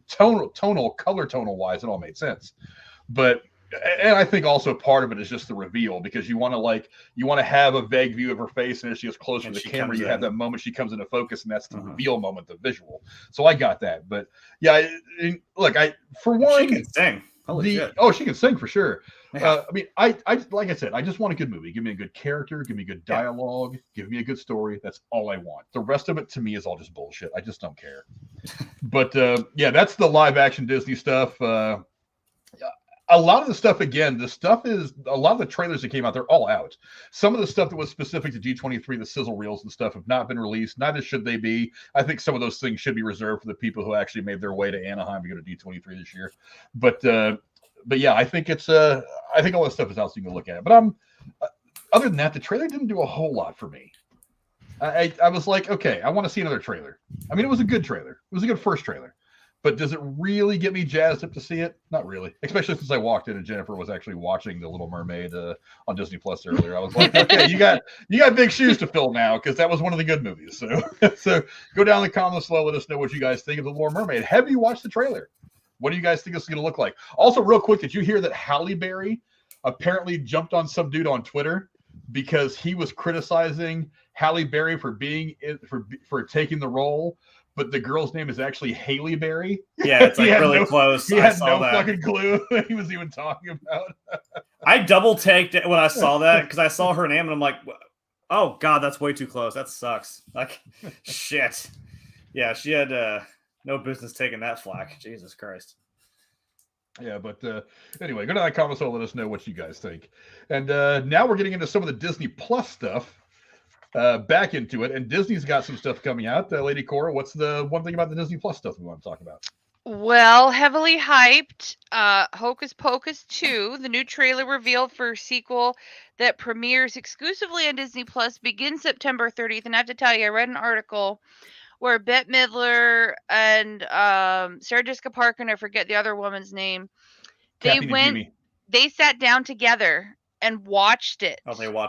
color tonal wise, it all made sense. But and I think also part of it is just the reveal, because you want to have a vague view of her face, and as she gets closer to the camera, you have that moment she comes into focus, and that's the reveal moment, the visual. So I got that. But yeah, look, for one, she can sing. She can sing for sure. I mean, I like I said, I just want a good movie. Give me a good character, give me good dialogue, give me a good story. That's all I want. The rest of it to me is all just bullshit. I just don't care. But that's the live action Disney stuff. A lot of the stuff, again, a lot of the trailers that came out, they're all out. Some of the stuff that was specific to D23, the sizzle reels and stuff, have not been released. Neither should they be. I think some of those things should be reserved for the people who actually made their way to Anaheim to go to D23 this year. But yeah, I think I think all that stuff is out so you can look at it. But other than that, the trailer didn't do a whole lot for me. I was like, okay, I want to see another trailer. I mean, it was a good trailer. It was a good first trailer. But does it really get me jazzed up to see it? Not really. Especially since I walked in and Jennifer was actually watching The Little Mermaid on Disney Plus earlier. I was like, okay, you got big shoes to fill now, because that was one of the good movies. So go down the comments below. Let us know what you guys think of The Little Mermaid. Have you watched the trailer? What do you guys think this is going to look like? Also, real quick, did you hear that Halle Berry apparently jumped on some dude on Twitter because he was criticizing Halle Berry for for taking the role? But the girl's name is actually Haley Berry. Yeah, it's like really close. He had no fucking clue what he was even talking about. I double taked it when I saw that, because I saw her name and I'm like, oh God, that's way too close. That sucks. Like, shit. Yeah, she had no business taking that flack. Jesus Christ. Yeah, but anyway, go to that comment so let us know what you guys think. And now we're getting into some of the Disney Plus stuff. Back into it, and Disney's got some stuff coming out. Lady Cora, what's the one thing about the Disney Plus stuff we want to talk about? Well, heavily hyped, Hocus Pocus 2, the new trailer revealed for a sequel that premieres exclusively on Disney Plus, begins September 30th. And I have to tell you, I read an article where Bette Midler and Sarah Jessica Parker, and I forget the other woman's name, they sat down together and watched it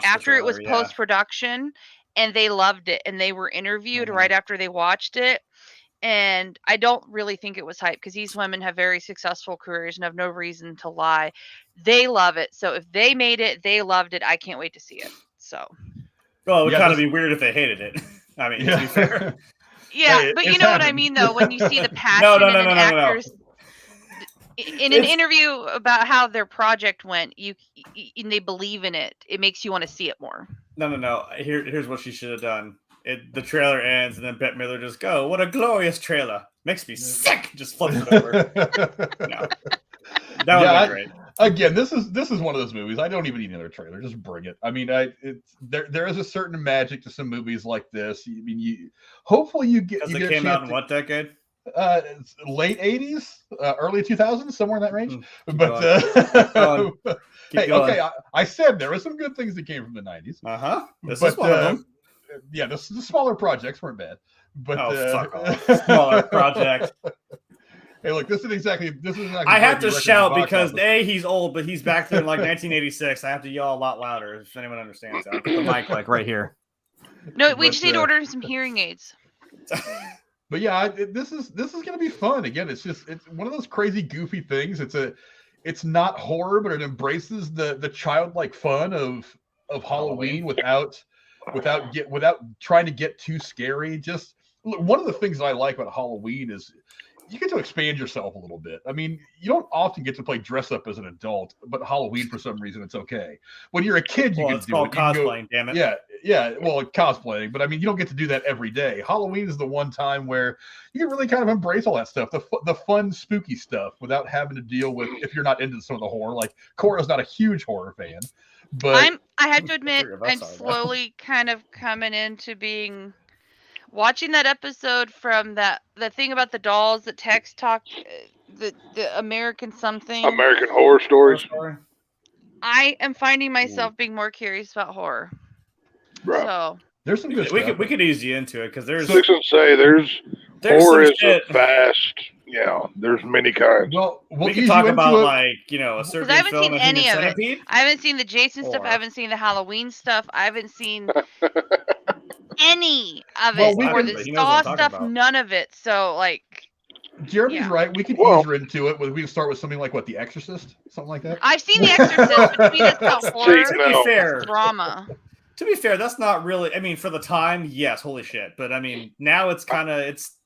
after it was post-production, and they loved it, and they were interviewed right after they watched it. And I don't really think it was hype, because these women have very successful careers and have no reason to lie. They love it. So if they made it, they loved it. I can't wait to see it. So, well, it would kind of be weird if they hated it. I mean, to be fair. Yeah, but you know what I mean, though, when you see the passion in actors. In an interview about how their project went, and they believe in it, it makes you want to see it more. No. Here's what she should have done. The trailer ends, and then Bette Midler just go, "What a glorious trailer! Makes me sick." Just flips it over. No. That would be great. Again, this is one of those movies. I don't even need another trailer. Just bring it. I mean, there is a certain magic to some movies like this. I mean, hopefully you get. Because it came out in what decade? Late 80s, early 2000s, somewhere in that range. But hey, okay, I said there were some good things that came from the 90s. This is one of them. Yeah, the smaller projects weren't bad. But fuck off. Smaller project. Hey, look, this is exactly. I have to shout because he's old, but he's back there in like 1986. I have to yell a lot louder if anyone understands. I'll put the mic like right here. No, we just need to order some hearing aids. But yeah, this is going to be fun. Again, it's one of those crazy, goofy things. It's not horror, but it embraces the childlike fun of Halloween without trying to get too scary. Just one of the things that I like about Halloween is you get to expand yourself a little bit. I mean, you don't often get to play dress up as an adult, but Halloween, for some reason, it's okay. When you're a kid, you can do it. Cosplaying, damn it. Yeah. Well, cosplaying, but I mean, you don't get to do that every day. Halloween is the one time where you can really kind of embrace all that stuff, the fun, spooky stuff, without having to deal with, if you're not into some of the horror. Like, Cora's not a huge horror fan, but I have to admit, I'm slowly kind of coming into being. watching that episode from the thing about the dolls that Tex talked, the American something. American Horror Stories. I am finding myself being more curious about horror. Bro. So there's some good we stuff. could ease you into it because there's. I was gonna say there's horror is a vast. Yeah, there's many kinds. Well, we can talk about like a certain I haven't film. seen any of it. I haven't seen the Jason stuff. I haven't seen the Halloween stuff. I haven't seen any of it. Or the Saw stuff. None of it. So like. Jeremy's right. We can ease her into it. We can start with something like The Exorcist, something like that. I've seen The Exorcist, but to me that's not horror. To be fair, drama. To be fair, that's not really. I mean, for the time, yes, holy shit. But I mean, now it's kind of it's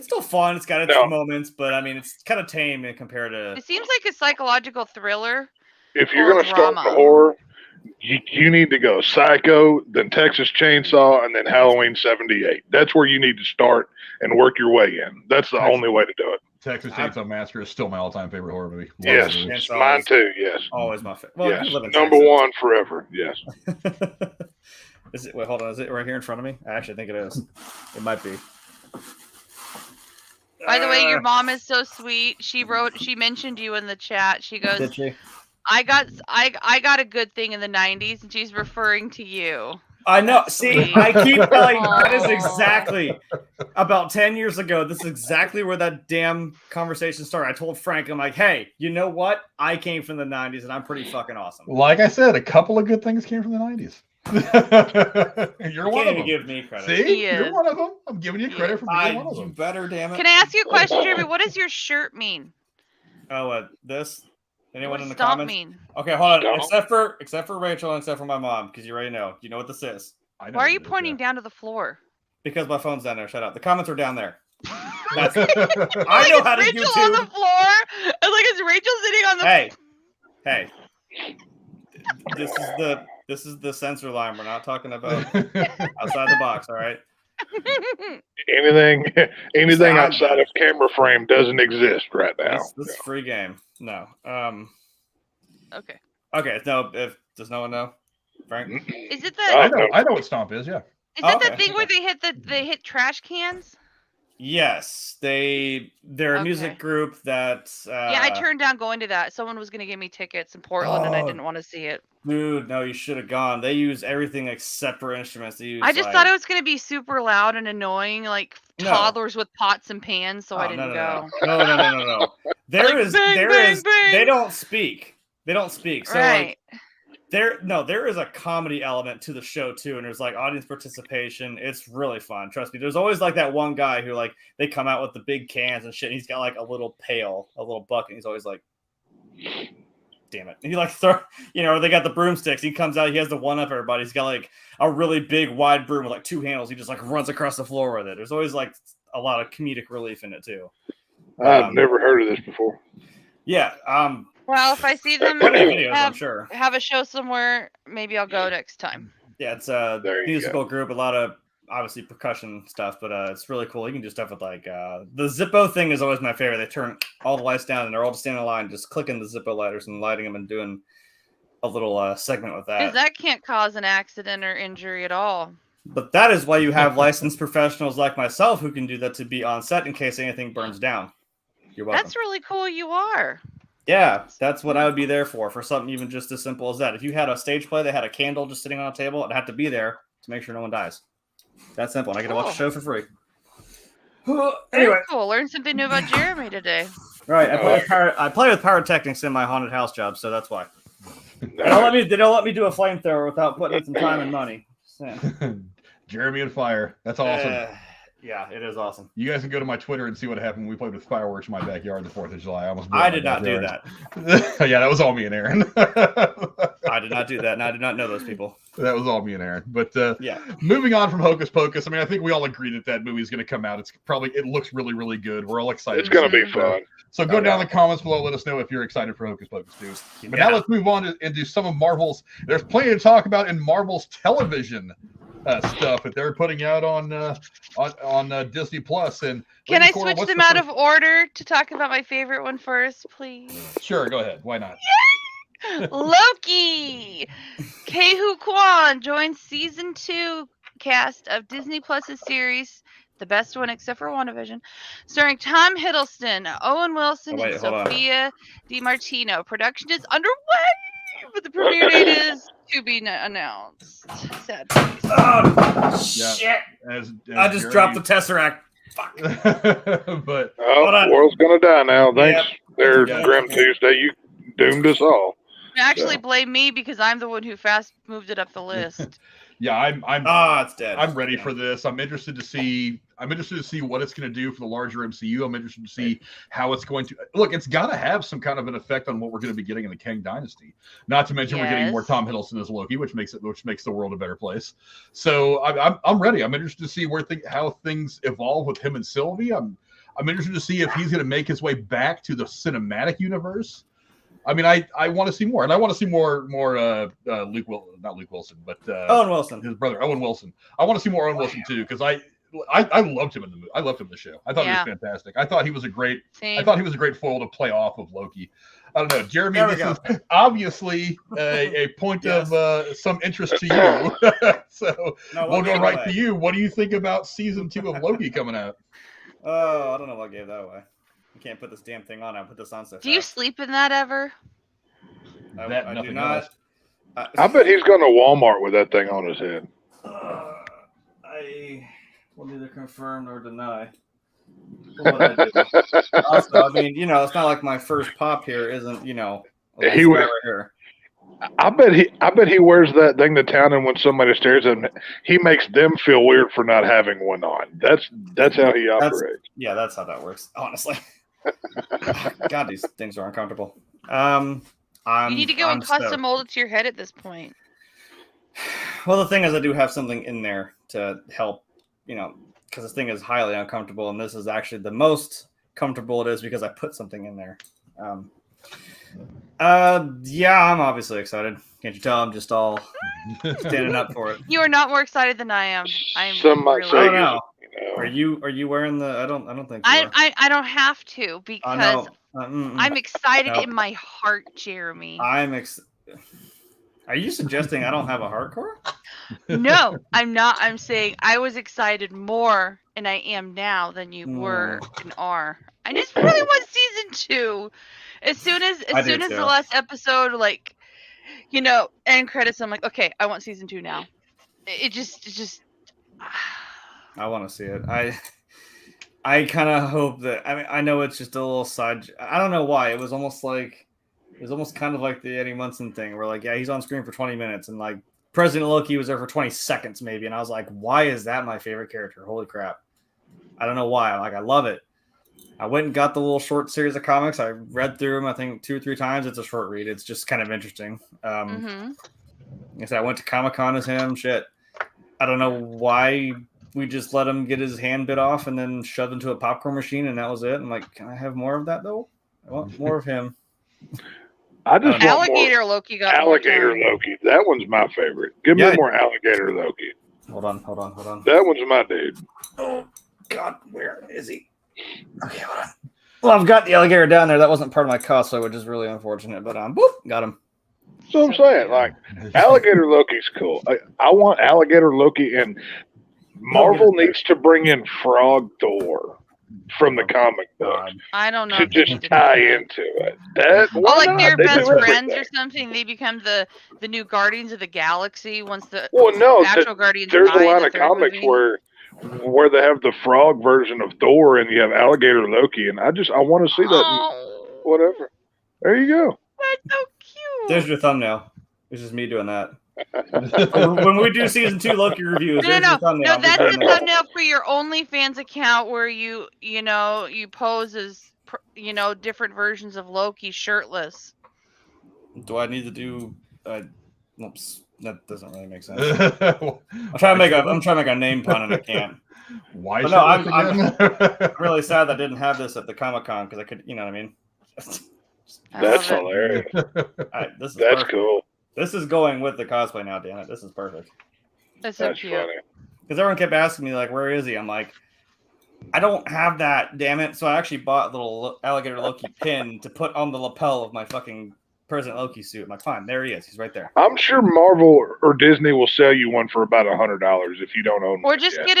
still fun. It's got its moments, but I mean, it's kind of tame compared to. It seems like a psychological thriller. If you're gonna start with horror, you need to go Psycho, then Texas Chainsaw, and then Halloween '78. That's where you need to start and work your way in. That's the only way to do it. Texas Chainsaw Massacre is still my all-time favorite horror movie. Yes, mine too. Yes, always my favorite. Well, yes. Number one forever. Yes. Is it? Wait, hold on. Is it right here in front of me? I actually think it is. It might be. By the way, your mom is so sweet. She mentioned you in the chat. She goes, did she? I got a good thing in the 90s, and she's referring to you. I know. See, I keep telling you, that is exactly about 10 years ago. This is exactly where that damn conversation started. I told Frank, I'm like, hey, you know what? I came from the 90s, and I'm pretty fucking awesome. Like I said, a couple of good things came from the 90s. You're one of them. Give me credit. See, you're one of them. I'm giving you credit for being one of them. You better, damn it. Can I ask you a question, Jeremy? What does your shirt mean? Oh, this? Anyone in the stomp comments? Mean? Okay, hold on. Except for Rachel and except for my mom, because you already know. You know what this is. Why are you pointing down to the floor? Because my phone's down there. Shut up. The comments are down there. I know how to Rachel YouTube. on the floor. It's like it's Rachel sitting on the. Hey. This is the censor line. We're not talking about outside the box. All right. Anything outside of camera frame doesn't exist right now. This is free game. No. Okay. Okay. No. Does no one know? Frank? Is it the? I know what Stomp is. Yeah. Is that the thing where they hit trash cans? Yes, they're a music group that. Yeah, I turned down going to that. Someone was going to give me tickets in Portland, and I didn't want to see it. Dude, no, you should have gone. They use everything except for instruments. They use, I just thought it was going to be super loud and annoying, like toddlers with pots and pans, so I didn't go. No. There is. They don't speak. So right. There is a comedy element to the show too, and there's like audience participation. It's really fun. Trust me. There's always like that one guy who like they come out with the big cans and shit. And he's got like a little pail, a little bucket. And he's always like, damn it. And he like they got the broomsticks. He comes out, he has the one up everybody. He's got like a really big wide broom with like two handles. He just like runs across the floor with it. There's always like a lot of comedic relief in it too. I've never heard of this before. Yeah. Well, if I see them have a show somewhere, maybe I'll go next time. Yeah, it's a musical group, a lot of obviously percussion stuff, but it's really cool. You can do stuff with like the Zippo thing is always my favorite. They turn all the lights down and they're all just standing in line, just clicking the Zippo lighters and lighting them and doing a little segment with that. Because that can't cause an accident or injury at all. But that is why you have licensed professionals like myself who can do that to be on set in case anything burns down. You're welcome. That's really cool. You are. Yeah, that's what I would be there for something even just as simple as that. If you had a stage play, they had a candle just sitting on a table, I'd have to be there to make sure no one dies. That's simple. And I get to watch the show for free. Anyway. Cool. Learned something new about Jeremy today. Right. I play with pyrotechnics in my haunted house job, so that's why. They don't let me do a flamethrower without putting in some time and money. Jeremy and fire. That's awesome. Yeah, it is awesome. You guys can go to my Twitter and see what happened when we played with fireworks in my backyard the 4th of July. I did not do that. Yeah, that was all me and Aaron. I did not do that, and I did not know those people. That was all me and Aaron. But yeah, moving on from Hocus Pocus, I mean, I think we all agree that movie is going to come out. It looks really, really good. We're all excited. It's going to be fun. So go down in the comments below. Let us know if you're excited for Hocus Pocus 2. But now let's move on into some of Marvel's. There's plenty to talk about in Marvel's television stuff that they're putting out on Disney Plus. And can I switch them out of order to talk about my favorite one first, please? Sure, go ahead. Why not? Loki. Ke Huy Quan joins season 2 cast of Disney Plus's series, the best one except for WandaVision, starring Tom Hiddleston, Owen Wilson, and Sophia DiMartino. Production is underway, but the premiere date is to be announced. Sad face. Oh, shit. As I just dropped the Tesseract. Fuck. But the world's gonna die now. Thanks, there, Grim Tuesday. You doomed us all. Actually, blame me because I'm the one who fast moved it up the list. Yeah, it's dead. I'm ready for this. I'm interested to see what it's going to do for the larger MCU. I'm interested to see how it's going to look. It's got to have some kind of an effect on what we're going to be getting in the Kang Dynasty. Not to mention we're getting more Tom Hiddleston as Loki, which makes the world a better place. So I'm ready. I'm interested to see how things evolve with him and Sylvie. I'm interested to see if he's going to make his way back to the cinematic universe. I mean, I want to see more, and I want to see more not Luke Wilson, but Owen Wilson, his brother Owen Wilson. I want to see more Owen Wilson too, because I loved him in the movie. I loved him in the show. I thought he was fantastic. I thought he was a great foil to play off of Loki. I don't know, Jeremy. This is obviously a point of some interest to you. So we'll go right to you. What do you think about season 2 of Loki coming out? Oh, I don't know what I gave that away. You can't put this damn thing on. I put this on so fast. Do you sleep in that ever? I do not. I bet he's going to Walmart with that thing on his head. I will neither confirm nor deny. What I do. Also, I mean, it's not like my first pop here isn't, he right here. I bet he wears that thing to town, and when somebody stares at him, he makes them feel weird for not having one on. That's how he operates. That's how that works, honestly. God, these things are uncomfortable. You need to go and custom mold it to your head at this point. Well, the thing is, I do have something in there to help, because this thing is highly uncomfortable, and this is actually the most comfortable it is because I put something in there. I'm obviously excited. Can't you tell? I'm just all standing up for it. You are not more excited than I am. I'm really. I don't know. Are you wearing the? I don't think. I don't have to because I'm excited in my heart, Jeremy. Are you suggesting I don't have a hardcore? No, I'm not. I'm saying I was excited more, and I am now than you were and are. I just really want season 2. As soon as the last episode, end credits, I'm like, okay, I want season 2 now. It just. I want to see it. I kind of hope that. I mean, I know it's just a little side. I don't know why. It was almost kind of like the Eddie Munson thing, where he's on screen for 20 minutes, and President Loki was there for 20 seconds maybe, and I was like, why is that my favorite character? Holy crap! I don't know why. I love it. I went and got the little short series of comics. I read through them, I think 2 or 3 times. It's a short read. It's just kind of interesting. Like I said, I went to Comic-Con as him. Shit. I don't know why we just let him get his hand bit off and then shoved into a popcorn machine, and that was it. I'm like, can I have more of that, though? I want more of him. I just want Alligator more. Loki got Alligator Loki. That one's my favorite. Give me more Alligator Loki. Hold on. That one's my dude. Oh, God. Where is he? Okay, hold on. Well, I've got the alligator down there. That wasn't part of my cosplay, which is really unfortunate, but got him. So I'm saying, Alligator Loki's cool. I want Alligator Loki, and Marvel needs to bring in Frog Thor from the comic book. I don't know to just tie into it. They're best friends or something. They become the new Guardians of the Galaxy once the actual Guardians. There's a lot of comics where they have the frog version of Thor, and you have Alligator Loki, and I want to see that. Whatever. There you go. That's so cute. There's your thumbnail. It's just me doing that. When we do season 2 Loki reviews, no, that's the thumbnail for your OnlyFans account where you pose as different versions of Loki shirtless. Do I need to do? Oops, that doesn't really make sense. I'm trying to make a name pun and I can't. Why? No, I'm really sad that I didn't have this at the Comic-Con because I could. You know what I mean? That's hilarious. That's cool. This is going with the cosplay now, damn it. This is perfect. That's so cute. Funny. Because everyone kept asking me, where is he? I'm like, I don't have that, damn it. So I actually bought a little Alligator Loki pin to put on the lapel of my fucking President Loki suit. I'm like, fine, there he is. He's right there. I'm sure Marvel or Disney will sell you one for about $100 if you don't own one. Or just yet.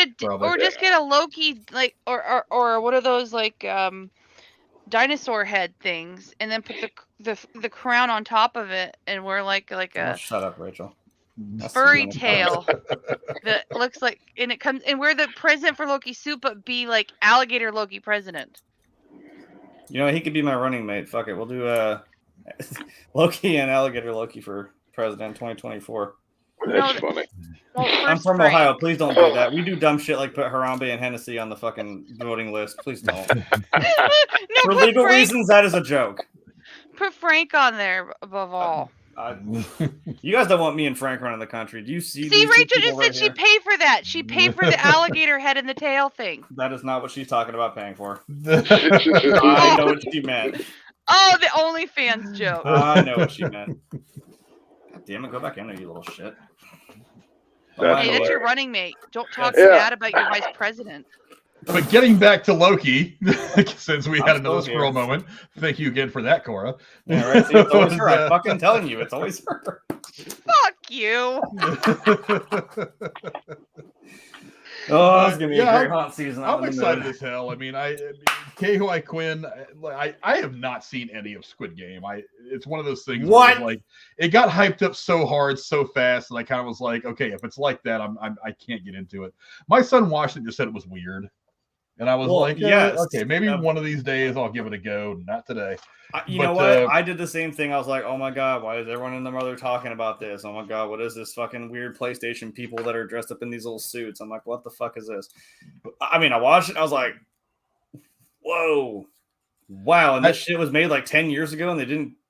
just get a Loki like or what are those like dinosaur head things, and then put the crown on top of it, and wear like a shut up, Rachel. furry tail that looks like, and it comes and wear the president for Loki suit, but be like alligator Loki president. You know, he could be my running mate. Fuck it, we'll do Loki and alligator Loki for president 2024. That's funny. Well, I'm from Ohio. Please don't do that. We do dumb shit like put Harambe and Hennessy on the fucking voting list. Please don't. For legal reasons, that is a joke. Put Frank on there above all. You guys don't want me and Frank running the country. Do you see? See, Rachel just said she paid for that. She paid for the alligator head and the tail thing. That is not what she's talking about paying for. I know what she meant. Oh, the OnlyFans joke. I know what she meant. God damn it, go back in there, you little shit. That's your running mate. Don't talk bad about your vice president. But getting back to Loki, since we had another squirrel moment, thank you again for that, Cora. Yeah, right. See, it's always her. I'm fucking telling you, it's always her. Fuck you. Oh, it's gonna be a great hot season. I'm excited as hell. I mean, Ke-Huy Quinn. I have not seen any of Squid Game. It's one of those things. What? Where it got hyped up so hard, so fast, and I kind of was like, okay, if it's like that, I can't get into it. My son watched it and just said it was weird, and I was okay, maybe one of these days I'll give it a go. Not today. You know what? I did the same thing. I was like, oh my God, why is everyone and their mother talking about this? Oh my God, what is this fucking weird PlayStation people that are dressed up in these little suits? I'm like, what the fuck is this? I mean, I watched it. I was like, whoa, wow. And this shit was made like 10 years ago, and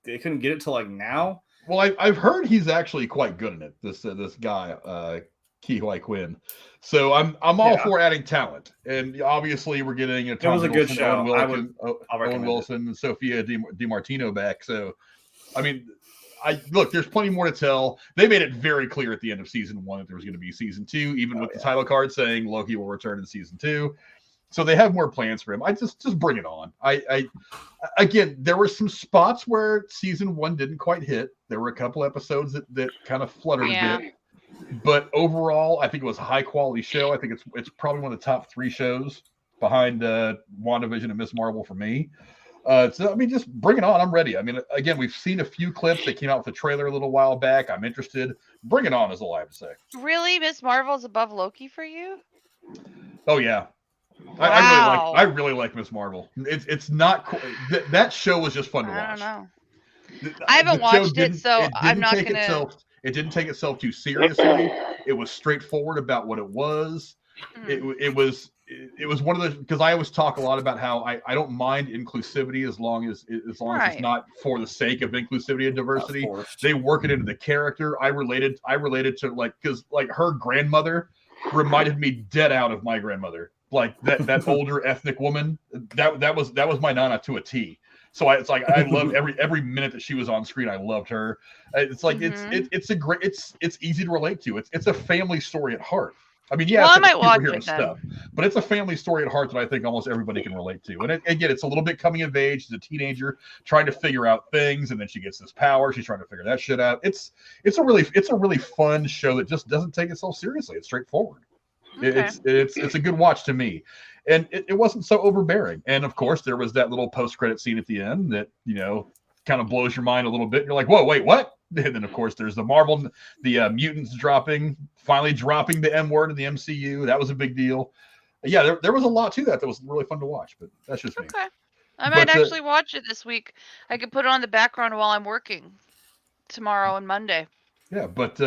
they couldn't get it till like now. Well, I've heard he's actually quite good in it. This guy, Ke-Huy Quinn. So I'm all for adding talent, and obviously we're getting it was a good show. Owen Wilson and Sophia DiMartino back. So, I mean, look. There's plenty more to tell. They made it very clear at the end of season 1 that there was going to be season 2, even with the title card saying Loki will return in season 2. So they have more plans for him. I just bring it on. Again, there were some spots where season 1 didn't quite hit. There were a couple episodes that kind of fluttered a bit. But overall, I think it was a high-quality show. I think it's probably one of the top 3 shows behind WandaVision and Ms. Marvel for me. So, I mean, just bring it on. I'm ready. I mean, again, we've seen a few clips. They came out with a trailer a little while back. I'm interested. Bring it on is all I have to say. Really? Ms. Marvel's above Loki for you? Oh, yeah. Wow. I really like Ms. Marvel. It's not that show was just fun to watch. I don't know. I haven't watched it, so I'm not going to... It didn't take itself too seriously. It was straightforward about what it was. It was one of the, because I always talk a lot about how I don't mind inclusivity as long as it's not for the sake of inclusivity and diversity. They work it into the character. I related to because her grandmother reminded me dead out of my grandmother. Like that older ethnic woman. That was my Nana to a T. So I love every minute that she was on screen. I loved her. It's like it's easy to relate to. It's a family story at heart. I mean, I might watch it stuff, but it's a family story at heart that I think almost everybody can relate to. And again, it's a little bit coming of age. She's a teenager trying to figure out things, and then she gets this power. She's trying to figure that shit out. It's a really fun show that just doesn't take itself seriously. It's straightforward. Okay. It's a good watch to me. And it wasn't so overbearing. And of course, there was that little post-credit scene at the end that, kind of blows your mind a little bit. And you're like, whoa, wait, what? And then, of course, there's the Marvel, the mutants finally dropping the M word in the MCU. That was a big deal. Yeah, there was a lot to that was really fun to watch, but that's just me. Okay. I might actually watch it this week. I could put it on the background while I'm working tomorrow and Monday. Yeah, but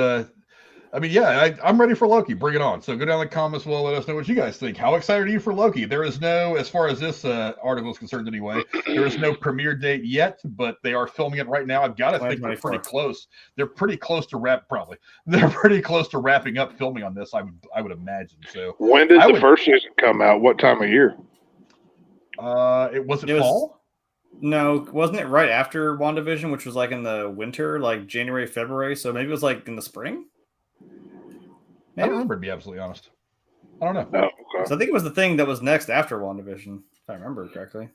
I mean, I'm ready for Loki. Bring it on. So go down in the comments below. Let us know what you guys think. How excited are you for Loki? There is no, as far as this article is concerned anyway, there is no premiere date yet, but they are filming it right now. I've got to think they're pretty close. They're pretty close to They're pretty close to wrapping up filming on this, I would imagine. So when does the first season come out? What time of year? It was fall? No, wasn't it right after WandaVision, which was like in the winter, like January, February? So maybe it was like in the spring? I don't remember, to be absolutely honest. I don't know. Oh, okay. So I think it was the thing that was next after WandaVision, if I remember correctly.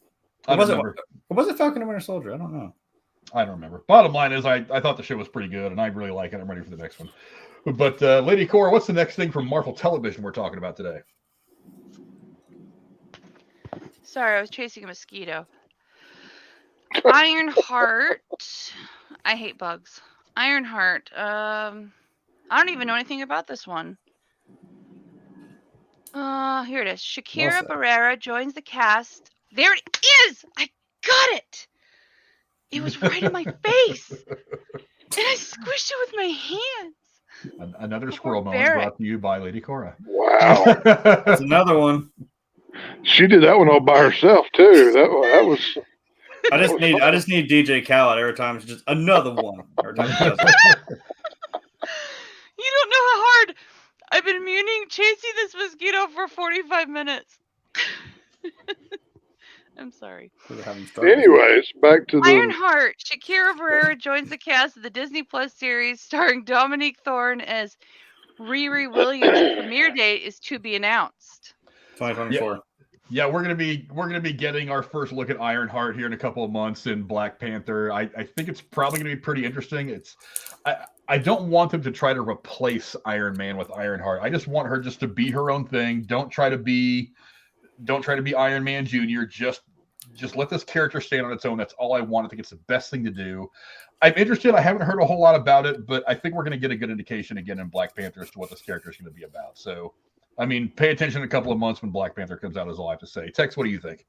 Or was it Falcon and Winter Soldier? I don't know. I don't remember. Bottom line is, I thought the show was pretty good, and I really like it. I'm ready for the next one. But Lady Cora, what's the next thing from Marvel Television we're talking about today? Sorry, I was chasing a mosquito. Ironheart. I hate bugs. Ironheart. I don't even know anything about this one. Here it is. Shakira Barrera joins the cast. There it is! I got it! It was right in my face! And I squished it with my hands. Another squirrel moment brought to you by Lady Cora. Wow. That's another one. She did that one all by herself, too. That was... I just need DJ Khaled every time. It's just another one. Every time he does it. You don't know how hard I've been chasing this mosquito for 45 minutes. I'm sorry. Anyways, back to the Ironheart. Shakira Barrera joins the cast of the Disney Plus series starring Dominique Thorne as Riri Williams. Premiere date is to be announced. 2024. Yeah, we're gonna be getting our first look at Ironheart here in a couple of months in Black Panther. I think it's probably gonna be pretty interesting. I don't want them to try to replace Iron Man with Ironheart. I just want her just to be her own thing. Don't try to be Iron Man Jr. Just let this character stand on its own. That's all I want. I think it's the best thing to do. I'm interested. I haven't heard a whole lot about it, but I think we're going to get a good indication again in Black Panther as to what this character is going to be about. So, I mean, pay attention in a couple of months when Black Panther comes out is all I have to say. Tex, what do you think?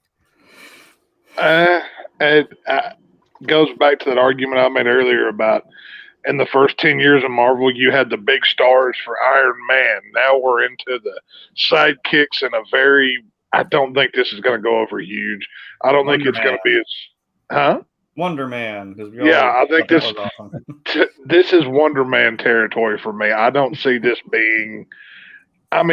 It goes back to that argument I made earlier about in the first 10 years of Marvel, you had the big stars for Iron Man. Now we're into the sidekicks and I don't think this is going to go over huge. I don't think it's going to be as, Wonder Man. I think this is Wonder Man territory for me. I don't see this being, I'm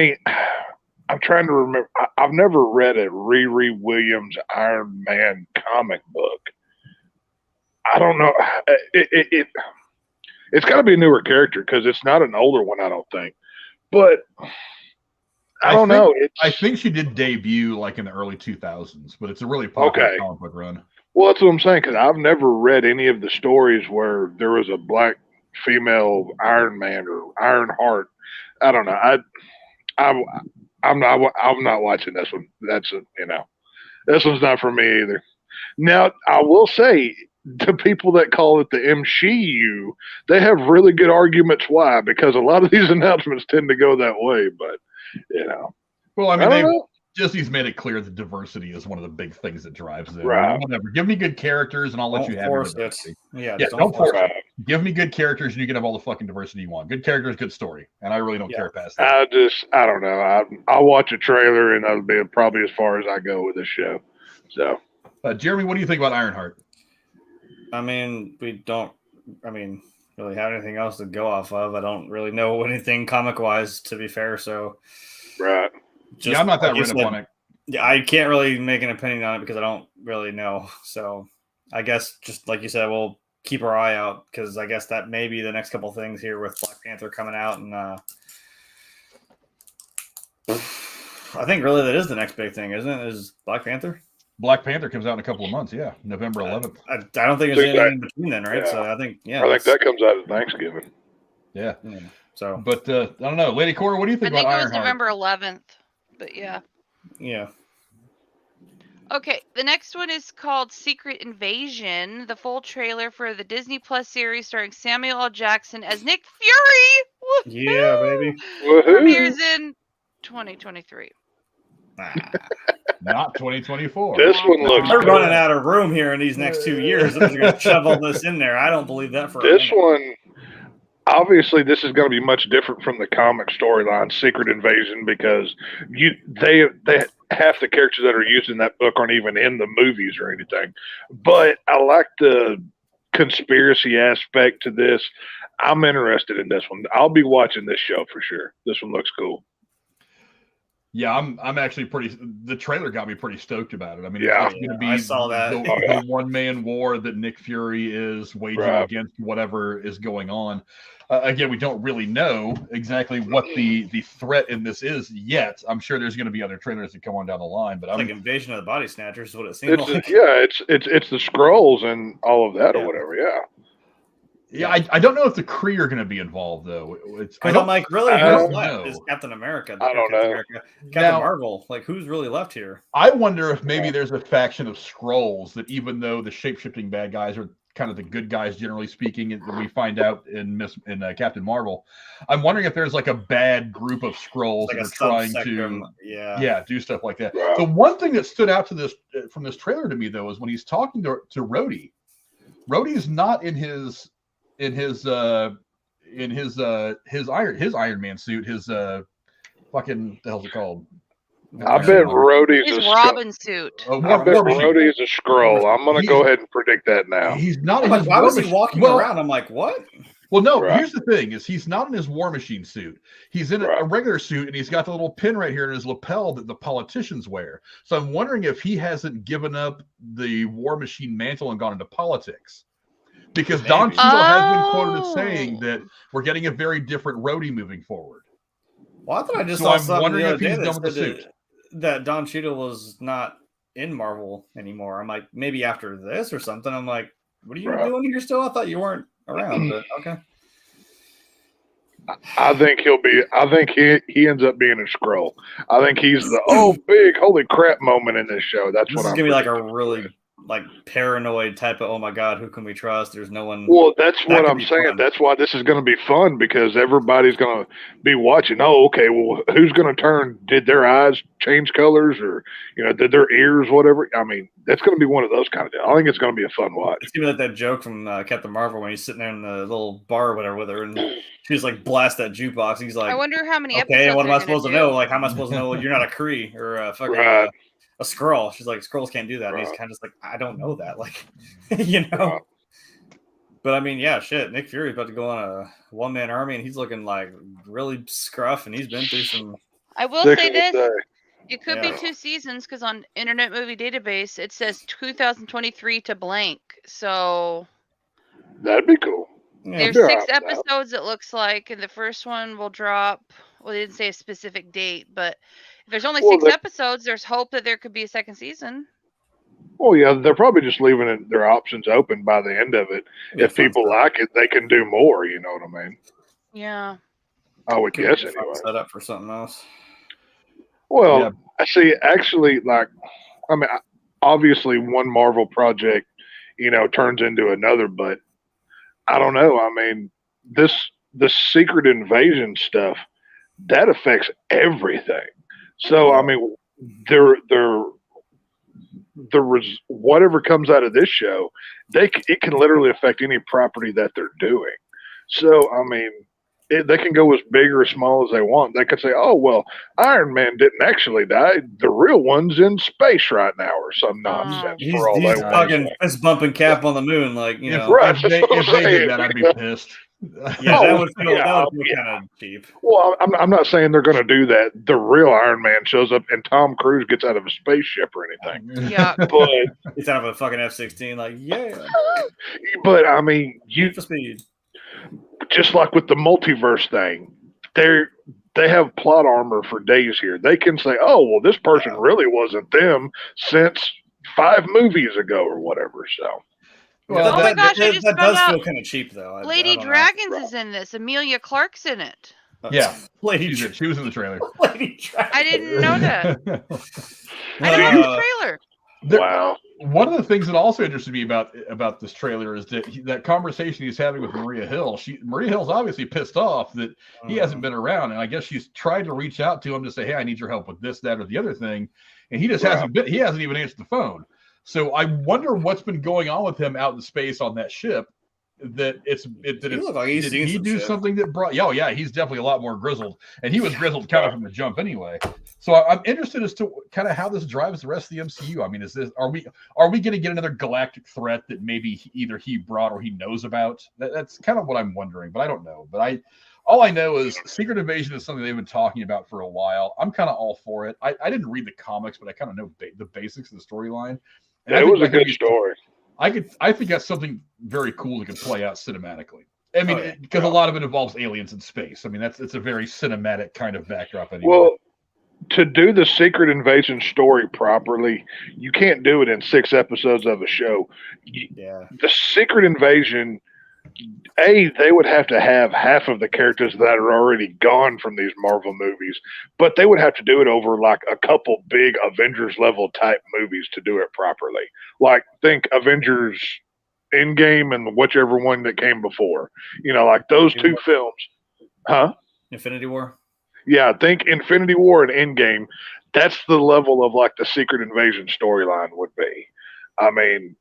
trying to remember. I've never read a Riri Williams Iron Man comic book. I don't know. It's got to be a newer character because it's not an older one, I don't think. But I don't know. I think she did debut like in the early 2000s, but it's a really popular comic book run. Well, that's what I'm saying, because I've never read any of the stories where there was a black female Iron Man or Ironheart. I don't know. I'm not watching this one. This one's not for me either. Now, I will say, the people that call it the MCU, they have really good arguments why, because a lot of these announcements tend to go that way, but, Well, I mean, Disney's made it clear that diversity is one of the big things that drives them. Right. Whatever. Give me good characters and I'll let you have your diversity. Yeah, don't force it. Give me good characters and you can have all the fucking diversity you want. Good characters, good story. And I really don't care past that. I don't know. I'll watch a trailer and that'll be probably as far as I go with this show. So, Jeremy, what do you think about Ironheart? We don't really have anything else to go off of. I don't really know anything comic-wise, to be fair, so... Right. I'm not that read up on it. Yeah, I can't really make an opinion on it because I don't really know. So I guess just like you said, we'll keep our eye out because I guess that may be the next couple things here with Black Panther coming out. And I think really that is the next big thing, isn't it? Is Black Panther? Black Panther comes out in a couple of months, yeah. November 11th. I don't think there's anything in between then, right? Yeah. So I think that comes out at Thanksgiving. Yeah. So, but I don't know. Lady Cora, what do you think about Ironheart? I think it was November 11th. But yeah. Okay, the next one is called Secret Invasion. The full trailer for the Disney Plus series starring Samuel L. Jackson as Nick Fury. Woo-hoo! Yeah, baby. Woo-hoo. Premieres in 2023. Not 2024. This one looks They're running out of room here in these next 2 years. They're going to shove all this in there. I don't believe that for this one. Obviously, this is going to be much different from the comic storyline, Secret Invasion, because they half the characters that are used in that book aren't even in the movies or anything. But I like the conspiracy aspect to this. I'm interested in this one. I'll be watching this show for sure. This one looks cool. Yeah, I'm actually pretty. The trailer got me pretty stoked about it. I mean, Yeah. it's going to be I saw that. the one-man war that Nick Fury is waging against whatever is going on. Again, we don't really know exactly what the threat in this is yet. I'm sure there's going to be other trailers that come on down the line, but like Invasion of the Body Snatchers is what it seems like. It's the Skrulls and all of that or whatever. Yeah. Yeah, I don't know if the Kree are going to be involved though. I'm like, really, who's left? Is Captain America? I don't know. Captain Marvel, like, who's really left here? I wonder if maybe there's a faction of Skrulls that, even though the shape-shifting bad guys are kind of the good guys, generally speaking, that we find out in Captain Marvel, I'm wondering if there's like a bad group of Skrulls like that are trying to do stuff like that. Wow. The one thing that stood out to this from this trailer to me though is when he's talking to Rhodey. Rhodey's not in his Iron Man suit, his fucking, the hell's it called? I bet Rhodey's his Robin suit. I bet Rhodey's a Skrull. I'm gonna go ahead and predict that now. He's not. Why was he walking around? I'm like, what? Well, no. Here's the thing: is he's not in his War Machine suit. He's in a regular suit, and he's got the little pin right here in his lapel that the politicians wear. So I'm wondering if he hasn't given up the War Machine mantle and gone into politics. Because Don Cheadle has been quoted as saying that we're getting a very different Rhodey moving forward. Well, I thought I just saw something the other day that Don Cheadle was not in Marvel anymore. I'm like, maybe after this or something. I'm like, what are you doing here still? I thought you weren't around, but okay. I think he ends up being a Skrull. I think he's the big holy crap moment in this show. That's what I'm gonna be like a really like paranoid type of, oh my god, who can we trust? There's no one. Well, that's what I'm saying. That's why this is going to be fun, because everybody's going to be watching. Oh, okay. Well, who's going to turn? Did their eyes change colors, or did their ears, whatever? I mean, that's going to be one of those kind of deals. I think it's going to be a fun watch. It's going to be like that joke from Captain Marvel when he's sitting there in the little bar or whatever with her, and she's like, blast that jukebox. He's like, I wonder how many episodes. Okay, what am I supposed to know? Like, how am I supposed to know you're not a Kree or a fucking a Skrull? She's like, Skrulls can't do that. And he's kind of just like, I don't know that. Like, But I mean, yeah, shit. Nick Fury's about to go on a one-man army, and he's looking like really scruff, and he's been through some. I will say this. It could be 2 seasons, because on Internet Movie Database, it says 2023 to blank. So that'd be cool. There's 6 episodes, it looks like, and the first one will drop. Well, they didn't say a specific date, but if there's only 6 episodes, there's hope that there could be a second season. Well, yeah, they're probably just leaving their options open by the end of it. If people like it, they can do more. You know what I mean? Yeah. I would guess anyway. Set up for something else. Well, I see. Actually, I mean, obviously, one Marvel project, turns into another, but I don't know. I mean, the Secret Invasion stuff that affects everything. So, I mean, whatever comes out of this show, it can literally affect any property that they're doing. So, I mean, they can go as big or as small as they want. They could say, oh, well, Iron Man didn't actually die. The real one's in space right now, or some nonsense. He's fucking fist bumping Cap on the moon, like, If they did that, I'd be pissed. Yeah, that would feel kind of cheap. Well, I'm not saying they're going to do that. The real Iron Man shows up and Tom Cruise gets out of a spaceship or anything. Yeah, but it's out of a fucking F-16. Like, yeah. But I mean, for speed. Just like with the multiverse thing, they have plot armor for days here. They can say, oh, well, this person really wasn't them since 5 movies ago or whatever. So. Well, oh my gosh, that does feel kind of cheap, though. Lady Dragons is in this. Emilia Clarke's in it. Yeah, she was in the trailer. Lady Dragons. I didn't know that. I didn't know the trailer. Wow. One of the things that also interested me about this trailer is that conversation he's having with Maria Hill. Maria Hill's obviously pissed off that he hasn't been around, and I guess she's tried to reach out to him to say, "Hey, I need your help with this, that, or the other thing," and he just hasn't been. He hasn't even answered the phone. So I wonder what's been going on with him out in space on that ship. Did he do something that brought? Oh yeah, he's definitely a lot more grizzled, and he was grizzled kind of from the jump anyway. So I'm interested as to kind of how this drives the rest of the MCU. I mean, are we going to get another galactic threat that maybe either he brought or he knows about? That's kind of what I'm wondering, but I don't know. But All I know is Secret Invasion is something they've been talking about for a while. I'm kind of all for it. I didn't read the comics, but I kind of know the basics of the storyline. And it was a good story. I think that's something very cool that could play out cinematically. I mean, because a lot of it involves aliens in space. I mean, it's a very cinematic kind of backdrop. Anyway. Well, to do the Secret Invasion story properly, you can't do it in 6 episodes of a show. Yeah. The Secret Invasion, they would have to have half of the characters that are already gone from these Marvel movies, but they would have to do it over like a couple big Avengers level type movies to do it properly. Like think Avengers Endgame and whichever one that came before. You know, like those two films. Huh? Infinity War? Yeah, I think Infinity War and Endgame, that's the level of like the Secret Invasion storyline would be. I mean,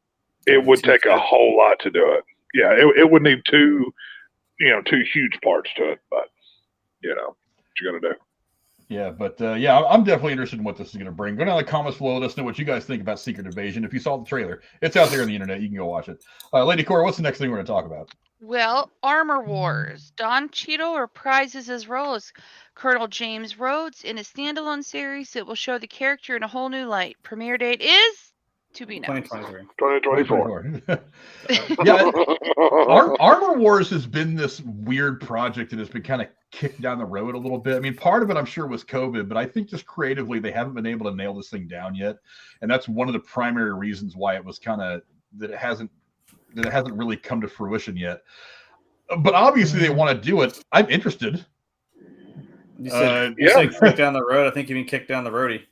it would take a whole lot to do it. Yeah, it would need two huge parts to it, but what you're gonna do. Yeah, but I'm definitely interested in what this is gonna bring. Go down in the comments below, let us know what you guys think about Secret Invasion. If you saw the trailer, it's out there on the internet. You can go watch it. Lady Cora, what's the next thing we're gonna talk about? Well, Armor Wars. Don Cheadle reprises his role as Colonel James Rhodes in a standalone series that will show the character in a whole new light. Premiere date is to be announced. 2024. Yeah, Armor Wars has been this weird project that has been kind of kicked down the road a little bit. I mean, part of it I'm sure was COVID, but I think just creatively they haven't been able to nail this thing down yet, and that's one of the primary reasons why it was kind of that it hasn't really come to fruition yet. But obviously they want to do it. I'm interested. You said kick down the road. I think you mean kick down the roadie.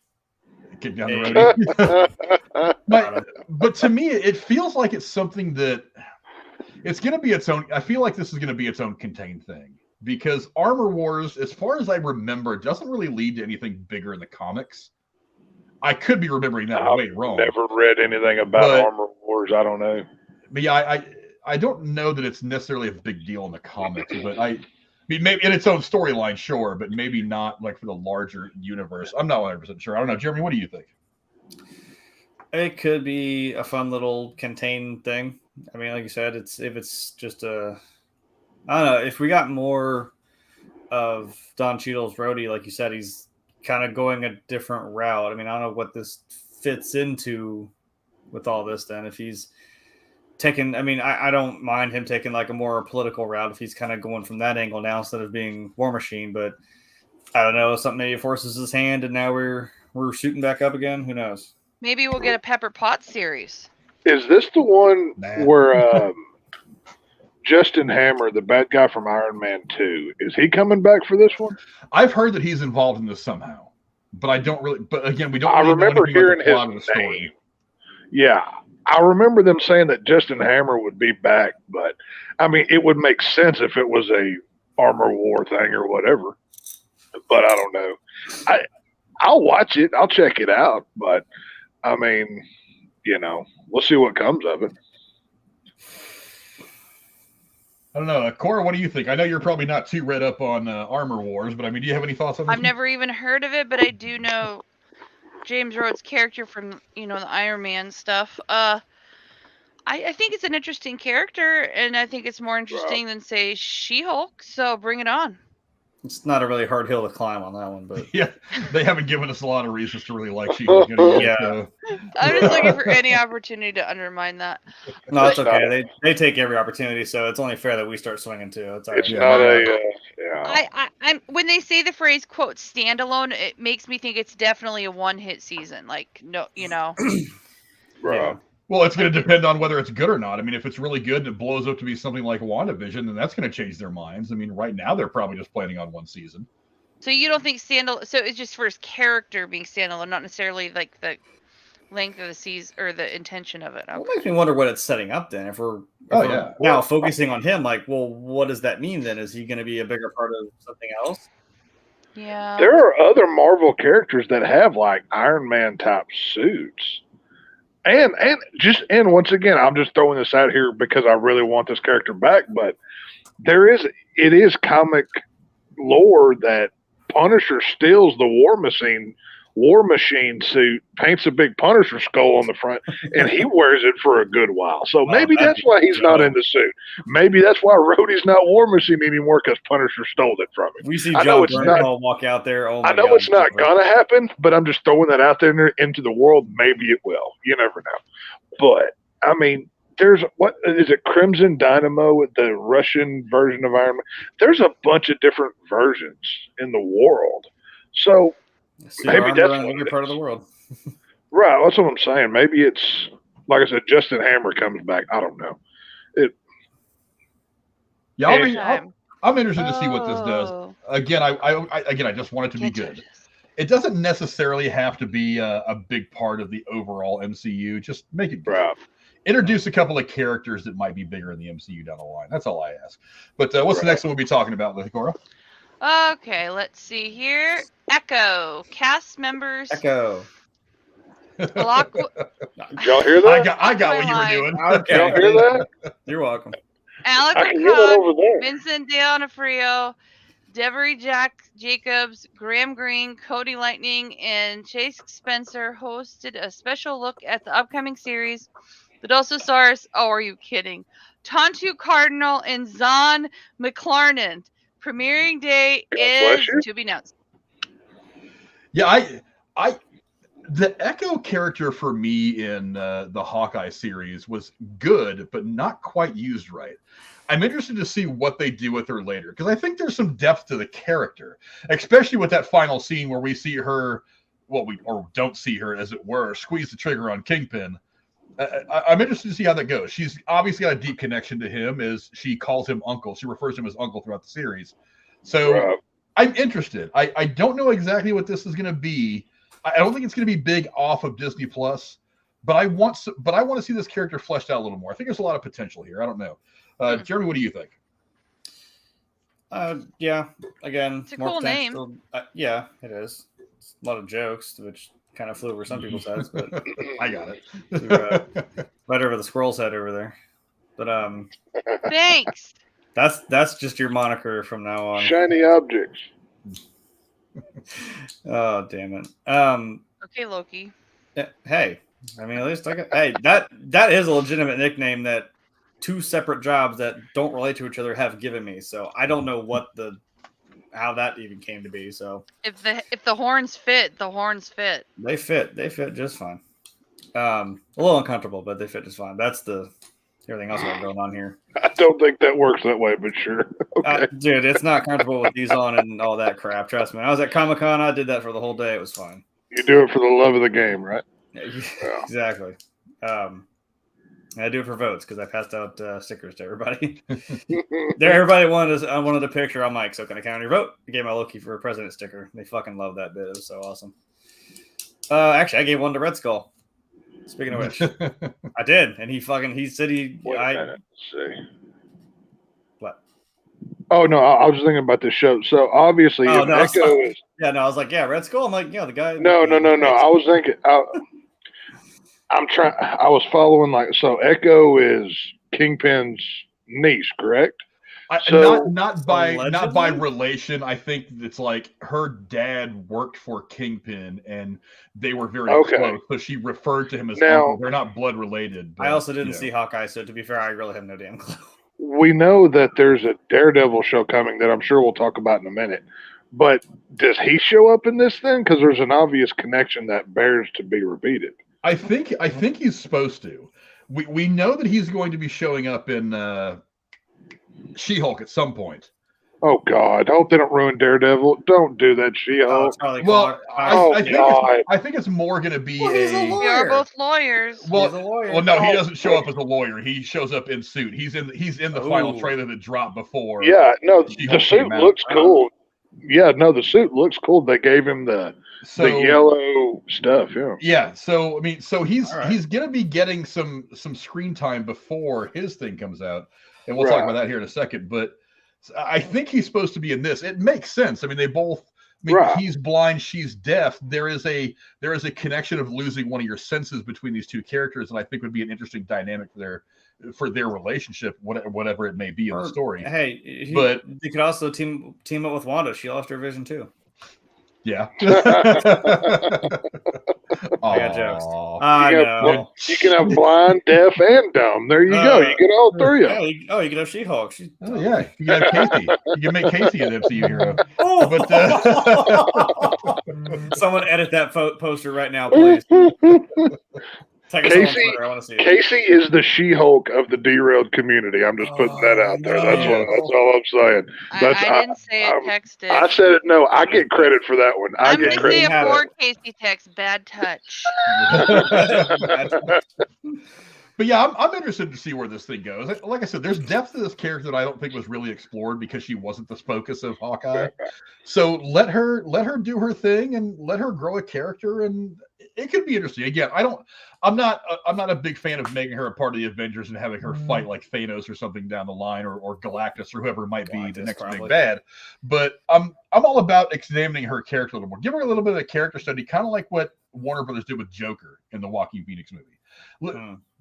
Kick down the roadie. But to me, it feels like it's something that it's going to be its own. I feel like this is going to be its own contained thing because Armor Wars, as far as I remember, doesn't really lead to anything bigger in the comics. I could be remembering that way wrong. Never read anything about Armor Wars. I don't know. But yeah, I don't know that it's necessarily a big deal in the comics, but I mean, maybe in its own storyline, sure, but maybe not like for the larger universe. I'm not 100% sure. I don't know. Jeremy, what do you think? It could be a fun little contained thing. I mean, like you said, if it's just I don't know, if we got more of Don Cheadle's roadie, like you said, he's kind of going a different route. I mean, I don't know what this fits into with all this then. If he's taking, I mean, I don't mind him taking like a more political route if he's kind of going from that angle now instead of being War Machine, but I don't know, something maybe forces his hand and now we're shooting back up again. Who knows? Maybe we'll get a Pepper Potts series. Is this the one where Justin Hammer, the bad guy from Iron Man 2, is he coming back for this one? I've heard that he's involved in this somehow, but I don't really. But again, we don't. I really remember know hearing about the his story. name. Yeah, I remember them saying that Justin Hammer would be back, but I mean, it would make sense if it was a Armor War thing or whatever. But I don't know. I'll watch it. I'll check it out. But I mean, we'll see what comes of it. I don't know. Cora, what do you think? I know you're probably not too read up on Armor Wars, but I mean, do you have any thoughts on this? I've never even heard of it, but I do know James Rhodes' character from, the Iron Man stuff. I think it's an interesting character, and I think it's more interesting than, say, She-Hulk, so bring it on. It's not a really hard hill to climb on that one, but yeah, they haven't given us a lot of reasons to really like She-Hulk. So. I'm just looking for any opportunity to undermine that. No, it's okay. They take every opportunity, so it's only fair that we start swinging too. It's all right. It's not a. I'm when they say the phrase "quote standalone," it makes me think it's definitely a one-hit season. Like no, Right. Well, it's going to depend on whether it's good or not. I mean, if it's really good and it blows up to be something like WandaVision, then that's going to change their minds. I mean, right now they're probably just planning on one season. So you don't think standalone? So it's just for his character being standalone, not necessarily like the length of the season or the intention of it. Okay. It makes me wonder what it's setting up then. If we're now focusing on him, like, well, what does that mean then? Is he going to be a bigger part of something else? Yeah. There are other Marvel characters that have like Iron Man type suits. And once again, I'm just throwing this out here because I really want this character back, but it is comic lore that Punisher steals the War Machine War Machine suit, paints a big Punisher skull on the front, and he wears it for a good while. So maybe that's why he's not in the suit. Maybe that's why Rhodey's not War Machine anymore, because Punisher stole it from him. We see John Bernthal walk out there. Oh my I know God, it's not going to happen, but I'm just throwing that out there into the world. Maybe it will. You never know. But, I mean, there's, what is it, Crimson Dynamo with the Russian version of Iron Man? There's a bunch of different versions in the world. So maybe that's another part of the world. Right, that's what I'm saying. Maybe it's, like I said, Justin Hammer comes back. I don't know. I'm interested to see what this does. Again, I just want it to be good. It doesn't necessarily have to be a big part of the overall MCU. Just make it good. Right. Introduce a couple of characters that might be bigger in the MCU down the line. That's all I ask. But what's the next one we'll be talking about, Lady Cora? Okay, let's see here. Echo. Cast members. Echo. Did y'all hear that? I got what you were doing. Okay. Y'all hear that? You're welcome. Alec I can hear that over there. Vincent D'Onofrio, Devery Jacobs, Graham Greene, Cody Lightning, and Chase Spencer hosted a special look at the upcoming series that also stars, oh, are you kidding? Tontu Cardinal and Zahn McClarnon. Premiering day is to be announced. Yeah, the Echo character for me in the Hawkeye series was good, but not quite used right. I'm interested to see what they do with her later, because I think there's some depth to the character, especially with that final scene where we see her, or don't see her, as it were, squeeze the trigger on Kingpin. I'm interested to see how that goes. She's obviously got a deep connection to him, as she calls him uncle. She refers to him as uncle throughout the series. So I'm interested. I don't know exactly what this is going to be. I don't think it's going to be big off of Disney Plus, but I want to see this character fleshed out a little more. I think there's a lot of potential here. I don't know. Jeremy, what do you think? Yeah, again, it's a cool name. Yeah, it is. It's a lot of jokes, which kind of flew over some people's heads, but I got it. Right over the squirrel's head over there. But thanks. That's just your moniker from now on. Shiny objects. Oh, damn it. Okay, Loki. Hey, I mean, at least that is a legitimate nickname that two separate jobs that don't relate to each other have given me. So I don't know how that even came to be. So if the horns fit, the horns fit. They fit just fine. A little uncomfortable, but they fit just fine. That's everything else got going on here. I don't think that works that way, but sure. Okay. Dude, it's not comfortable with these on and all that crap. Trust me. I was at Comic-Con. I did that for the whole day. It was fine. You do it for the love of the game, right? Exactly. I do it for votes because I passed out stickers to everybody. Everybody wanted a picture. I'm like, so can I count your vote? I gave my Loki for a president sticker. They fucking love that bit. It was so awesome. Actually, I gave one to Red Skull. Speaking of which, I did, and he said he. Wait a minute. Let's see. What? Oh no, I was thinking about this show. So obviously, Echo is. Yeah, no, I was like, yeah, Red Skull. I'm like, yeah, the guy. No. I was thinking. I was following so Echo is Kingpin's niece, correct? Not by relation. I think it's like her dad worked for Kingpin, and they were very close. So she referred to him as uncle. They're not blood related. I also didn't see Hawkeye, so to be fair, I really have no damn clue. We know that there's a Daredevil show coming that I'm sure we'll talk about in a minute. But does he show up in this thing? Because there's an obvious connection that bears to be repeated. I think he's supposed to. We know that he's going to be showing up in She-Hulk at some point. Oh God! I hope they don't ruin Daredevil. Don't do that, She-Hulk. I think it's more going to be We are both lawyers. Well, no, he doesn't show up as a lawyer. He shows up in suit. He's in the final trailer that dropped before. Yeah, no, the suit looks cool. Yeah, no, the suit looks cool. They gave him the yellow stuff. Yeah. So I mean, he's going to be getting some screen time before his thing comes out, and we'll talk about that here in a second. But I think he's supposed to be in this. It makes sense. I mean, they both. I mean, he's blind, she's deaf. There is a connection of losing one of your senses between these two characters, and I think would be an interesting dynamic for their relationship, whatever it may be in the story. Hey, but they could also team up with Wanda. She lost her vision too. Yeah. I got jokes. Aw. I know. You can have blind, deaf, and dumb. There you go. You get all three of them. You can have She-Hulk. Oh yeah, you can have Casey. You can make Casey an MCU hero. Oh, But someone edit that poster right now, please. Take us on Twitter. I want to see it. Casey is the She-Hulk of the derailed community. I'm just putting that out there. That's all I'm saying. I didn't say it. Text it. I said it. No, I get credit for that one. I'm going to say it for Casey text. Bad touch. But yeah, I'm interested to see where this thing goes. Like I said, there's depth to this character that I don't think was really explored because she wasn't the focus of Hawkeye. So let her do her thing and let her grow a character, and it could be interesting. Again, I'm not a big fan of making her a part of the Avengers and having her fight like Thanos or something down the line, or Galactus or whoever might be the next big bad. But I'm all about examining her character a little more. Give her a little bit of a character study, kind of like what Warner Brothers did with Joker in the Joaquin Phoenix movie.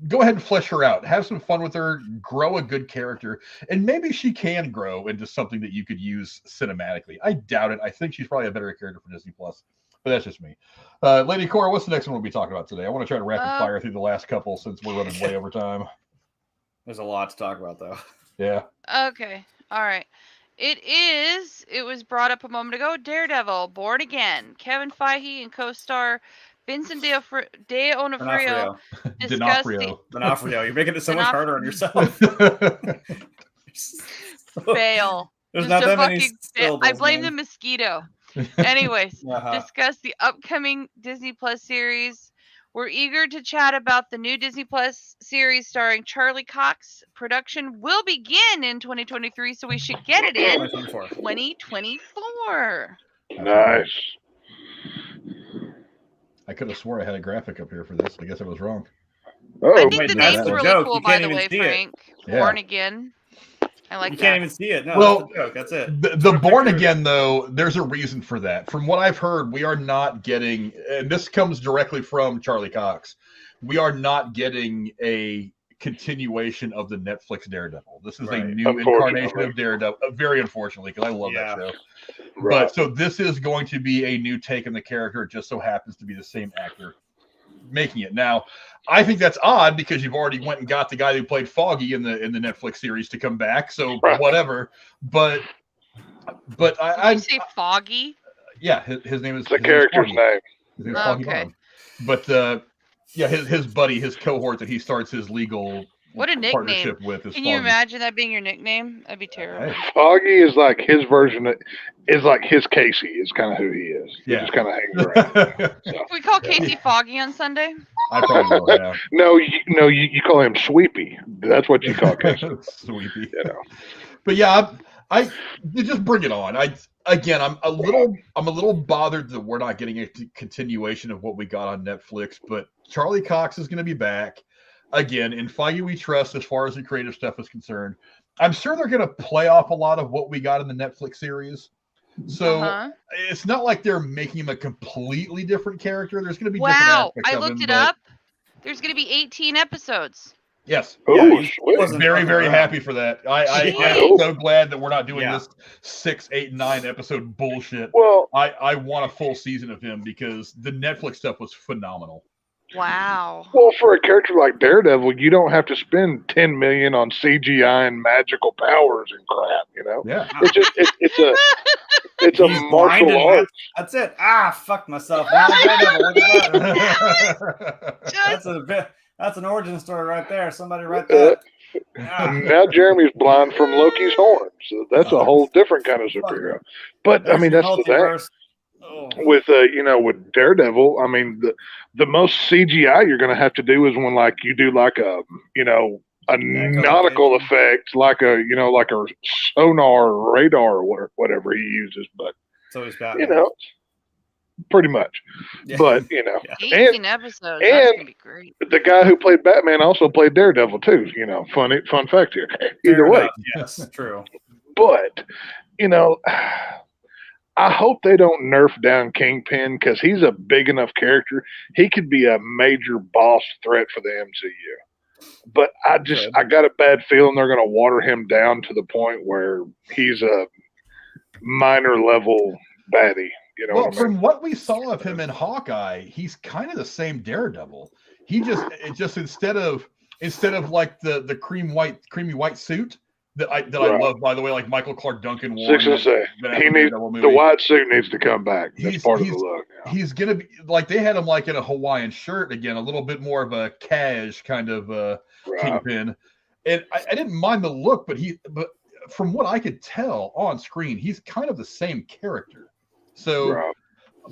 Go ahead and flesh her out. Have some fun with her. Grow a good character. And maybe she can grow into something that you could use cinematically. I doubt it. I think she's probably a better character for Disney+. But that's just me. Lady Cora, what's the next one we'll be talking about today? I want to try to rapid fire through the last couple since we're running way over time. There's a lot to talk about, though. Yeah. Okay. All right. It was brought up a moment ago. Daredevil, Born Again. Kevin Feige and co-star Vincent D'Onofrio discussed D'Onofrio. You're making it so much harder on yourself. Fail. There's not that many syllables, I blame the mosquito. Anyways, discuss the upcoming Disney Plus series. We're eager to chat about the new Disney Plus series starring Charlie Cox. Production will begin in 2023, so we should get it in 2024. Nice. I could have swore I had a graphic up here for this. I guess I was wrong. I think the name's really cool, by the way, Frank. Born Again. I like that. You can't even see it. No, well, that's a joke. That's it. The Born Again, though, there's a reason for that. From what I've heard, we are not getting, and this comes directly from Charlie Cox, we are not getting a continuation of the Netflix Daredevil. This is a new incarnation of Daredevil. Very unfortunately, because I love that show. Right. But so this is going to be a new take on the character. It just so happens to be the same actor making it. Now, I think that's odd because you've already went and got the guy who played Foggy in the Netflix series to come back. So whatever. But I say Foggy. Yeah, his name is the character's name. His name is Foggy Bond. But his buddy, his cohort that he starts his legal partnership with is Can Foggy. you imagine that being your nickname? That'd be terrible. Hey. Foggy is like his version is like his Casey is kind of who he is. He just kind of hangs around. So. Can we call Casey Foggy on Sunday? I probably will, yeah. No, you call him Sweepy. That's what you call Casey. Sweepy. You know. But yeah, I just bring it on. I'm a little bothered that we're not getting a continuation of what we got on Netflix, but Charlie Cox is going to be back. Again, in Feige we trust as far as the creative stuff is concerned. I'm sure they're going to play off a lot of what we got in the Netflix series. So it's not like they're making him a completely different character. There's going to be different aspects of him. I looked it up. There's going to be 18 episodes. Yes. Oh, very, very happy for that. I am so glad that we're not doing this 6, 8, 9 episode bullshit. Well, I want a full season of him because the Netflix stuff was phenomenal. Wow. Well, for a character like Daredevil, you don't have to spend $10 million on CGI and magical powers and crap. You know. Yeah. It's just it's a martial art. That's it. Fuck myself. Daredevil. Look at that. That's an origin story right there. Somebody write that. Now Jeremy's blind from Loki's horn, so that's a whole different kind of superhero. But I mean, that's the thing. With with Daredevil, I mean the most CGI you're going to have to do is when like you do like a nautical effect, like a sonar radar or whatever he uses. But so he's back. Pretty much. Yeah. But 18 episodes. That's gonna be great. The guy who played Batman also played Daredevil too. Fun fact here. Either way, yes, true. But I hope they don't nerf down Kingpin because he's a big enough character. He could be a major boss threat for the MCU. But I got a bad feeling they're going to water him down to the point where he's a minor level baddie. You know well, what I mean? from what we saw of him in Hawkeye, he's kind of the same Daredevil. He just instead of like the creamy white suit that I love, by the way, like Michael Clark Duncan wore. The white suit needs to come back. That's part of the look. Yeah. He's gonna be like, they had him like in a Hawaiian shirt again, a little bit more of a cash kind of Kingpin. And I didn't mind the look, but from what I could tell on screen, he's kind of the same character. So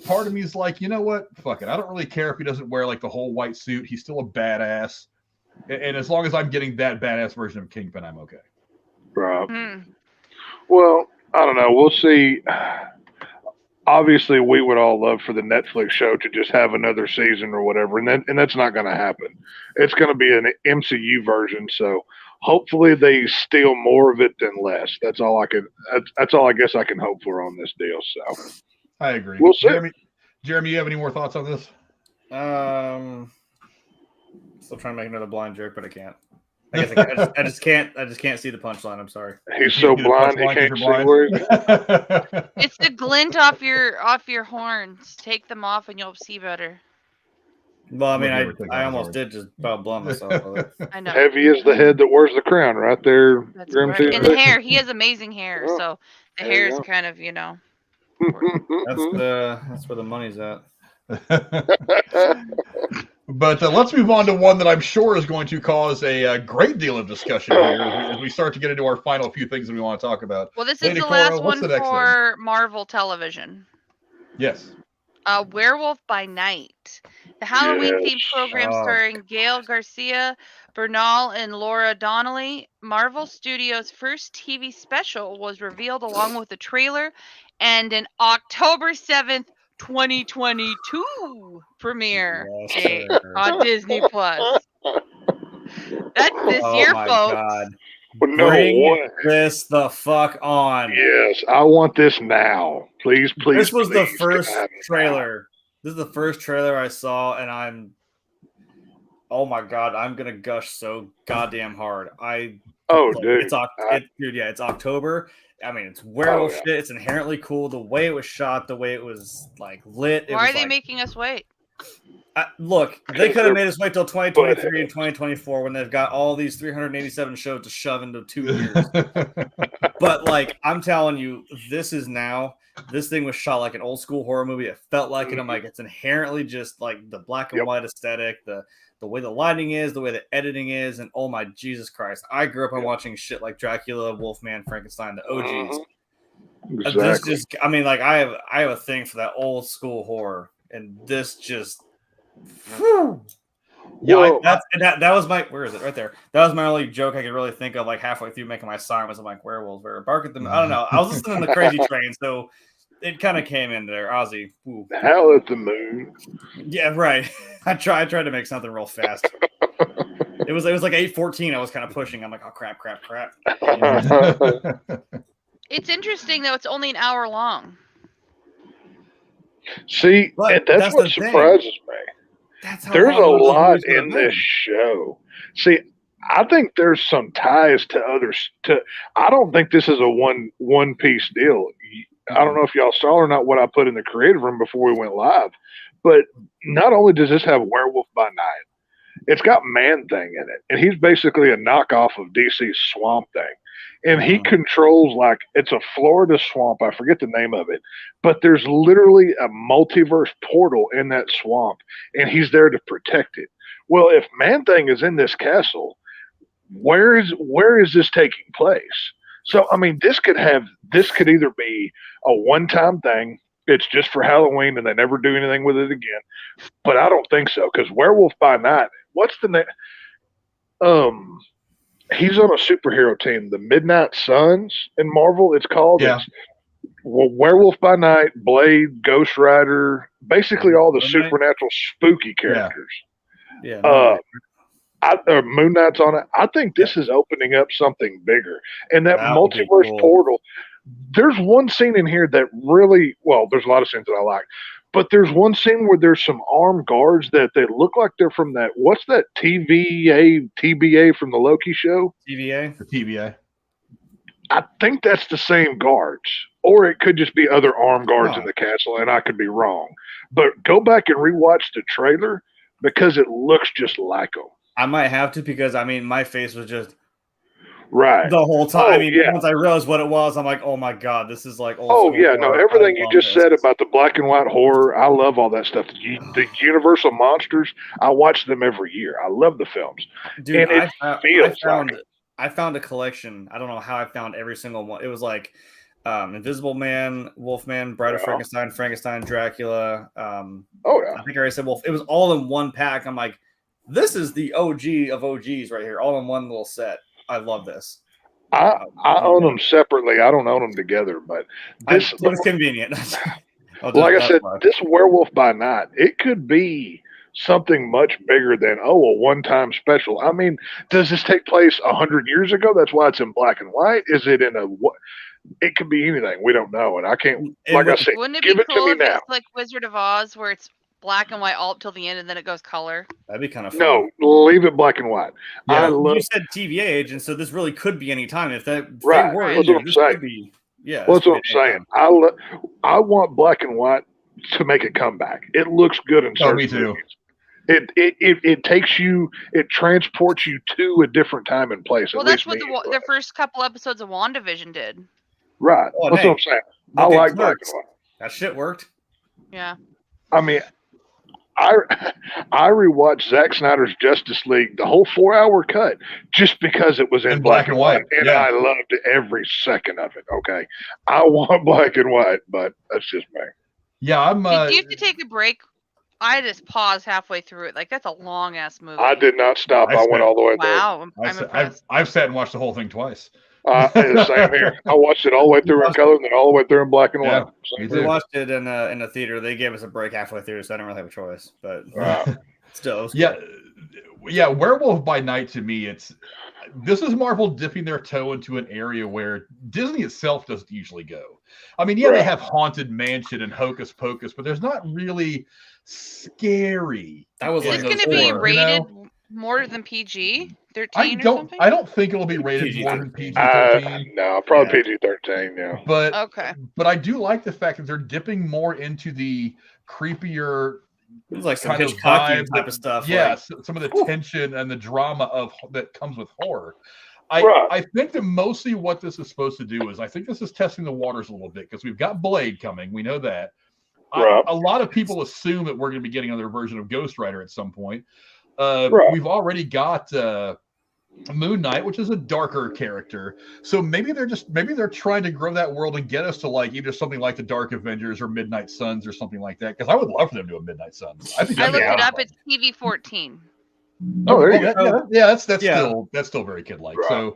part of me is like, you know what? Fuck it. I don't really care if he doesn't wear like the whole white suit. He's still a badass. And as long as I'm getting that badass version of Kingpin, I'm okay. Right. Well, I don't know. We'll see. Obviously, we would all love for the Netflix show to just have another season or whatever, and that's not going to happen. It's going to be an MCU version, so hopefully they steal more of it than less. That's all I guess I can hope for on this deal. So I agree. We'll see. Jeremy, you have any more thoughts on this? Still trying to make another blind joke, but I can't. I guess I just can't see the punchline. I'm sorry. He's so blind he can't see where he's It's the glint off your horns. Take them off and you'll see better. Well, I mean, I almost did just about blow myself with it. I know. Heavy is the head that wears the crown, right there. That's right. And the hair. He has amazing hair, so the hair is kind of, That's where the money's at. But let's move on to one that I'm sure is going to cause a great deal of discussion here as we start to get into our final few things that we want to talk about. Well, this is the last one for Marvel Television. Yes. Werewolf by Night. The Halloween-themed program starring Gail Garcia Bernal and Laura Donnelly. Marvel Studios' first TV special was revealed along with a trailer and an October 7th, 2022 premiere date on Disney Plus. That's this year, folks. God. Bring this the fuck on. Yes, I want this now. Please. This was the first trailer. This is the first trailer I saw, and oh my God, I'm gonna gush so goddamn hard. Dude. It's October. I mean, it's werewolf shit. It's inherently cool. The way it was shot, the way it was like lit. Why are they making us wait? Look, they could have made us wait till 2023 and 2024 when they've got all these 387 shows to shove into 2 years. But like, I'm telling you, this is now. This thing was shot like an old school horror movie. It felt like it. I'm like, it's inherently just like the black and white aesthetic, the way the lighting is, the way the editing is, and oh my Jesus Christ. I grew up on watching shit like Dracula, Wolfman, Frankenstein, the OGs. Exactly. I have a thing for that old school horror, and this just that was my, where is it? Right there. That was my only joke I could really think of, like halfway through making my sign was I'm like, werewolves, bark at them. I don't know. I was listening to the Crazy Train, so it kind of came in there. Ozzy. Ooh. Howl at the moon. Yeah, right. I tried to make something real fast. It was like 8:14. I was kind of pushing. I'm like, oh crap. It's interesting though. It's only an hour long. See, that's what surprises me. There's a lot in this show. See, I think there's some ties to others. I don't think this is a one piece deal. I don't know if y'all saw or not what I put in the creative room before we went live, but not only does this have Werewolf by Night, it's got Man-Thing in it, and he's basically a knockoff of DC's Swamp Thing. And he controls, like, it's a Florida swamp. I forget the name of it. But there's literally a multiverse portal in that swamp, and he's there to protect it. Well, if Man-Thing is in this castle, where is this taking place? So, I mean, this could either be a one-time thing. It's just for Halloween, and they never do anything with it again. But I don't think so, because Werewolf by Night, what's the name? He's on a superhero team, the Midnight Suns in Marvel. It's called. Yeah. It's Werewolf by Night, Blade, Ghost Rider, basically all the supernatural spooky characters. Yeah. Moon Knight's on it. I think this is opening up something bigger. And that multiverse portal, there's one scene in here that really, well, there's a lot of scenes that I like, but there's one scene where there's some armed guards that they look like they're from that, what's that TBA from the Loki show? TVA? The TVA. I think that's the same guards, or it could just be other armed guards in the castle, and I could be wrong. But go back and rewatch the trailer because it looks just like them. I might have to because I mean my face was just right the whole time. Oh, I mean, once I realized what it was, I'm like, oh my god, this is like old school yeah, no, horror. everything you just said about the black and white horror, I love all that stuff. The Universal monsters, I watch them every year. I love the films. Dude, and I found a collection. I don't know how I found every single one. It was like Invisible Man, Wolfman, Bride of Frankenstein, Frankenstein, Dracula. I think I already said Wolf. It was all in one pack. I'm like, this is the OG of OGs right here, all in one little set. I love this. I own them separately. I don't own them together, but it was convenient. Like I said, this Werewolf by Night, it could be something much bigger than a one-time special. I mean, does this take place 100 years ago? That's why it's in black and white. Is it in it could be anything. We don't know, and I can't. Like I said, wouldn't it give be it cool to me if now. it's like Wizard of Oz, where it's black and white all up till the end, and then it goes color? That'd be kind of fun. No, leave it black and white. Yeah, you said TV age, and so this really could be any time. If that right, they were that's what I'm saying. That's what I'm saying. I want black and white to make a comeback. It looks good in certain me too. movies. It takes you, it transports you to a different time and place. Well, that's what the first couple episodes of WandaVision did. Right. That's what I'm saying. I like black and white. That shit worked. Yeah. I mean, I rewatched Zack Snyder's Justice League, the whole 4-hour cut, just because it was in black and white, and I loved every second of it. Okay, I want black and white, but that's just me. Yeah, I'm. Did you have to take a break? I just paused halfway through it. Like, that's a long ass movie. I did not stop. I went all the way through. Wow, I'm impressed. I've sat and watched the whole thing twice. Same here. I watched it all the way through in color and then all the way through in black and white. We watched it in a theater. They gave us a break halfway through, so I didn't really have a choice. But still, yeah. Werewolf by Night, to me, this is Marvel dipping their toe into an area where Disney itself doesn't usually go. I mean, they have Haunted Mansion and Hocus Pocus, but there's not really scary. That was like, it's going to be rated more than PG 13 or something? I don't think it'll be rated more than PG 13. No, probably PG 13. Yeah, but I do like the fact that they're dipping more into the creepier, like some kind of vibe type of stuff. Yeah, some of the tension and the drama that comes with horror. I think that mostly what this is supposed to do is, I think this is testing the waters a little bit, because we've got Blade coming. We know that. A lot of people assume that we're going to be getting another version of Ghost Rider at some point. We've already got Moon Knight, which is a darker character. So maybe they're trying to grow that world and get us to like either something like the Dark Avengers or Midnight Suns or something like that. Because I would love for them to do a Midnight Suns. I looked it up. It's PG-14. Oh, there you go. That's still very kid-like. Right.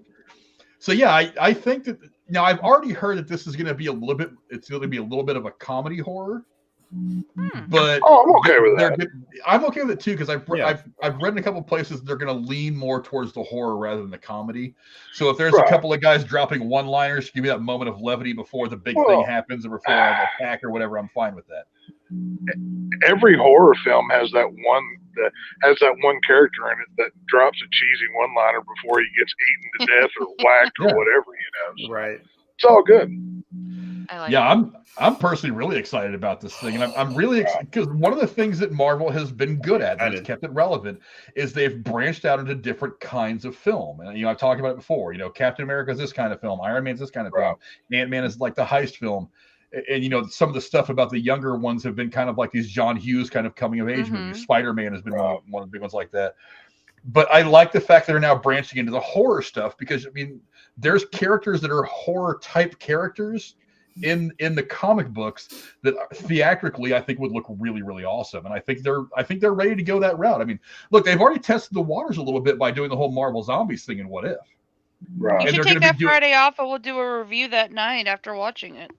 So yeah, I think that now I've already heard that this is going to be a little bit of a comedy horror. But I'm okay with that. I'm okay with it too, because I've read in a couple of places they're going to lean more towards the horror rather than the comedy. So if there's a couple of guys dropping one-liners, give me that moment of levity before the big thing happens or before I attack or whatever, I'm fine with that. Every horror film has that one character in it that drops a cheesy one-liner before he gets eaten to death or whacked or whatever, So right. It's all good. I'm personally really excited about this thing, and I'm really excited because one of the things that Marvel has been good at and has kept it relevant is they've branched out into different kinds of film. And I've talked about it before. Captain America is this kind of film, Iron Man's this kind of film, Ant-Man is like the heist film, and some of the stuff about the younger ones have been kind of like these John Hughes kind of coming of age movies. Spider-Man has been one of the big ones like that. But I like the fact that they're now branching into the horror stuff, because there's characters that are horror type characters in the comic books that theatrically I think would look really, really awesome. And I think they're ready to go that route. Look, they've already tested the waters a little bit by doing the whole Marvel Zombies thing and What If. Right. You should take that Friday off, and we'll do a review that night after watching it.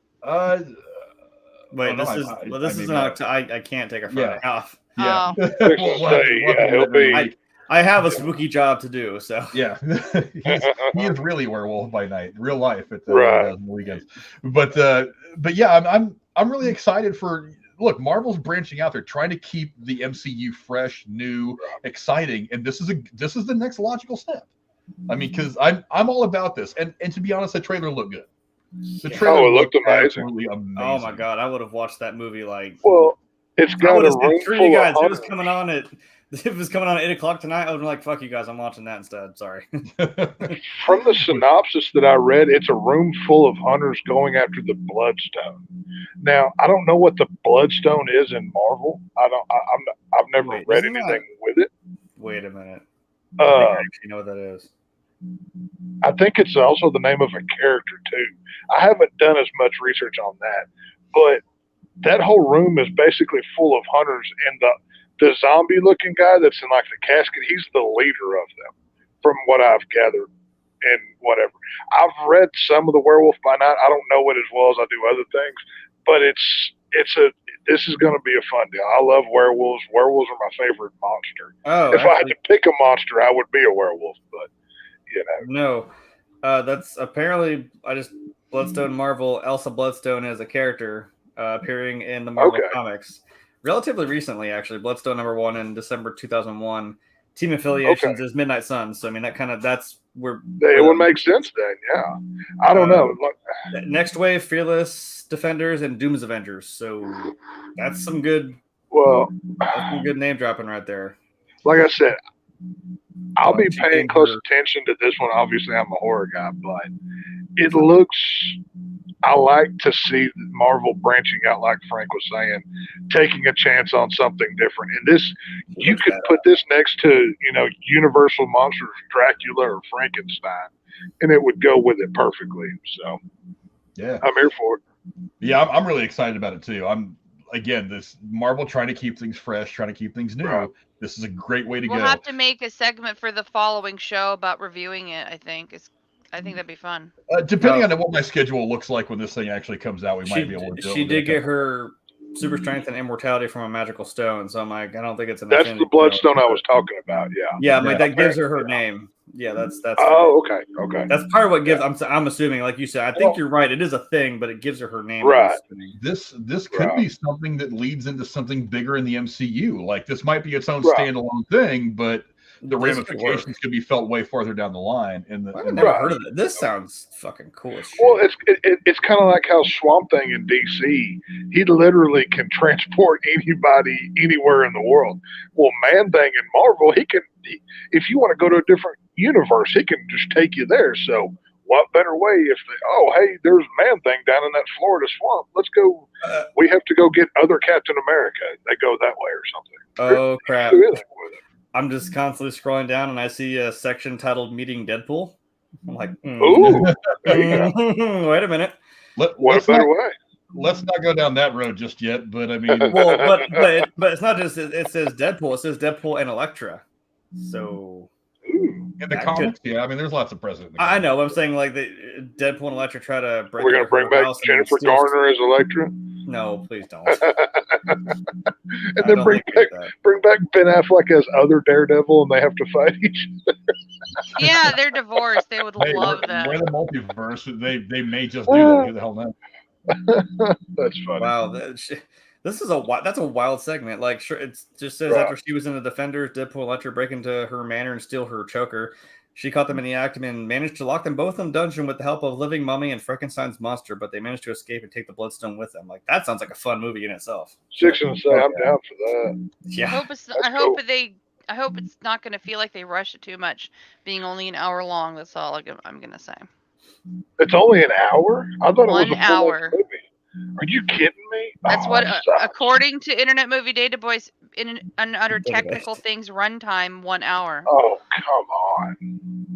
Wait, this is not. I can't take a Friday off. Yeah. He'll be. I have a spooky job to do, so yeah. He is really Werewolf by Night, real life at the weekends. But yeah, I'm really excited for. Look, Marvel's branching out. They're trying to keep the MCU fresh, new, exciting, and this is the next logical step. I mean, because I'm all about this, and to be honest, the trailer looked good. The Oh, trailer it looked amazing. absolutely amazing. Oh my god, I would have watched that movie like. Well, it's got a room screw full you guys. of It was coming on at 8:00 tonight. I would be like, fuck you guys, I'm watching that instead. Sorry. From the synopsis that I read, it's a room full of hunters going after the Bloodstone. Now, I don't know what the Bloodstone is in Marvel. I've never read anything with it. Wait a minute. I think I actually know what that is. I think it's also the name of a character too. I haven't done as much research on that, but that whole room is basically full of hunters, and the zombie looking guy that's in like the casket, he's the leader of them, from what I've gathered and whatever. I've read some of the Werewolf by Night. I don't know it as well as I do other things, but this is going to be a fun deal. I love werewolves. Werewolves are my favorite monster. Oh, if I had to pick a monster, I would be a werewolf, but you know. No, that's apparently Bloodstone Marvel. Elsa Bloodstone as a character appearing in the Marvel comics relatively recently, actually. Bloodstone #1 in December 2001. Team affiliations is Midnight Suns. So I mean, that's where it would make sense then. Yeah, I don't know. Next Wave, Fearless Defenders, and Doom's Avengers. So that's some good. Well, that's some good name dropping right there. Like I said, I'll be paying close attention to this one. Obviously, I'm a horror guy, but it looks. I like to see Marvel branching out, like Frank was saying, taking a chance on something different. And this, you could put this next to, Universal Monsters, Dracula or Frankenstein, and it would go with it perfectly. So, yeah, I'm here for it. Yeah, I'm really excited about it too. This Marvel trying to keep things fresh, trying to keep things new. Right. This is a great way to go. We'll have to make a segment for the following show about reviewing it. I think that'd be fun. Depending on what my schedule looks like when this thing actually comes out, we might be able to do it. She did get her super strength and immortality from a magical stone, so I'm like, I don't think it's an. That's the Bloodstone I was talking about. Yeah. Yeah, but that gives her name. Yeah, that's. Oh, okay. That's part of what gives. I'm assuming, like you said, I think you're right. It is a thing, but it gives her name. Right. This could be something that leads into something bigger in the MCU. Like this might be its own standalone thing, but the ramifications could be felt way farther down the line. I've never heard of it. This sounds fucking cool as shit. Well, it's kind of like how Swamp Thing in DC, he literally can transport anybody anywhere in the world. Well, Man Thing in Marvel, if you want to go to a different universe, he can just take you there. So what better way if hey, there's Man Thing down in that Florida swamp. Let's go. We have to go get other Captain America. They go that way or something. Oh, crap. I'm just constantly scrolling down and I see a section titled Meeting Deadpool. I'm like, ooh, wait a minute. What a better way? Let's not go down that road just yet. But I mean, well, but it's not just it says Deadpool. It says Deadpool and Elektra. So in the comics, I mean, there's lots of presidents. I know. I'm saying like the Deadpool and Elektra try to break. We're gonna bring back Jennifer Garner as Elektra. No, please don't. And then bring back Ben Affleck as other Daredevil, and they have to fight each other. Yeah, they're divorced. They would love that. We're the multiverse. They may just do that. Who the hell knows? That's funny. Wow, that's a wild segment. Like, sure, it just says after she was in the Defenders, Deadpool and Elektra break into her manor and steal her choker. She caught them in the act and managed to lock them both in a dungeon with the help of Living Mummy and Frankenstein's monster, but they managed to escape and take the Bloodstone with them. Like, that sounds like a fun movie in itself. 6 and 7, I'm down for that. Yeah. I hope it's not going to feel like they rush it too much, being only an hour long. That's all I'm going to say. It's only an hour? I thought it was 1 hour. Movie. Are you kidding me? That's according to Internet Movie Database, under technical things, runtime 1 hour. Oh, come on.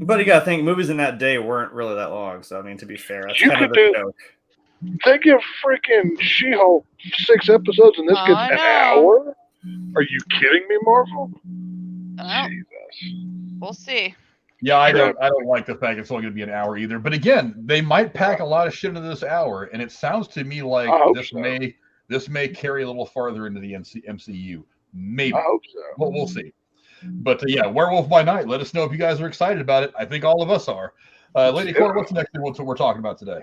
But you gotta think, movies in that day weren't really that long. So I mean, to be fair, that's kind of a joke. They give freaking She-Hulk 6 episodes, and this gets an hour. Are you kidding me, Marvel? Jesus. We'll see. Yeah, I don't like the fact it's only going to be an hour either. But again, they might pack a lot of shit into this hour, and it sounds to me like this may carry a little farther into the MCU. Maybe. I hope so. Well, we'll see. But Werewolf by Night. Let us know if you guys are excited about it. I think all of us are. Lady Cora, what's next? What we're talking about today?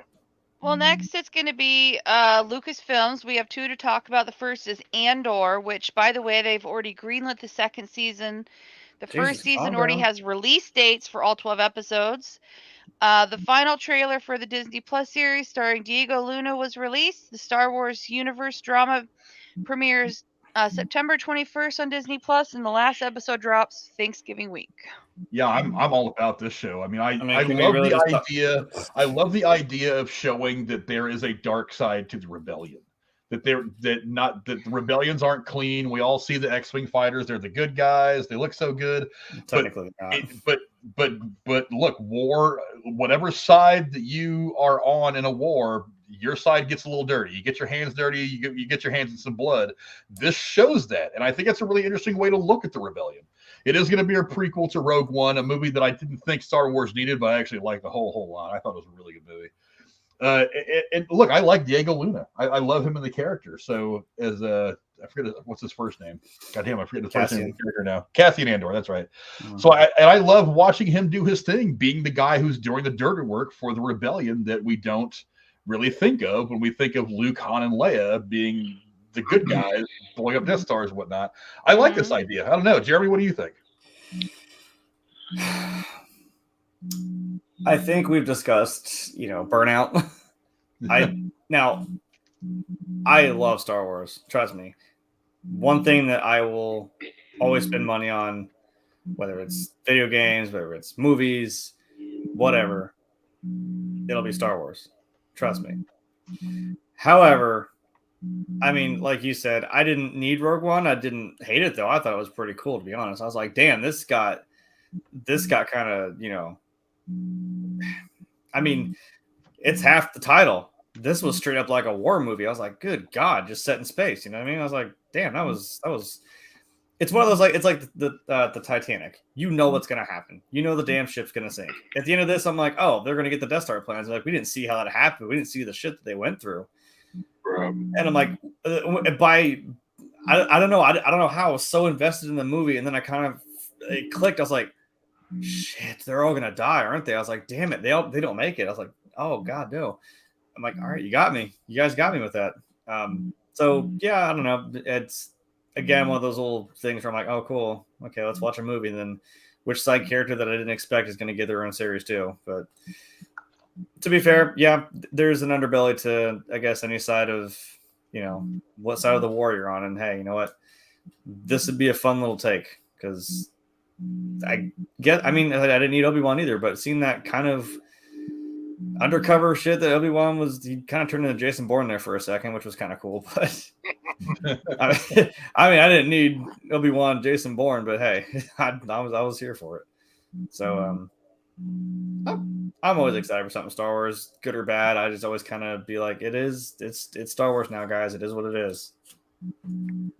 Well, next it's going to be Lucasfilms. We have 2 to talk about. The first is Andor, which, by the way, they've already greenlit the 2nd season. The first season already has release dates for all 12 episodes. The final trailer for the Disney Plus series starring Diego Luna was released. The Star Wars universe drama premieres September 21st on Disney Plus, and the last episode drops Thanksgiving week. Yeah, I'm all about this show. I love the idea. I love the idea of showing that there is a dark side to the rebellion. That the rebellions aren't clean. We all see the X-wing fighters; they're the good guys. They look so good. Technically, but look, war. Whatever side that you are on in a war, your side gets a little dirty. You get your hands dirty. You get your hands in some blood. This shows that, and I think it's a really interesting way to look at the rebellion. It is going to be a prequel to Rogue One, a movie that I didn't think Star Wars needed, but I actually liked the whole lot. I thought it was a really good movie. And look, I like Diego Luna. I love him in the character. So as I forget what's his first name. God damn, I forget the first name of the character now. Cassian Andor, that's right. Mm-hmm. So I love watching him do his thing, being the guy who's doing the dirty work for the rebellion that we don't really think of when we think of Luke, Han, and Leia being the good guys, blowing up Death Stars and whatnot. I like this idea. I don't know, Jeremy, what do you think? I think we've discussed, burnout. I love Star Wars. Trust me. One thing that I will always spend money on, whether it's video games, whether it's movies, whatever, it'll be Star Wars. Trust me. However, like you said, I didn't need Rogue One. I didn't hate it though. I thought it was pretty cool, to be honest. I was like, damn, this got kind of, it's half the title. This was straight up like a war movie. I was like, good God, just set in space. You know what I mean? I was like, damn, that was. It's one of those, like, it's like the Titanic. You know what's going to happen. You know the damn ship's going to sink. At the end of this, I'm like, oh, they're going to get the Death Star plans. Like, we didn't see how that happened. We didn't see the shit that they went through. And I'm like, I don't know. I don't know how I was so invested in the movie. And then it clicked. I was like, shit, they're all going to die, aren't they? I was like, damn it. They don't make it. I was like, oh God, no. I'm like, all right, you got me. You guys got me with that. So yeah, I don't know. It's, again, one of those little things where I'm like, oh, cool. Okay, let's watch a movie. And then which side character that I didn't expect is going to get their own series too. But to be fair, yeah, there's an underbelly to, I guess, any side of, what side of the war you're on. And hey, you know what? This would be a fun little take because I didn't need Obi-Wan either, but seeing that kind of undercover shit that Obi-Wan was, he kind of turned into Jason Bourne there for a second, which was kind of cool. But I didn't need Obi-Wan, Jason Bourne, but hey, I was here for it. So I'm always excited for something Star Wars, good or bad. I just always kind of be like, it's Star Wars now, guys. It is what it is.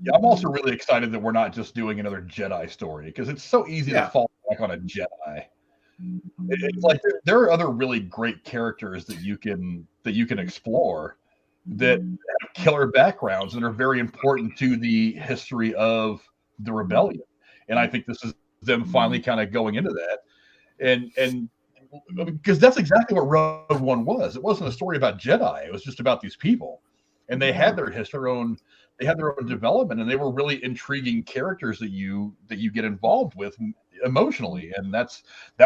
Yeah, I'm also really excited that we're not just doing another Jedi story because it's so easy to fall back on a Jedi. It's like there are other really great characters that you can explore that have killer backgrounds and are very important to the history of the rebellion. And I think this is them finally kind of going into that. And because that's exactly what Rogue One was. It wasn't a story about Jedi. It was just about these people. And they had their history, they had their own development, and they were really intriguing characters that you get involved with emotionally, and that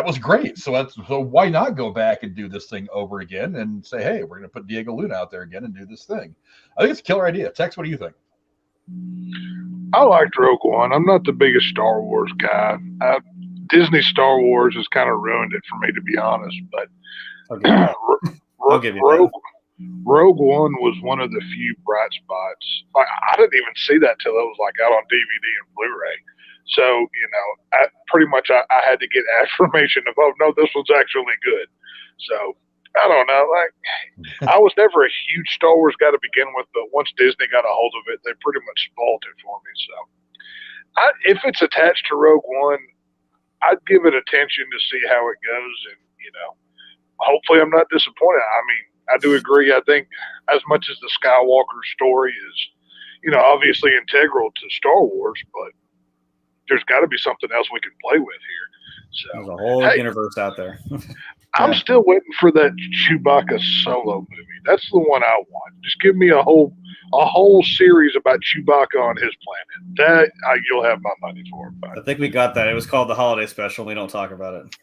was great. So why not go back and do this thing over again and say, hey, we're going to put Diego Luna out there again and do this thing. I think it's a killer idea. Tex, what do you think? I liked Rogue One. I'm not the biggest Star Wars guy. Disney Star Wars has kind of ruined it for me, to be honest. But I'll give you that. Rogue One was one of the few bright spots. Like, I didn't even see that till it was like out on DVD and Blu-ray. So, I had to get affirmation of, oh, no, this one's actually good. So, I don't know. Like, I was never a huge Star Wars guy to begin with, but once Disney got a hold of it, they pretty much spoiled it for me. So, if it's attached to Rogue One, I'd give it attention to see how it goes. And, hopefully I'm not disappointed. I do agree. I think as much as the Skywalker story is, obviously integral to Star Wars, but there's got to be something else we can play with here. So there's a whole universe out there. I'm still waiting for that Chewbacca solo movie. That's the one I want. Just give me a whole series about Chewbacca on his planet. You'll have my money for it. I think we got that. It was called the Holiday Special. We don't talk about it.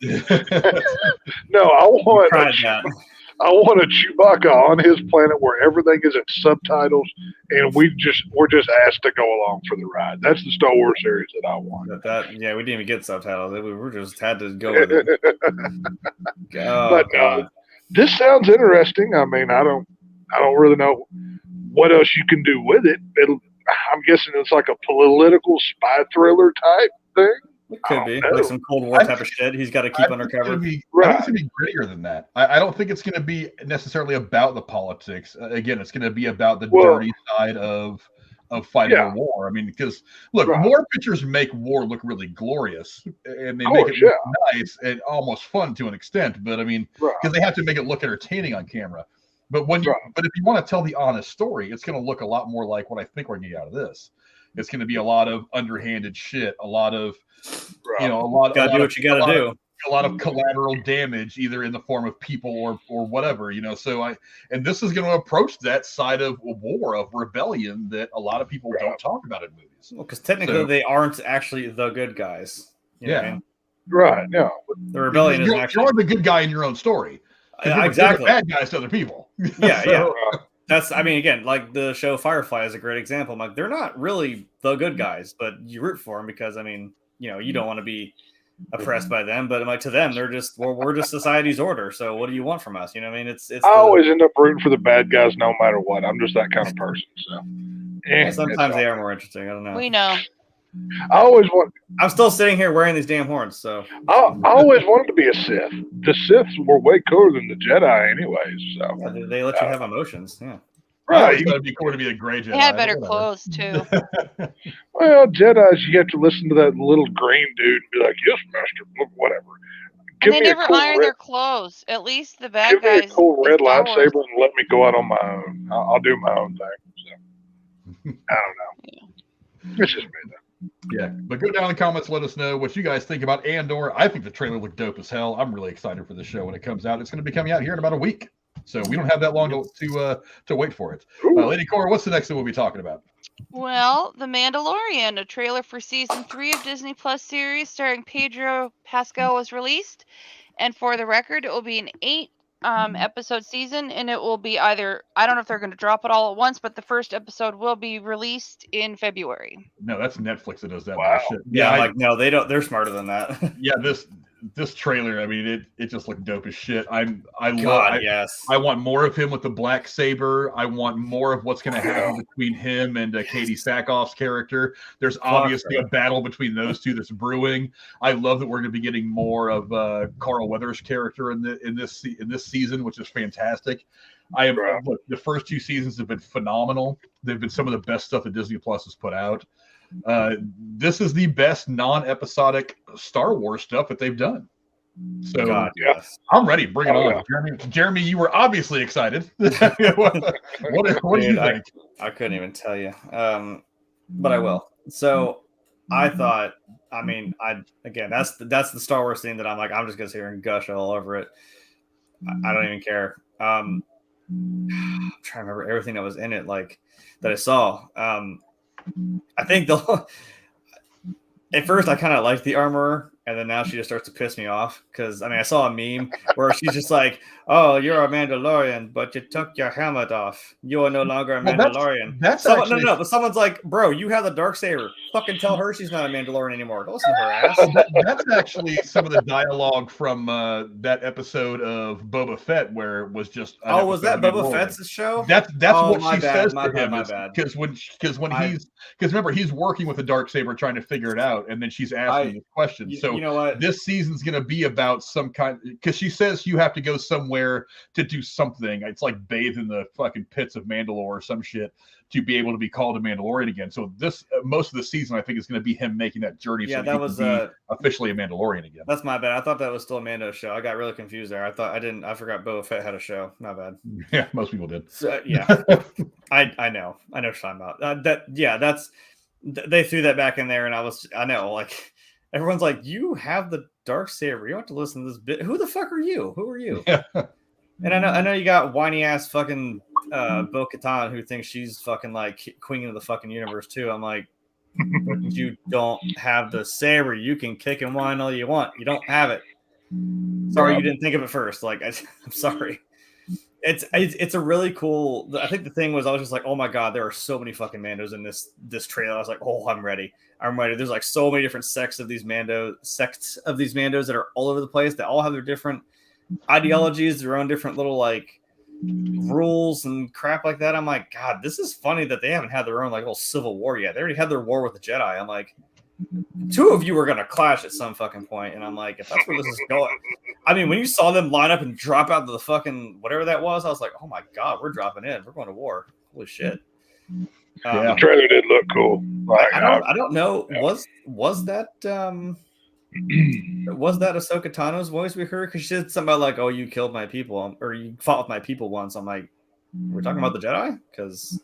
No, I want a Chewbacca on his planet where everything is in subtitles, and we're just asked to go along for the ride. That's the Star Wars series that I want. We didn't even get subtitles. We just had to go with it. But this sounds interesting. I mean, I don't really know what else you can do with it. I'm guessing it's like a political spy thriller type thing. It could be like some Cold War type of shit. He's got to keep undercover. I think it's going to be grittier than that. I don't think it's going to be necessarily about the politics. Again, it's going to be about the dirty side of fighting a war. I mean, because look, war pictures make war look really glorious, and they make it look nice and almost fun to an extent. But I mean, because they have to make it look entertaining on camera. But but if you want to tell the honest story, it's going to look a lot more like what I think we're going to get out of this. It's going to be a lot of underhanded shit, a lot of gotta do what you gotta do. A lot of collateral damage, either in the form of people or whatever, So and this is going to approach that side of war, of rebellion, that a lot of people don't talk about in movies. Well, because technically they aren't actually the good guys. You know what I mean? Right. No, the rebellion is actually you're the good guy in your own story. Exactly. You're the bad guys to other people. Yeah. That's, I mean, again, like the show Firefly is a great example. I'm like, they're not really the good guys, but you root for them because, I mean, you don't want to be oppressed by them, but I'm like, to them, they're just, we're just society's order. So what do you want from us? You know what I mean? I always end up rooting for the bad guys no matter what. I'm just that kind of person. So sometimes they are more interesting. I don't know. We know. I'm still sitting here wearing these damn horns, so I always wanted to be a Sith. The Siths were way cooler than the Jedi, anyways. So they let you have emotions, yeah. Right, it's gotta be cool to be a gray Jedi. They had better clothes too. Well, Jedis, you have to listen to that little green dude and be like, "Yes, master," whatever. And they never iron their clothes. At least the bad guys. Give me a cool red lightsaber and let me go out on my own. I'll do my own thing. So I don't know. It's just me though. Yeah, but go down in the comments, let us know what you guys think about Andor. I think the trailer looked dope as hell. I'm really excited for this show when it comes out. It's going to be coming out here in about a week, so we don't have that long to wait for it. Lady Cora, what's the next thing we'll be talking about? Well, The Mandalorian, a trailer for season 3 of Disney Plus series starring Pedro Pascal was released, and for the record, it will be an 8 episode season, and it will be either, I don't know if they're going to drop it all at once, but the first episode will be released in February. No, that's Netflix that does that. Wow. Shit. Yeah, no, they don't. They're smarter than that. Yeah, this trailer, I mean, it just looked dope as shit. Yes. I want more of him with the black saber. I want more of what's going to happen between him and Katie Sackhoff's character. There's obviously a battle between those two that's brewing. I love that we're going to be getting more of Carl Weathers' character in this season, which is fantastic. Look, the first 2 seasons have been phenomenal. They've been some of the best stuff that Disney Plus has put out. This is the best non-episodic Star Wars stuff that they've done. So I'm ready. Bring it on. Jeremy, you were obviously excited. What do you think? I couldn't even tell you. But I will. So I thought, I mean, that's the Star Wars thing that I'm like, I'm just gonna sit here and gush all over it. I don't even care. I'm trying to remember everything that was in it, like that I saw. I think at first I kind of liked the armorer, and then now she just starts to piss me off because I mean I saw a meme where she's just like, "Oh, you're a Mandalorian, but you took your helmet off. You are no longer a Mandalorian." But someone's like, "Bro, you have the Darksaber. Fucking tell her she's not a Mandalorian anymore. Don't listen to her ass." That's actually some of the dialogue from that episode of Boba Fett where it was just. Was that Boba Fett's show? That's what she says to him. My bad. Because remember he's working with the Darksaber trying to figure it out, and then she's asking the question. So you know what? This season's going to be about some kind, because she says you have to go somewhere to do something. It's like bathe in the fucking pits of Mandalore or some shit to be able to be called a Mandalorian again. So this most of the season, I think, is going to be him making that journey. Yeah, so that was officially a Mandalorian again. That's my bad. I thought that was still a Mando show. I got really confused there. I forgot Boba Fett had a show. My bad. Yeah, most people did. So, yeah, I know what you're talking about. They threw that back in there, and I know, like, everyone's like, you have the Darksaber. You don't have to listen to this bit. Who the fuck are you? Who are you? Yeah. And I know you got whiny ass fucking Bo-Katan who thinks she's fucking like queen of the fucking universe too. I'm like, but you don't have the saber. You can kick and whine all you want. You don't have it. Sorry, you didn't think of it first. Like, I'm sorry. It's a really cool. I think the thing was I was just like, oh my god, there are so many fucking Mandos in this trailer. I was like, oh, I'm ready. There's like so many different sects of these Mandos that are all over the place. They all have their different ideologies, their own different little like rules and crap like that. I'm like, God, this is funny that they haven't had their own like little civil war yet. They already had their war with the Jedi. I'm like, two of you are gonna clash at some fucking point, and I'm like, if that's where this is going. I mean, when you saw them line up and drop out to the fucking whatever that was, I was like, oh my god, we're dropping in. We're going to war. Holy shit. The trailer did look cool. Like, I don't know. Was that Ahsoka Tano's voice we heard? Because she said something about like, oh, you killed my people, or you fought with my people once. I'm like, we're talking about the Jedi? Because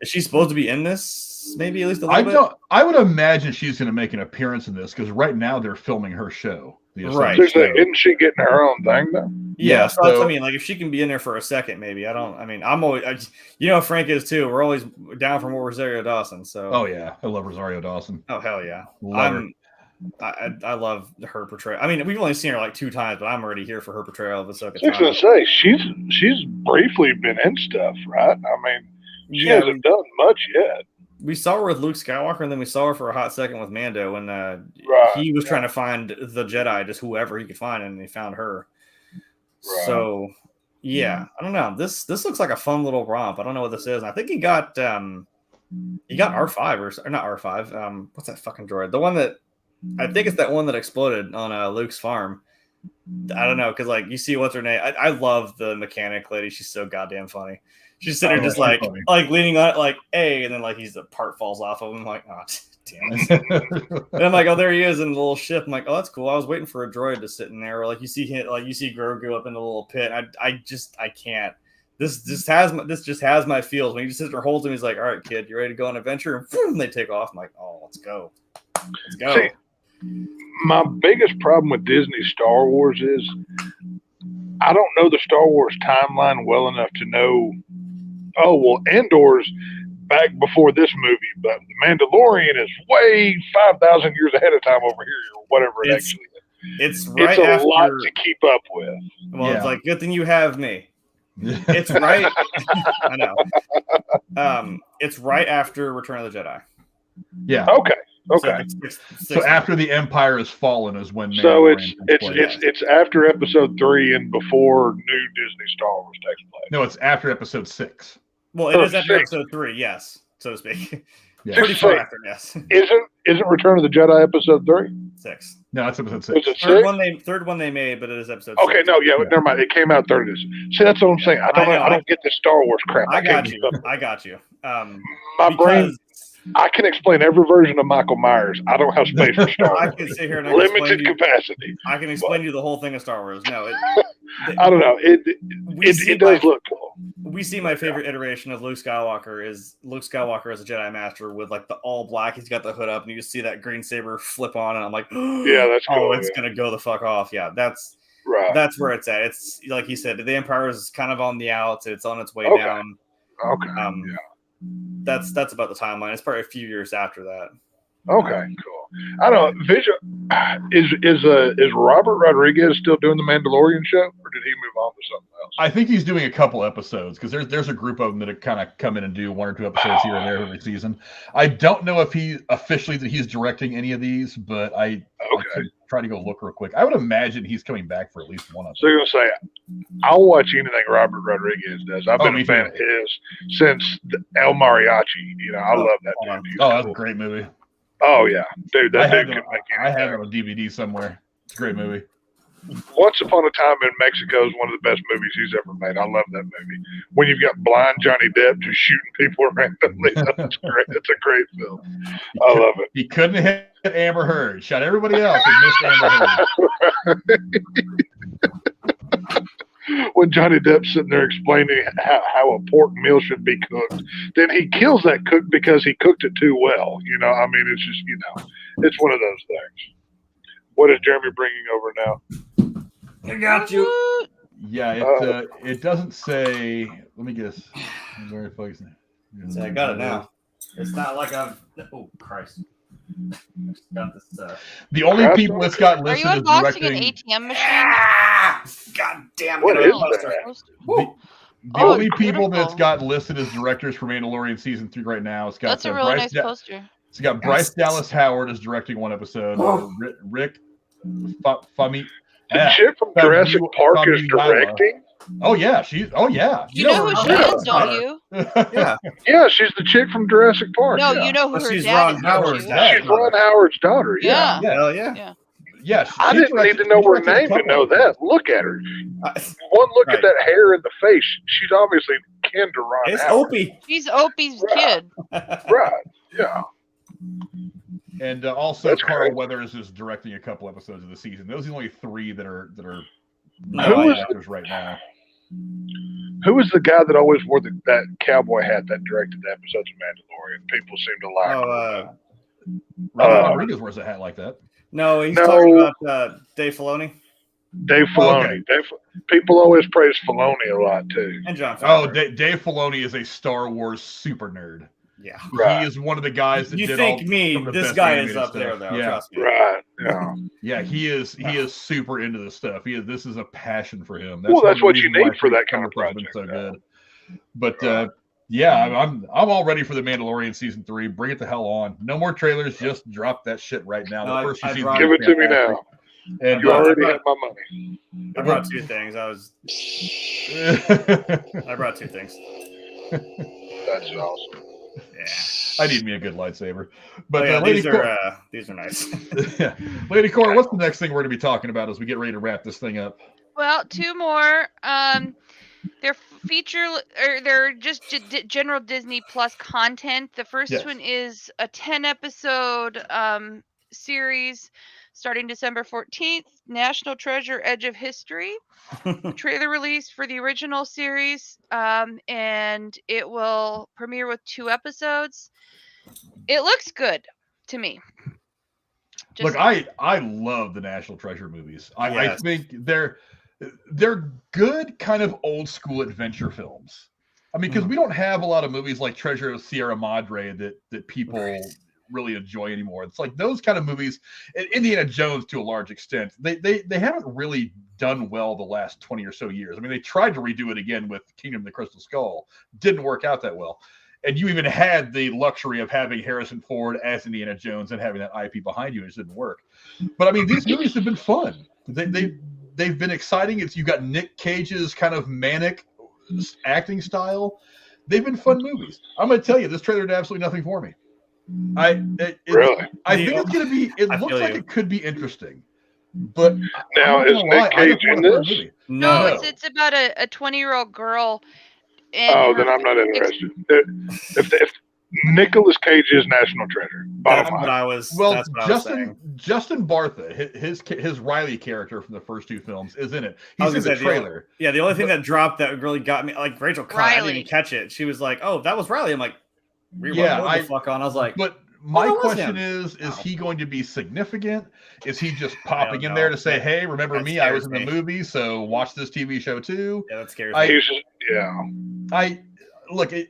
is she supposed to be in this? Maybe at least a little bit? I would imagine she's going to make an appearance in this because right now they're filming her show. Right. Isn't she getting her own thing though? Yeah, so that's what I mean. Like, if she can be in there for a second, maybe. I'm always, you know, Frank is too. We're always down for more Rosario Dawson. So. Oh yeah, I love Rosario Dawson. Oh hell yeah, I love her portrayal. I mean, we've only seen her like 2 times, but I'm already here for her portrayal of Ahsoka Tano. I was going to say she's briefly been in stuff, right? I mean, she hasn't done much yet. We saw her with Luke Skywalker, and then we saw her for a hot second with Mando when he was trying to find the Jedi, just whoever he could find, and he found her. Right. So, yeah, I don't know. This looks like a fun little romp. I don't know what this is. I think he got R5 or not R5. What's that fucking droid? The one that I think it's that one that exploded on Luke's farm. I don't know, because like you see what's her name. I love the mechanic lady. She's so goddamn funny. She's sitting there just like leaning on it, like, hey, and then like the part falls off of him. I'm like, oh, damn it. And I'm like, oh, there he is in the little ship. I'm like, oh, that's cool. I was waiting for a droid to sit in there. Or like you see him, like you see Grogu up in the little pit. I can't. This just has my feels. When he just sits there, holds him, he's like, all right, kid, you ready to go on an adventure? And boom, they take off. I'm like, oh, let's go. Let's go. See, my biggest problem with Disney Star Wars is I don't know the Star Wars timeline well enough to know. Oh, well, Andor's back before this movie, but The Mandalorian is way 5,000 years ahead of time over here, or whatever it actually is. It's a lot to keep up with. Well, it's like, good thing you have me. It's right. I know. It's right after Return of the Jedi. Yeah. Okay. So after the Empire has fallen is when. So it's after Episode 3 and before new Disney Star Wars takes place. No, it's after Episode 6. Well, it is after Episode 3, yes, so to speak. Yeah. Pretty far after, yes. Isn't Return of the Jedi Episode 3? 6. No, it's Episode 6. Is it 6? Third one they made, but it is Episode 6. Okay, no, yeah, never mind. It came out 30. See, that's what I'm saying. I don't get the Star Wars crap. I got you. My brain. I can explain every version of Michael Myers. I don't have space for Star Wars. I can sit here and limited capacity. I can explain you the whole thing of Star Wars. No, I don't know. It does look cool. We see my favorite iteration of Luke Skywalker as a Jedi Master with like the all black. He's got the hood up, and you see that green saber flip on, and I'm like, yeah, that's cool. Oh, it's gonna go the fuck off. Yeah, that's right. That's where it's at. It's like he said, the Empire is kind of on the outs. It's on its way down. Okay. Yeah. That's about the timeline. It's probably a few years after that. Okay, cool. I don't know. Is Robert Rodriguez still doing the Mandalorian show, or did he move on to something else? I think he's doing a couple episodes because there's a group of them that kind of come in and do 1 or 2 episodes here and there every season. I don't know if he's directing any of these, but I could try to go look real quick. I would imagine he's coming back for at least one of them. So you're gonna say I'll watch anything Robert Rodriguez does. I've been a fan of his since El Mariachi. You know, I love that dude. That's a great movie. Oh yeah, dude, I have it on DVD somewhere. It's a great movie. Once Upon a Time in Mexico is one of the best movies he's ever made. I love that movie. When you've got blind Johnny Depp just shooting people randomly, that's great. It's a great film. I love it. He couldn't hit Amber Heard. Shot everybody else and missed Amber Heard. when Johnny Depp's sitting there explaining how a pork meal should be cooked, then he kills that cook because he cooked it too well. You know, I mean, it's just, you know, it's one of those things. What is Jeremy bringing over now? I got you. Yeah, it doesn't say. Let me guess. Very focusing. So I got it now. It's not like I've. Oh Christ! Got this. The only people that's got Are you listed as unboxing directing. an ATM machine? God damn it! What is The only people that's got listed as directors for Mandalorian season 3 right now, it's got That's a really nice poster. It's got Bryce Dallas Howard is directing one episode. Rick Fami. The chick from Jurassic Park is directing? Oh yeah, she's. Oh yeah. You know who she is, don't you? Yeah. Yeah, she's the chick from Jurassic Park. No, yeah. you know who Well, her she's dad Ron is. Howard's don't you? dad. She's Ron Howard's daughter. Yeah. Yeah. Hell yeah. Yeah. Yeah. I didn't need to know her name to know that. Look at her. One look at that hair in the face. She's obviously kin to Ron It's Howard. Opie. She's Opie's kid. Right. Yeah. And also That's Carl great. Weathers is directing a couple episodes of the season. Those are the only 3 that are Who is- actors right now. Who was the guy that always wore that cowboy hat that directed the episodes of Mandalorian? People seem to like. Robert Rodriguez wears a hat like that. No, he's No. talking about Dave Filoni Dave Filoni. People always praise Filoni a lot too. and John Oh, Favreau. Dave Filoni is a Star Wars super nerd. Yeah. Right. He is one of the guys that You did think all me? some of the This best guy is animated up stuff. there, though. Yeah, Trust me. Right. Yeah. yeah, he is super into this stuff. This is a passion for him. Well, one that's of the what you reasons why need for that kind of Summer Thing's been project, So good. But yeah, I'm all ready for the Mandalorian season 3. Bring it the hell on. No more trailers. Just drop that shit right now. No, The first 2 I seasons brought- are Give it to me fantastic. now. And You already have my money. I brought 2 things. I brought 2 things. That's awesome. Yeah. I need me a good lightsaber. But yeah, Lady these are nice. yeah. Lady Cora, what's the next thing we're going to be talking about as we get ready to wrap this thing up? Well, 2 more. They're they're just general Disney Plus content. The first Yes. one is a 10-episode series starting December 14th, National Treasure: Edge of History. Trailer release for the original series, and it will premiere with 2 episodes. It looks good to me. Look, I love the National Treasure movies. I Yes. think they're good kind of old school adventure films. I mean, because we don't have a lot of movies like Treasure of Sierra Madre that people really enjoy anymore. It's like those kind of movies, and Indiana Jones to a large extent, they haven't really done well the last 20 or so years. I mean, they tried to redo it again with Kingdom of the Crystal Skull. Didn't work out that well. And you even had the luxury of having Harrison Ford as Indiana Jones and having that IP behind you, and it didn't work. But I mean, these movies have been fun. They've been exciting. You got Nick Cage's kind of manic acting style. They've been fun movies. I'm going to tell you, this trailer did absolutely nothing for me. Really? I think it's going to be. It looks like it could be interesting. But Now, I'm not is gonna lie, Nick I don't Cage in want a fun this? movie. No, it's about a 20-year-old girl. And Oh, her then I'm not ex- interested. If Nicolas Cage is National Treasure, That's bottom what line. I was. Well, that's what I was saying. Justin Bartha, his Riley character from the first 2 films, is in it. I He's was in gonna the say, trailer. The only thing that dropped that really got me, like Rachel caught, I didn't Riley. even catch it. She was like, "Oh, that was Riley." I'm like, Yeah, what the fuck on?" I was like, But my that was question him. is he going to be significant? Is he just I popping don't in there know. to say, "Hey, remember That me? I was in scares the me. movie, so watch this TV show too"? "Yeah, that scares I- me." He's just, yeah.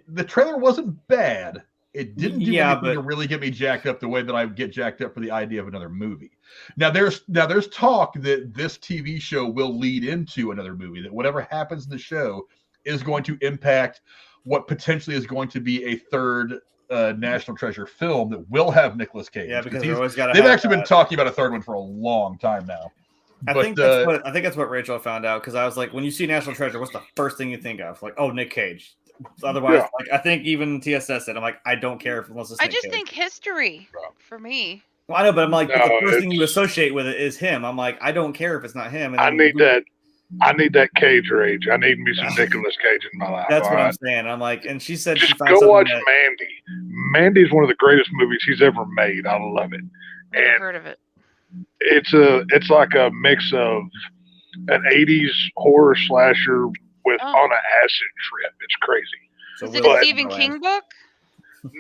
The trailer wasn't bad. It didn't do Yeah, anything to really get me jacked up the way that I would get jacked up for the idea of another movie. Now there's talk that this TV show will lead into another movie, that whatever happens in the show is going to impact what potentially is going to be a third National Treasure film that will have Nicolas Cage. Yeah, because they've always got. They've actually been talking about a third one for a long time now. I But, think that's what Rachel found out, because I was like, when you see National Treasure, what's the first thing you think of? Like, oh, Nick Cage. Otherwise, Yeah. like I think even TSS said, I'm like, I don't care if unless it's I Nick just Cage. think history for me. Well, I know, but I'm like, but No, the first thing you it's- associate with it is him. I'm like, I don't care if it's not him. And I then need that. I need that Cage rage. I need me some Nicolas Cage in my life. That's what all I'm right? saying. I'm like, and she said Just she found go something watch that, Mandy. Mandy's one of the greatest movies he's ever made. I love it. Never And heard of it. it's like a mix of an 80s horror slasher with on an acid trip. It's crazy. So is it a Stephen King book?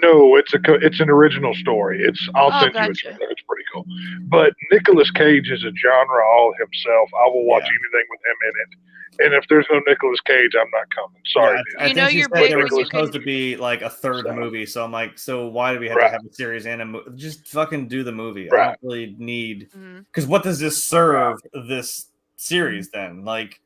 No, it's an original story. I'll send you it. It's pretty cool. But Nicolas Cage is a genre all himself. I will watch anything with him in it. And if there's no Nicolas Cage, I'm not coming. Sorry. Yeah, I think she said there was supposed to be like a third movie. So I'm like, so why do we have to have a series and a movie? Just fucking do the movie. I don't really need, because what does this serve this series then? Like,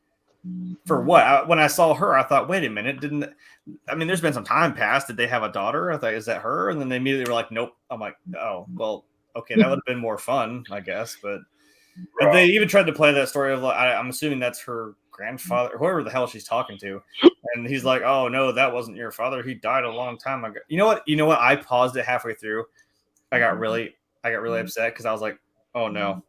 for what? When I saw her, I thought, wait a minute, there's been some time passed. Did they have a daughter? I thought, is that her? And then they immediately were like, nope. I'm like, oh, well, okay, that would have been more fun, I guess. But and they even tried to play that story of, like, I'm assuming that's her grandfather, whoever the hell she's talking to. And he's like, oh, no, that wasn't your father. He died a long time ago. You know what? I paused it halfway through. I got really upset because I was like, oh, no,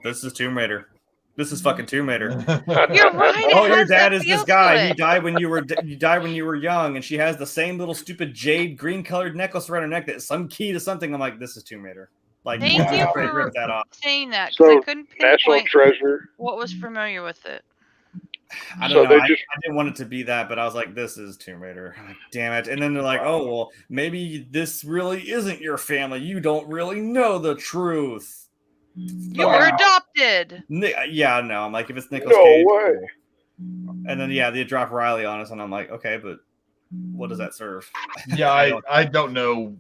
this is Tomb Raider. This is fucking Tomb Raider. You're right. Oh, your dad is this guy. He died when you were young, and she has the same little stupid jade green colored necklace around her neck that's some key to something. I'm like, this is Tomb Raider. Like, thank you for saying that. So I couldn't National Treasure. What was familiar with it? I don't know. I didn't want it to be that, but I was like, this is Tomb Raider. Like, damn it. And then they're like, oh, well, maybe this really isn't your family. You don't really know the truth. You were adopted. Yeah, no. I'm like, if it's Nicolas Cage. No way. Cool. And then, they drop Riley on us, and I'm like, okay, but what does that serve? Yeah, I don't know.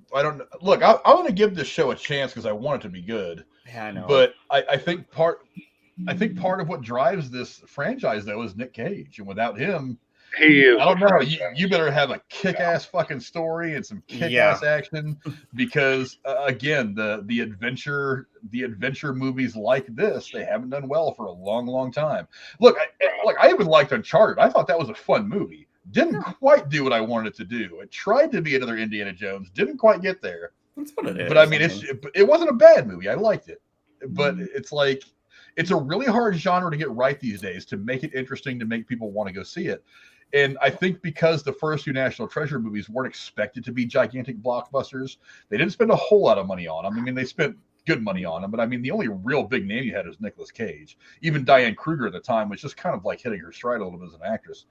Look, I want to give this show a chance because I want it to be good. Yeah, I know. But I think part of what drives this franchise, though, is Nick Cage. And without him, he is. I don't know. You better have a kick-ass fucking story and some kick-ass action, because again, the adventure movies like this, they haven't done well for a long, long time. Look, I even liked Uncharted. I thought that was a fun movie. Didn't quite do what I wanted it to do. It tried to be another Indiana Jones. Didn't quite get there. That's what it is. But I mean, it wasn't a bad movie. I liked it. But it's like, it's a really hard genre to get right these days, to make it interesting, to make people want to go see it. And I think because the first two National Treasure movies weren't expected to be gigantic blockbusters, they didn't spend a whole lot of money on them. I mean, they spent good money on them, but I mean, the only real big name you had was Nicolas Cage. Even Diane Kruger at the time was just kind of like hitting her stride a little bit as an actress.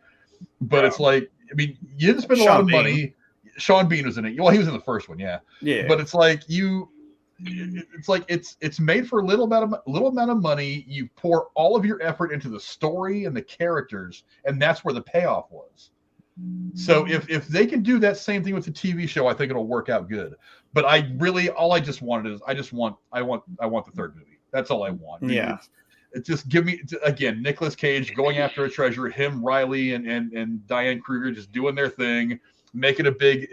But it's like, I mean, you didn't spend a lot of money. Sean Bean was in it. Well, he was in the first one, yeah. But it's like it's made for a little amount of money. You pour all of your effort into the story and the characters, and that's where the payoff was. So if they can do that same thing with the TV show, I think it'll work out good. But all I just wanted is I want the third movie. That's all I want. Yeah. It's just give me, again, Nicolas Cage going after a treasure, him, Riley, and Diane Kruger just doing their thing, making a big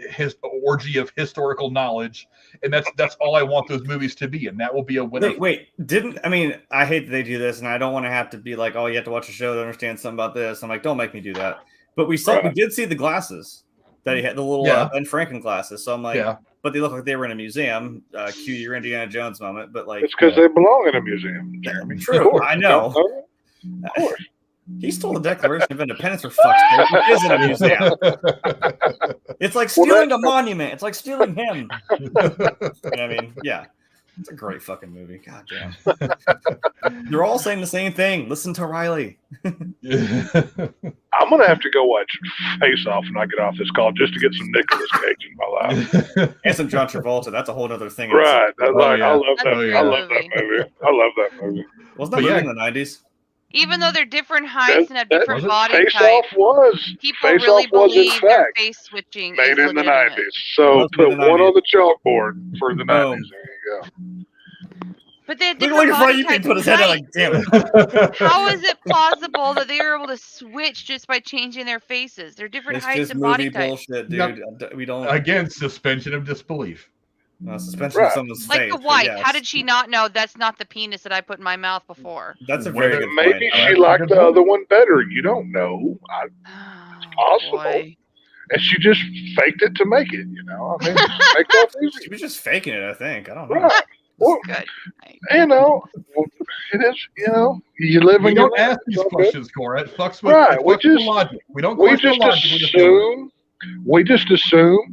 orgy of historical knowledge, and that's all I want those movies to be, and that will be a winner. Wait, I hate that they do this, and I don't want to have to be like, oh, you have to watch a show to understand something about this. I'm like, don't make me do that. But we did see the glasses that he had, the little Ben Franklin glasses. So I'm like, but they look like they were in a museum. Cue your Indiana Jones moment, but like, it's because they belong in a museum, Jeremy. True, I know. Of course. He stole the Declaration of Independence, for fuck's sake. He is in a museum. It's like stealing a monument. It's like stealing him. I mean, yeah. It's a great fucking movie. God damn. They're all saying the same thing. Listen to Riley. I'm going to have to go watch Face Off when I get off this call just to get some Nicolas Cage in my life. And some John Travolta. That's a whole other thing. Right. I love that. I love that movie. I love that movie. Wasn't that movie in the 90s? Even though they're different heights and have different body types, people really believe their face switching made is in the legitimate. 90s. So put one on the chalkboard for the 90s. There you go. But they had different body types. Put his head out like, damn it. How is it plausible that they were able to switch just by changing their faces? They're different heights and body types. Bullshit, dude. We don't. Again, suspension of disbelief. Suspension of someone's like face. the wife. Yes. How did she not know that's not the penis that I put in my mouth before? That's a very good maybe point. She liked the other one better. You don't know. It's possible. Boy. And she just faked it to make it, you know. I mean, make that easy. She was just faking it, I think. I don't know. Right. Well, good. You know, it is, you know, you live in your don't ask these questions, Cora. It fucks with, right. logic. We don't we just assume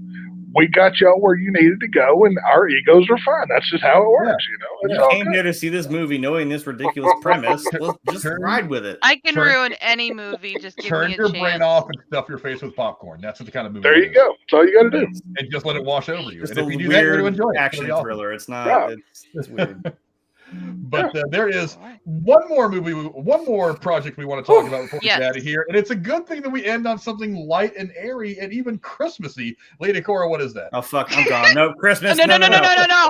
we got y'all where you needed to go, and our egos are fine. That's just how it works, you know. You came here to see this movie knowing this ridiculous premise. Well, just ride with it. I can ruin any movie. Just give me a Turn your chance. brain off and stuff your face with popcorn. That's the kind of movie. There you go. That's all you got to do. And just let it wash over you. Just And a if you do that, you're going to enjoy it. action It's thriller. It's not. It's weird. But there is one more project we want to talk about before we get out of here, and it's a good thing that we end on something light and airy and even Christmassy. Lady Cora, what is that? Oh fuck, I'm gone. No Christmas. No.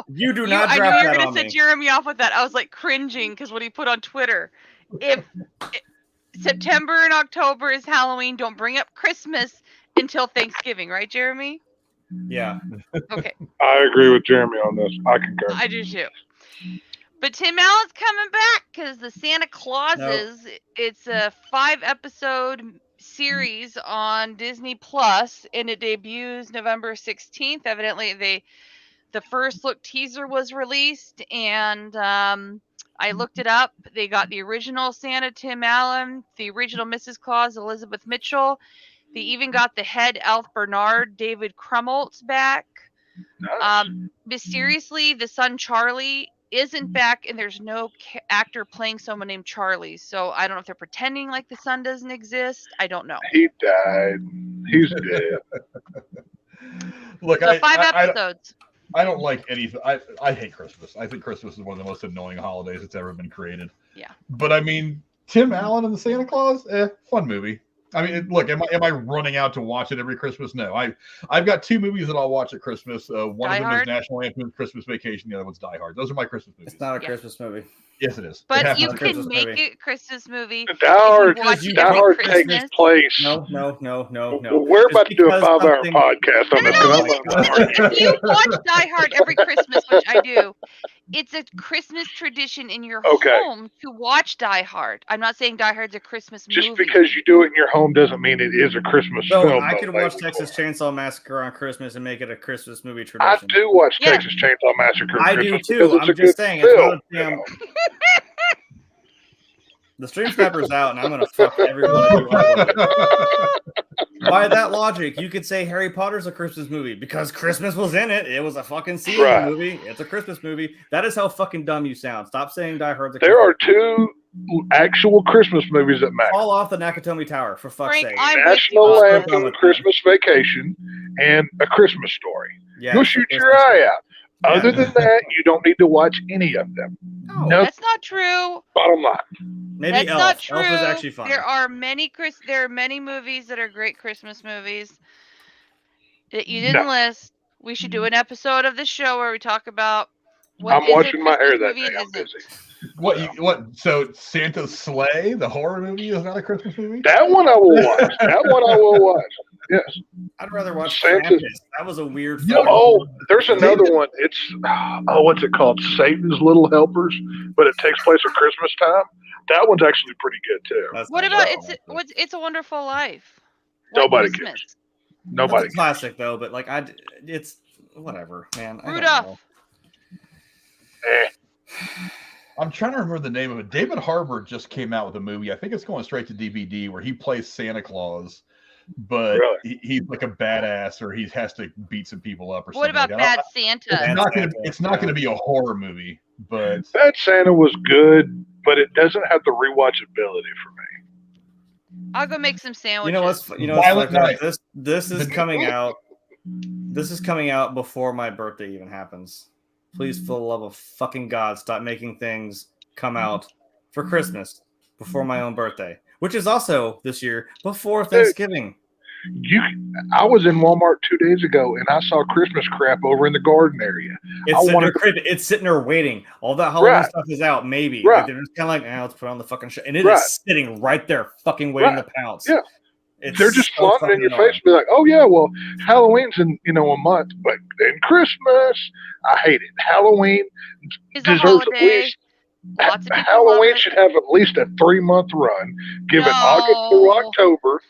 You do not drop that on me. I knew you were gonna set Jeremy off with that. I was like cringing because what he put on Twitter. If September and October is Halloween, don't bring up Christmas until Thanksgiving, right, Jeremy? Yeah. Okay. I agree with Jeremy on this. I concur. I do too. But Tim Allen's coming back because the Santa Clauses, it's a 5-episode series on Disney Plus, and it debuts November 16th. Evidently, the first look teaser was released, and I looked it up. They got the original Santa, Tim Allen, the original Mrs. Claus, Elizabeth Mitchell. They even got the head elf Bernard, David Krumholtz, back. Nice. Mysteriously, the son Charlie isn't back, and there's no actor playing someone named Charlie. So I don't know if they're pretending like the son doesn't exist. I don't know. He died. He's dead. Look, so 5 episodes. I don't like anything. I hate Christmas. I think Christmas is one of the most annoying holidays that's ever been created. Yeah. But I mean, Tim Allen and the Santa Claus, fun movie. I mean, look, am I running out to watch it every Christmas? No. I've got 2 movies that I'll watch at Christmas. One of them is National Lampoon's Christmas Vacation. The other one's Die Hard. Those are my Christmas movies. It's not a Christmas movie. Yes, it is. But you can make it a Christmas movie. Die Hard takes place. No. We're about to do a 5-hour podcast on this. If you watch Die Hard every Christmas, which I do, it's a Christmas tradition in your home to watch Die Hard. I'm not saying Die Hard's a Christmas movie. Just because you do it in your home doesn't mean it is a Christmas film. I could watch Texas Chainsaw Massacre on Christmas and make it a Christmas movie tradition. I do watch Texas Chainsaw Massacre. I do too. I'm just saying. It's not a damn... The stream snapper's out, and I'm gonna fuck everyone. By that logic, you could say Harry Potter's a Christmas movie because Christmas was in it. It was a fucking season movie. It's a Christmas movie. That is how fucking dumb you sound. Stop saying Die Hard's a Christmas movie. There are 2 actual Christmas movies that matter. Fall off the Nakatomi Tower, for fuck's sake. National Lampoon Christmas Vacation and A Christmas Story. Yeah, you'll shoot your eye out. Other than that, you don't need to watch any of them. No, that's not true. Bottom line. Maybe that's Elf. Not true. Elf is actually fun. There are many movies that are great Christmas movies that you didn't list. We should do an episode of the show where we talk about what I'm washing my hair that day. I'm busy. What? So Santa's Sleigh, the horror movie, is not a Christmas movie? That one I will watch. That one I will watch. Yes. I'd rather watch Santa's. That was a weird. There's another one. It's what's it called? Satan's Little Helpers, but it takes place at Christmas time. That one's actually pretty good too. What about It's a Wonderful Life? Nobody cares. Nobody. It's a classic though, but like it's whatever, man. Rudolph. I'm trying to remember the name of it. David Harbour just came out with a movie. I think it's going straight to DVD where he plays Santa Claus, but he's like a badass, or he has to beat some people up or something. What about Bad Santa? It's not going to be a horror movie, but Bad Santa was good, but it doesn't have the rewatchability for me. I'll go make some sandwiches. You know what's this is coming out. This is coming out before my birthday even happens. Please, for the love of fucking God, stop making things come out for Christmas before my own birthday, which is also this year before Thanksgiving. I was in Walmart 2 days ago and I saw Christmas crap over in the garden area. It's sitting there waiting. All that Halloween stuff is out, maybe. Like they're just kind of like, let's put on the fucking shit. And it is sitting right there, fucking waiting to pounce. Yeah. They're just flaunting in your face and be like, oh yeah, well, Halloween's in a month, but then Christmas, I hate it. Halloween deserves at least Halloween should have at least a 3-month run. Give it August through October.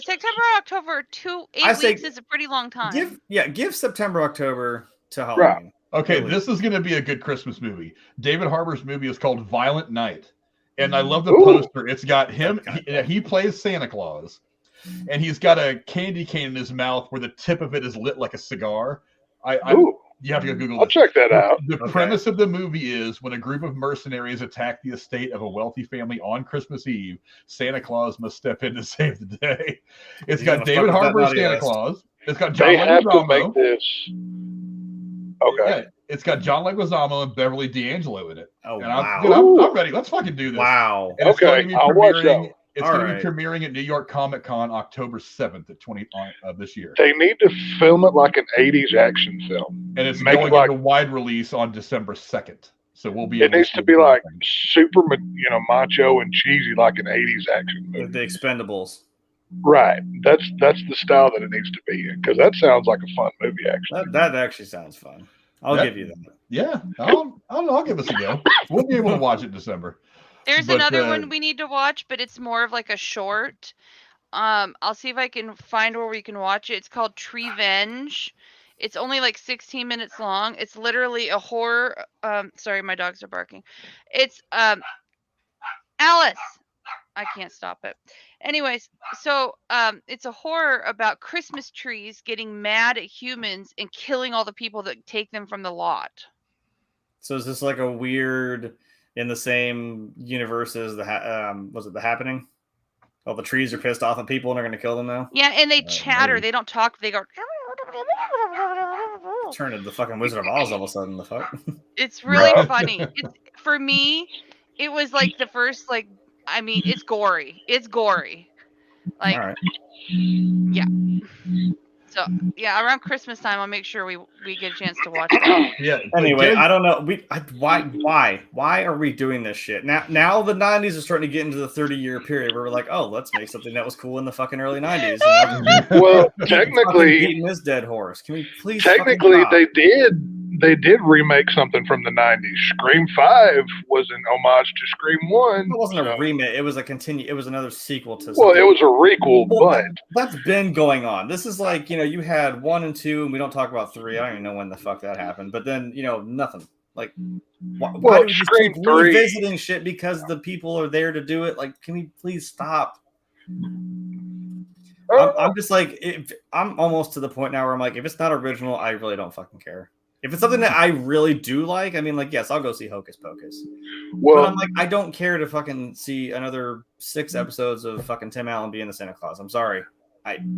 September, October, 8 weeks is a pretty long time. Give September, October to Halloween. Right. Okay, this is going to be a good Christmas movie. David Harbour's movie is called Violent Night. And I love the poster. It's got him. He plays Santa Claus. and he's got a candy cane in his mouth where the tip of it is lit like a cigar. You have to go Google I'll this. check that out. The premise of the movie is when a group of mercenaries attack the estate of a wealthy family on Christmas Eve, Santa Claus must step in to save the day. It's got David Harbour as Santa Claus. It's got John Leguizamo. Okay. Yeah, it's got John Leguizamo and Beverly D'Angelo in it. Oh, and wow. I'm ready. Let's fucking do this. Wow. And it's going to be premiering. It's going to be premiering at New York Comic Con October 7th of this year. They need to film it like an 80s action film. And it's going into wide release on December 2nd. So we'll be. It needs to be like super, macho and cheesy, like an 80s action movie. With the Expendables. Right. That's the style that it needs to be in, because that sounds like a fun movie, actually. That actually sounds fun. I'll give you that. Yeah. I'll give us a go. We'll be able to watch it in December. There's another one we need to watch, but it's more of like a short. I'll see if I can find where we can watch it. It's called Treevenge. It's only like 16 minutes long. It's literally a horror. Sorry, my dogs are barking. It's Alice. I can't stop it. Anyways, so it's a horror about Christmas trees getting mad at humans and killing all the people that take them from the lot. So is this like a weird, in the same universe as The Happening? Oh, the trees are pissed off at people and they're going to kill them now? Yeah, and they chatter. Maybe. They don't talk. They go... Turn into the fucking Wizard of Oz all of a sudden. The fuck? It's really funny. For me, it was like the first, like, I mean, it's gory. It's gory. Like, all right. Yeah. So, yeah, around Christmas time, I'll make sure we get a chance to watch that. Yeah. Anyway, I don't know. Why are we doing this shit? Now the 90s are starting to get into the 30-year period where we're like, oh, let's make something that was cool in the fucking early 90s. Well, technically, beating this dead horse. Can we please? Technically, they did remake something from the 90s. Scream 5 was an homage to Scream 1. It wasn't a remake. It was it was another sequel to something. Well, it was a requel, but that's been going on. This is like, you had 1 and 2, and we don't talk about 3. I don't even know when the fuck that happened. But then, nothing. Like, why do we just keep revisiting shit because the people are there to do it? Like, can we please stop? I'm just like, I'm almost to the point now where I'm like, if it's not original, I really don't fucking care. If it's something that I really do like, I mean, like, yes, I'll go see Hocus Pocus. Well, but I'm like, I don't care to fucking see another 6 episodes of fucking Tim Allen being the Santa Claus. I'm sorry.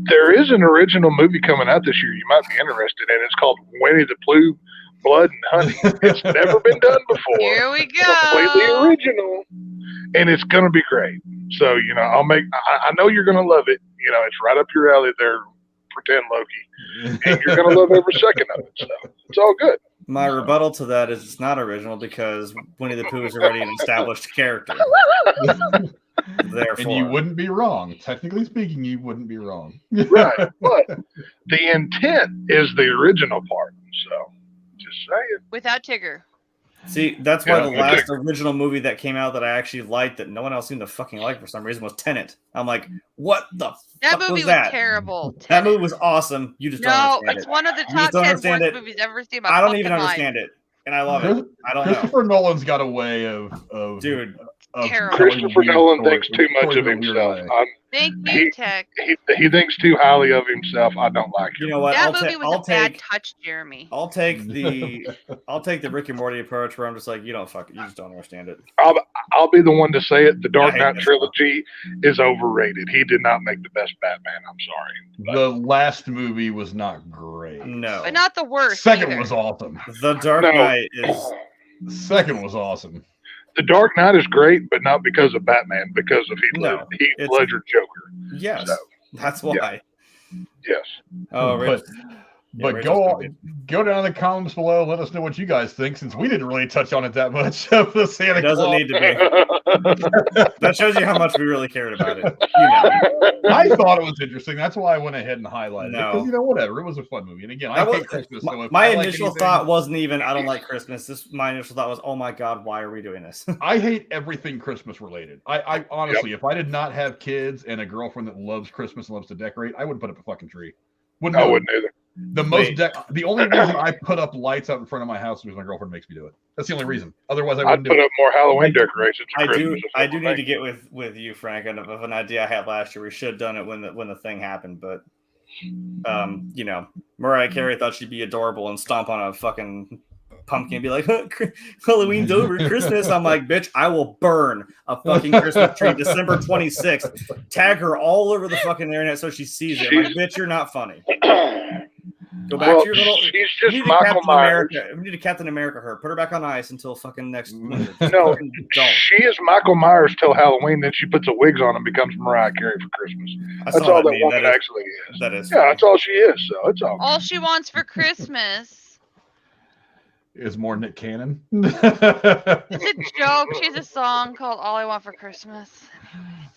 There is an original movie coming out this year you might be interested in. It's called Winnie the Pooh, Blood and Honey. It's never been done before. Here we go. Completely original. And it's going to be great. So, I know you're going to love it. It's right up your alley there, pretend Loki. And you're going to love every second of it. So it's all good. My rebuttal to that is it's not original because Winnie the Pooh is already an established character. Therefore. And you wouldn't be wrong. Technically speaking, you wouldn't be wrong. Right. But the intent is the original part. So just saying. Without Tigger. See, that's why the last original movie that came out that I actually liked that no one else seemed to fucking like for some reason was Tenet. I'm like, what the fuck movie was that? Terrible. That movie was awesome. You just don't understand it. No, it's one of the top 10 worst movies ever seen. I don't even understand it. And I love it. I don't know. Christopher Nolan's got a way of dude. Christopher Nolan thinks too much of himself. Thank you, Tech. He thinks too highly of himself. I don't like it. You know what? That movie was a bad touch, Jeremy. I'll take the Rick and Morty approach where I'm just like, you just don't understand it. I'll be the one to say it. The Dark Knight trilogy is overrated. He did not make the best Batman. I'm sorry. The last movie was not great. No, but not the worst. Second was awesome. The Dark Knight is. Second was awesome. The Dark Knight is great, but not because of Batman, because of Heath Ledger Joker. Yes, that's why. Yeah. Yes. Oh, Rich. But go down in the comments below. Let us know what you guys think, since we didn't really touch on it that much. Of the Santa Claus. It doesn't need to be. That shows you how much we really cared about it. I thought it was interesting. That's why I went ahead and highlighted it. Because whatever, it was a fun movie. And again, I hate Christmas. So my initial thought wasn't even I don't like Christmas. My initial thought was, oh my god, why are we doing this? I hate everything Christmas related. I honestly, if I did not have kids and a girlfriend that loves Christmas and loves to decorate, I wouldn't put up a fucking tree. I wouldn't either. The only reason I put up lights out in front of my house is because my girlfriend makes me do it. That's the only reason. Otherwise, I wouldn't do it. I'd put up more Halloween decorations. I do need to get with you, Frank, of an idea I had last year. We should have done it when the thing happened, but you know, Mariah Carey thought she'd be adorable and stomp on a fucking pumpkin and be like, Halloween's over, Christmas. I'm like, bitch, I will burn a fucking Christmas tree December 26th. Tag her all over the fucking internet so she sees it. I'm like, bitch, you're not funny. Go back to your little. She's just Michael Myers. We need to Captain America her. Put her back on ice until fucking next winter. No, she is Michael Myers till Halloween. Then she puts a wigs on and becomes Mariah Carey for Christmas. That's all that woman actually is. That is. Yeah, that's all she is. So it's all. All she wants for Christmas is more Nick Cannon. It's a joke. She has a song called "All I Want for Christmas."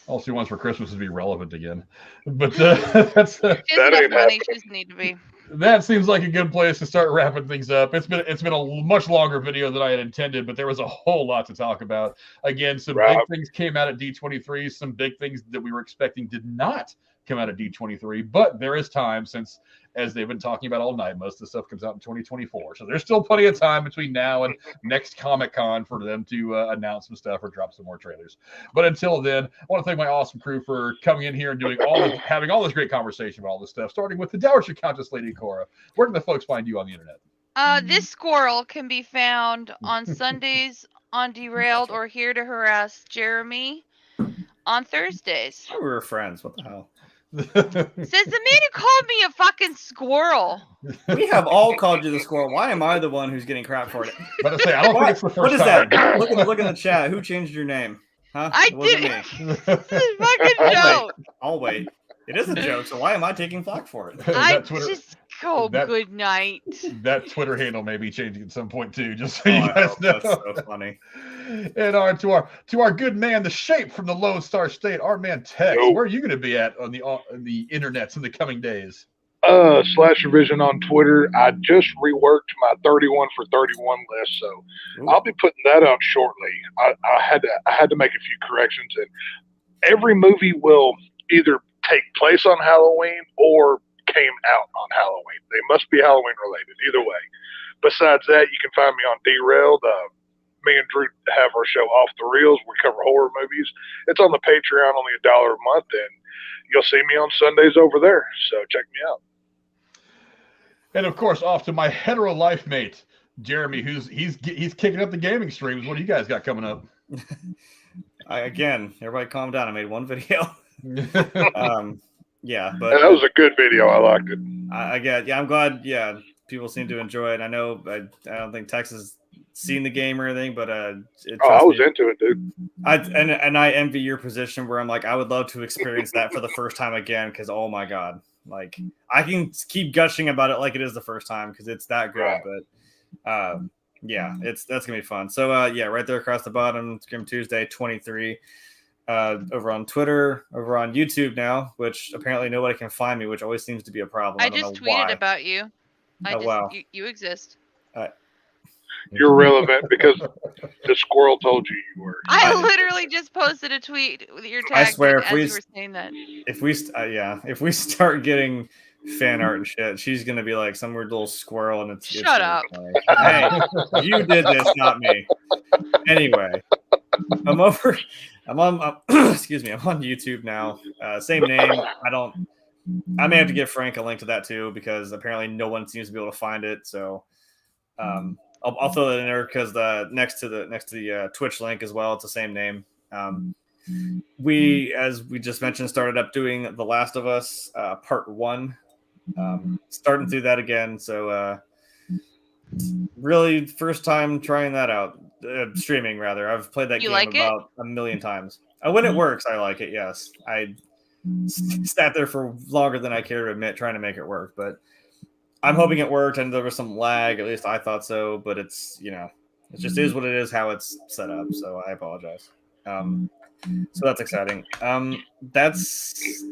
All she wants for Christmas is to be relevant again. But that's that ain't happening. She doesn't need to be. That seems like a good place to start wrapping things up. It's been a much longer video than I had intended, but there was a whole lot to talk about. Again, some big things came out at D23. Some big things that we were expecting did not come out at D23, but there is time since, as they've been talking about all night, most of the stuff comes out in 2024. So there's still plenty of time between now and next Comic-Con for them to announce some stuff or drop some more trailers. But until then, I want to thank my awesome crew for coming in here and doing having all this great conversation about all this stuff, starting with the Dowager Countess, Lady Cora. Where can the folks find you on the internet? This squirrel can be found on Sundays on Derailed or Here to Harass Jeremy on Thursdays. We were friends. What the hell? Says the man who called me a fucking squirrel. We have all called you the squirrel. Why am I the one who's getting crap for it? But I say, I don't think it's the first What is time. that? Look in the chat. Who changed your name? Huh? I It wasn't did. me. This is a fucking joke. I'll wait. It is a joke, so why am I taking flack for it? Good night. That Twitter handle may be changing at some point too, just so you guys know. That's so funny. And to our good man, the Shape from the Lone Star State, our man Tex. Where are you going to be at on the internets in the coming days? Slasher Vision on Twitter. I just reworked my 31 for 31 list, so I'll be putting that out shortly. I had to make a few corrections, and every movie will either take place on Halloween or came out on Halloween. They must be Halloween related, either way. Besides that, you can find me on Derailed. Me and Drew have our show Off the Reels. We cover horror movies. It's on the Patreon, only $1 a month, and you'll see me on Sundays over there. So check me out. And of course, off to my hetero life mate, Jeremy, he's kicking up the gaming streams. What do you guys got coming up? Again, everybody calm down. I made one video. Yeah, but that was a good video. I liked it. I'm glad. Yeah, people seem to enjoy it. I know. I don't think Tex has seen the game or anything, but I was into it, dude. I envy your position where I'm like, I would love to experience that for the first time again, because oh my god, like I can keep gushing about it like it is the first time because it's that good. Right. But yeah, that's gonna be fun. So yeah, right there across the bottom, Scream Tuesday 23. Over on Twitter, over on YouTube now, which apparently nobody can find me, which always seems to be a problem. I just tweeted about you. Wow. You exist. You're relevant because the squirrel told you were. I literally just posted a tweet with your tag. I swear, as you were saying that. If we start getting fan art and shit, she's gonna be like some weird little squirrel, and Shut up. Hey, you did this, not me. Anyway, I'm on excuse me, I'm on YouTube now. Same name. I may have to give Frank a link to that too, because apparently no one seems to be able to find it. So I'll throw that in there because next to the Twitch link as well, it's the same name. We, as we just mentioned, started up doing The Last of Us Part 1. Starting through that again. So really first time trying that out. Streaming rather. I've played that game about a million times. When it works, I like it. Yes, I sat there for longer than I care to admit trying to make it work, but I'm hoping it worked. And there was some lag. At least I thought so. But it's it just is what it is. How it's set up. So I apologize. So that's exciting. That's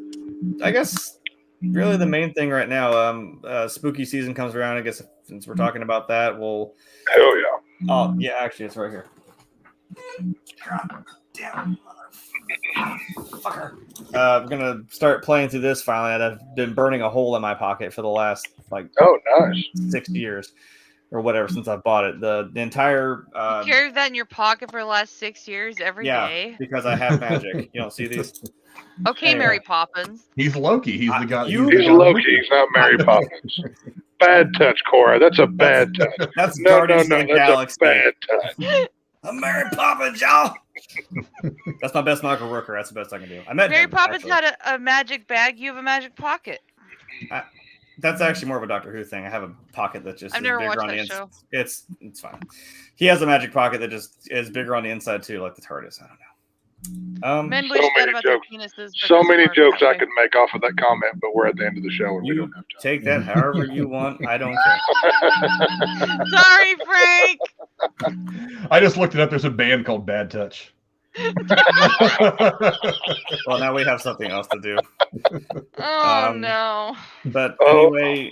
I guess really the main thing right now. Spooky season comes around. I guess since we're talking about that, we'll. Hell yeah. Oh, yeah, actually, it's right here. God damn it, motherfucker. I'm gonna start playing through this finally. I've been burning a hole in my pocket for the last like nice 6 years or whatever since I bought it. The entire You carried that in your pocket for the last 6 years every day. Because I have magic. You don't see these. Okay, Mary Poppins. He's Loki. He's the guy. He's Loki. He's not Mary Poppins. Bad touch, Cora. That's a bad touch. That's no. That's Galaxy. A bad touch. I'm Mary Poppins, y'all. That's my best Michael Rooker. That's the best I can do. I met Mary him, Poppins actually. had a magic bag. You have a magic pocket. That's actually more of a Doctor Who thing. I have a pocket that just I've is never bigger watched on that the show. It's fine. He has a magic pocket that just is bigger on the inside too, like the TARDIS. I don't know. Men So wish that many about jokes. their penises. So many jokes I could make off of that comment, but we're at the end of the show and we You don't have time. take that however you want. I don't care. Sorry, Frank. I just looked it up. There's a band called Bad Touch. Well, now we have something else to do. Oh no. But anyway,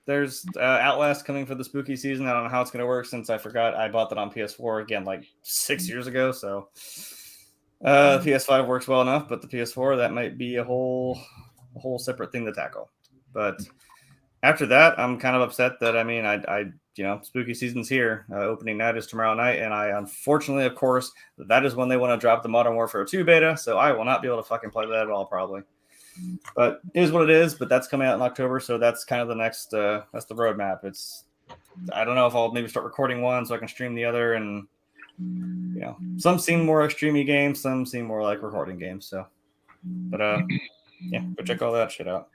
there's Outlast coming for the spooky season. I don't know how it's going to work since I forgot I bought that on PS4 again like 6 years ago. So PS5 works well enough, but the PS4 that might be a whole separate thing to tackle. But after that, I'm kind of upset that I spooky season's here. Opening night is tomorrow night, and I unfortunately, of course, that is when they want to drop the Modern Warfare 2 beta. So I will not be able to fucking play that at all, probably. But it is what it is. But that's coming out in October, so that's kind of the next. That's the roadmap. I don't know if I'll maybe start recording one so I can stream the other, and some seem more extreme games, some seem more like recording games. So, but go check all that shit out.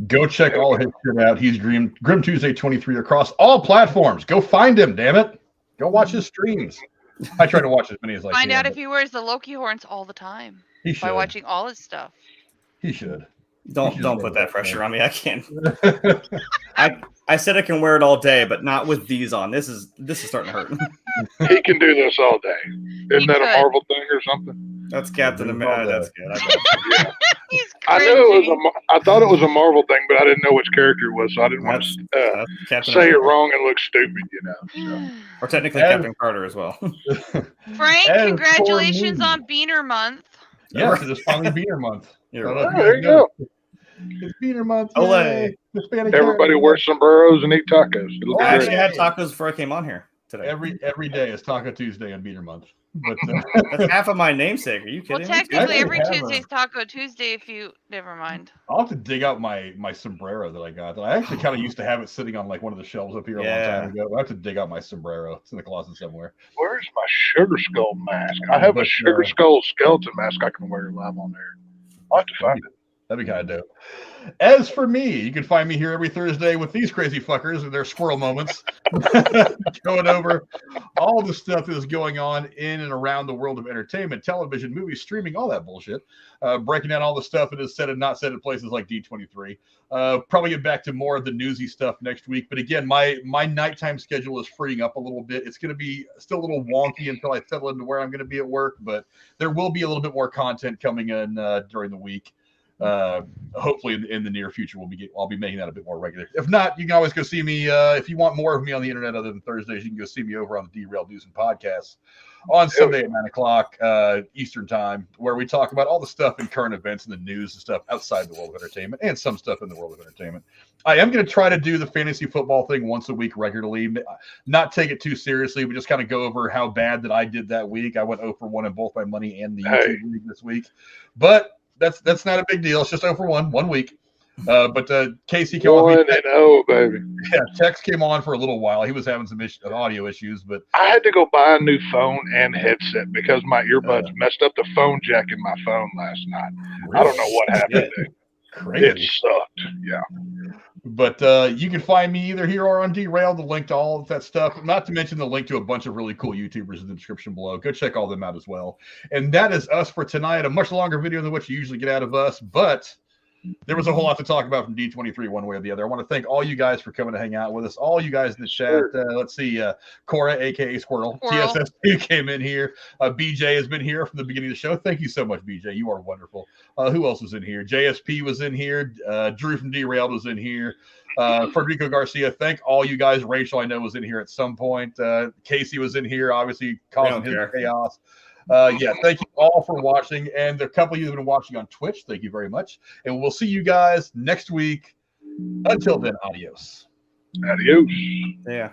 Go check all his shit out. He's Grim Tuesday 23 across all platforms. Go find him, damn it. Go watch his streams. I try to watch as many as I can. Find out if he wears the Loki horns all the time. He should. By watching all his stuff. He should. Don't put that pressure on me. I can't. I said I can wear it all day, but not with these on. This is starting to hurt. He can do this all day. Isn't that a Marvel thing or something? That's Captain America. That's good. He's I knew it was I thought it was a Marvel thing, but I didn't know which character it was, so I didn't want to say it wrong and look stupid, So. Or technically Captain Carter as well. Frank, congratulations on Beaner Month. Yeah, because it's finally Beaner Month. There you go. It's Beaner Month. Olay. Everybody wears sombreros and eat tacos. I actually had tacos before I came on here today. Every day is Taco Tuesday on Beaner Month. But that's half of my namesake. Are you kidding? Well, technically, every Tuesday is Taco Tuesday. If you never mind. I'll have to dig out my sombrero that I got. I actually kind of used to have it sitting on like one of the shelves up here a long time ago. I have to dig out my sombrero. It's in the closet somewhere. Where's my Sugar Skull mask? I have a Sugar Skull skeleton mask I can wear live on there. I'll have to find it. That'd be kind of dope. As for me, you can find me here every Thursday with these crazy fuckers and their squirrel moments, going over all the stuff that is going on in and around the world of entertainment, television, movies, streaming, all that bullshit. Breaking down all the stuff that is said and not said at places like D23. Probably get back to more of the newsy stuff next week. But again, my nighttime schedule is freeing up a little bit. It's going to be still a little wonky until I settle into where I'm going to be at work, but there will be a little bit more content coming in during the week. Hopefully in the near future I'll be making that a bit more regular. If not, you can always go see me if you want more of me on the internet other than Thursdays. You can go see me over on the Derailed News and Podcasts on Sunday at 9:00 Eastern time, where we talk about all the stuff in current events and the news and stuff outside the world of entertainment and some stuff in the world of entertainment. I am going to try to do the fantasy football thing once a week regularly, not take it too seriously. We just kind of go over how bad that I did that week. I went 0-for-1 in both my money and the YouTube league this week, but that's not a big deal. It's just 0-for-1 1 week. But Casey came on. 1-0, baby. Yeah, Tex came on for a little while. He was having some audio issues, but I had to go buy a new phone and headset because my earbuds messed up the phone jack in my phone last night. Really? I don't know what happened. Crazy. It sucked. Yeah. But you can find me either here or on Derailed, the link to all of that stuff, not to mention the link to a bunch of really cool YouTubers in the description below. Go check all them out as well. And that is us for tonight. A much longer video than what you usually get out of us, but there was a whole lot to talk about from D23 one way or the other. I want to thank all you guys for coming to hang out with us, all you guys in the chat. Let's see, Cora, a.k.a. Squirrel. TSS2 came in here. BJ has been here from the beginning of the show. Thank you so much, BJ. You are wonderful. Who else was in here? JSP was in here. Drew from Derailed was in here. Federico Garcia, thank all you guys. Rachel, I know, was in here at some point. Casey was in here, obviously causing his chaos. Yeah, thank you all for watching. And the couple of you that have been watching on Twitch, thank you very much. And we'll see you guys next week. Until then, adios. Adios. Yeah.